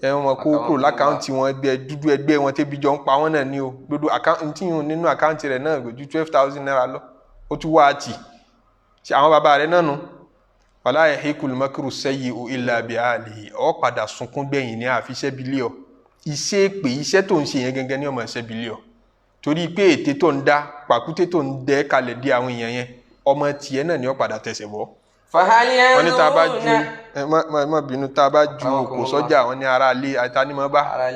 ẹ wọn kó kúrò lákàntì wọn ẹgbẹ́ dúdú ẹgbẹ́ wọn tẹ́bi jọ ń pa wọn náà ní o gbogbo àkáǹtì yìí nínú àkáǹtì rẹ náà kò ju 12,000 naira lọ ó tún wá àtì ṣe àwọn bàbá rẹ náà nù wala yahiqul makru sayyi'u illa bi ahlihi ó padà sunkún gbẹ̀yìn ní àfiṣẹ́ bílíọ̀ iṣẹ́ pé iṣẹ́ tó ń ṣe yẹn gẹ́gẹ́ ní ọmọ ẹ̀ṣẹ́ bílíọ̀ torí pé ète tó ń dá pàkúté tó ń dẹ́ kalẹ̀ dé àwọn èèyàn yẹn ọmọ tiẹ̀ náà ni ó padà tẹ̀sẹ̀ bọ́. wọ́n ní tá a bá ju má bínú tá a bá ju òkò sọ́jà wọ́n ní ara ilé àtànímọ́bá ara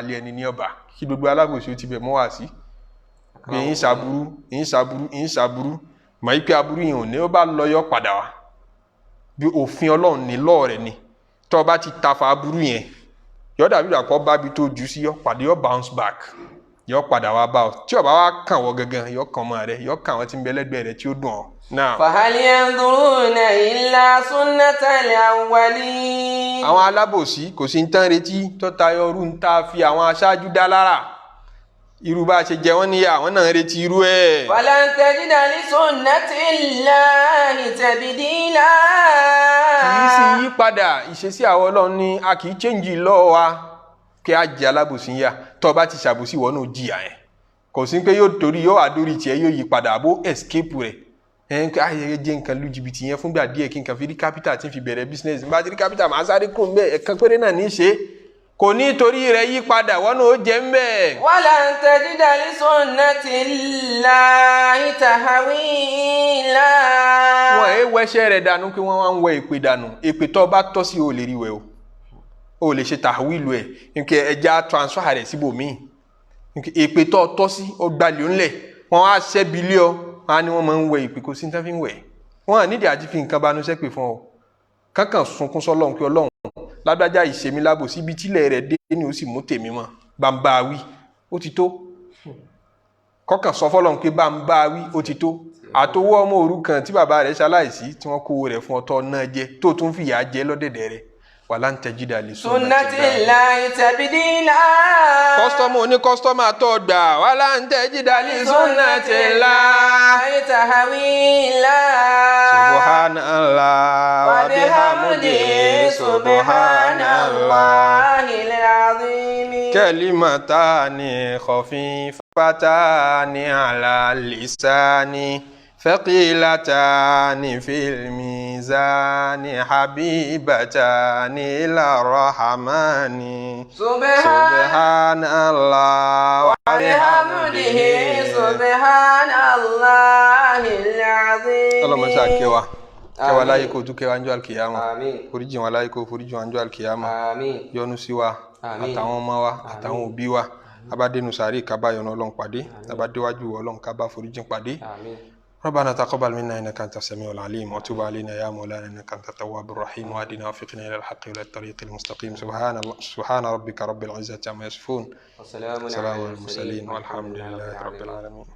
ilé ẹni ní ọba kí gbogbo alábòsí ó ti bẹ̀ mọ́ wá sí. pé ń ṣàbúrú mọ̀ yí pé aburú yìí ò ní ó bá lọ yọ padà wá bí òfin Ọlọ́run ní lọ́ọ̀ rẹ̀ ni tó o bá ti tafa aburú yẹn yọ dàbí àkọ́ bábi tó jù sí yọ pàdé yọ bounce back yọ padà wá bá ọ tí ó bá wá kàn wọ́ gangan yọ kàn mọ́ rẹ yọ kàn wọ́n tí ń bẹ lẹ́gbẹ̀ẹ́ rẹ tí ó dùn ọ́ náà. فهل ينظرون إلا سنة الأولين. àwọn alábòsí kò sí ń tán retí tó tayọ irú ń ta fi àwọn aṣáájú dá lára irú bá a ṣe jẹ wọ́n níyà àwọn náà retí irú ẹ̀. فلن تجد لسنة الله تبديلا. kì í sì yí padà ìṣesí àwọn Ọlọ́run ni a kì í change lọ́wọ́ wa kí a jẹ alábòsí yá tó bá ti ṣàbòsí wọn náà jìyà ẹ̀ kò sí pé yóò torí yóò àdórí tiẹ̀ yóò yí padà àbó escape rẹ̀ ẹ̀ ń ayẹyẹ jẹ́ nǹkan lu jìbìtì yẹn fúngbà díẹ̀ kí nǹkan fi rí capital tí ń fi bẹ̀rẹ̀ business bá ti rí capital máa sáré kúrò ńbẹ̀ ẹ̀kan péré náà ní í ṣe kò ní torí rẹ̀ yí padà wọn náà ó jẹ́ ńbẹ̀. ولن تجد لسنة الله تحويلا. wọn ẹ wẹṣẹ rẹ̀ dànù pé wọn wá ń wẹ èpè dànù èpè tó bá tọ́ sí o lè rí wẹ o lè ṣe tàwílù ẹ nke ẹja transfer rẹ̀ síbòmíì nke èpè tó tọ́ sí o gbalẹ̀ ńlẹ̀ wọn á ṣẹ́ bílíọ̀ wọn á ní wọn máa ń wẹ èpè kò sí ní tán fi ń wẹ̀ wọn à nídìí àti fi nǹkan banú sẹ́pè fún ọ kankan sunkún sọ́lọ́run pé Ọlọ́run lágbájá ìṣèmi lábò síbi tílẹ̀ rẹ̀ dé ni ó sì mú tèmi mọ́ bá ń bá a wí ó ti tó kọ́kàn sọ fọ́lọ́run pé bá ń bá a wí ó ti tó àtọwọ́ ọmọ òrukàn tí bàbá rẹ̀ ṣaláìsí tí wọ́n kó rẹ̀ fún ọtọ́ náà jẹ tó tún fìyà jẹ lọ́dẹ̀dẹ̀ rẹ̀ wàlá ń tẹjídà lè sunnatillahi tabdila. kọ́sítọ́mù oní kọ́sítọ́mù tó gbà wàlá ń tẹjídà lè sunnatillahi tahwila. subhanallah wa bihamdihi subhanallahil azim. kalimatani khafifatani ala lisani ثقيلتان في الميزان حبيبتان إلى الرحمن سبحان الله وبحمده سبحان الله العظيم. اللهم صل كوا كوا لا يكو تو كوا نجو القيامة آمين. foríjìn wa la yiko foríjìn wa njọ́ القيامة آمين. yọ́nú sí wa àtàwọn ọmọ wa àtàwọn òbí wa abádénú sàárè ká bá yọ́nú Ọlọ́run pàdé abádéwájú Ọlọ́run ká bá foríjìn pàdé. ربنا تقبل منا انك انت السميع العليم وتب علينا يا مولانا انك انت التواب الرحيم واهدنا وفقنا الى الحق والى الطريق المستقيم سبحان ربك رب العزه عما يصفون وسلام على المرسلين والحمد لله رب العالمين.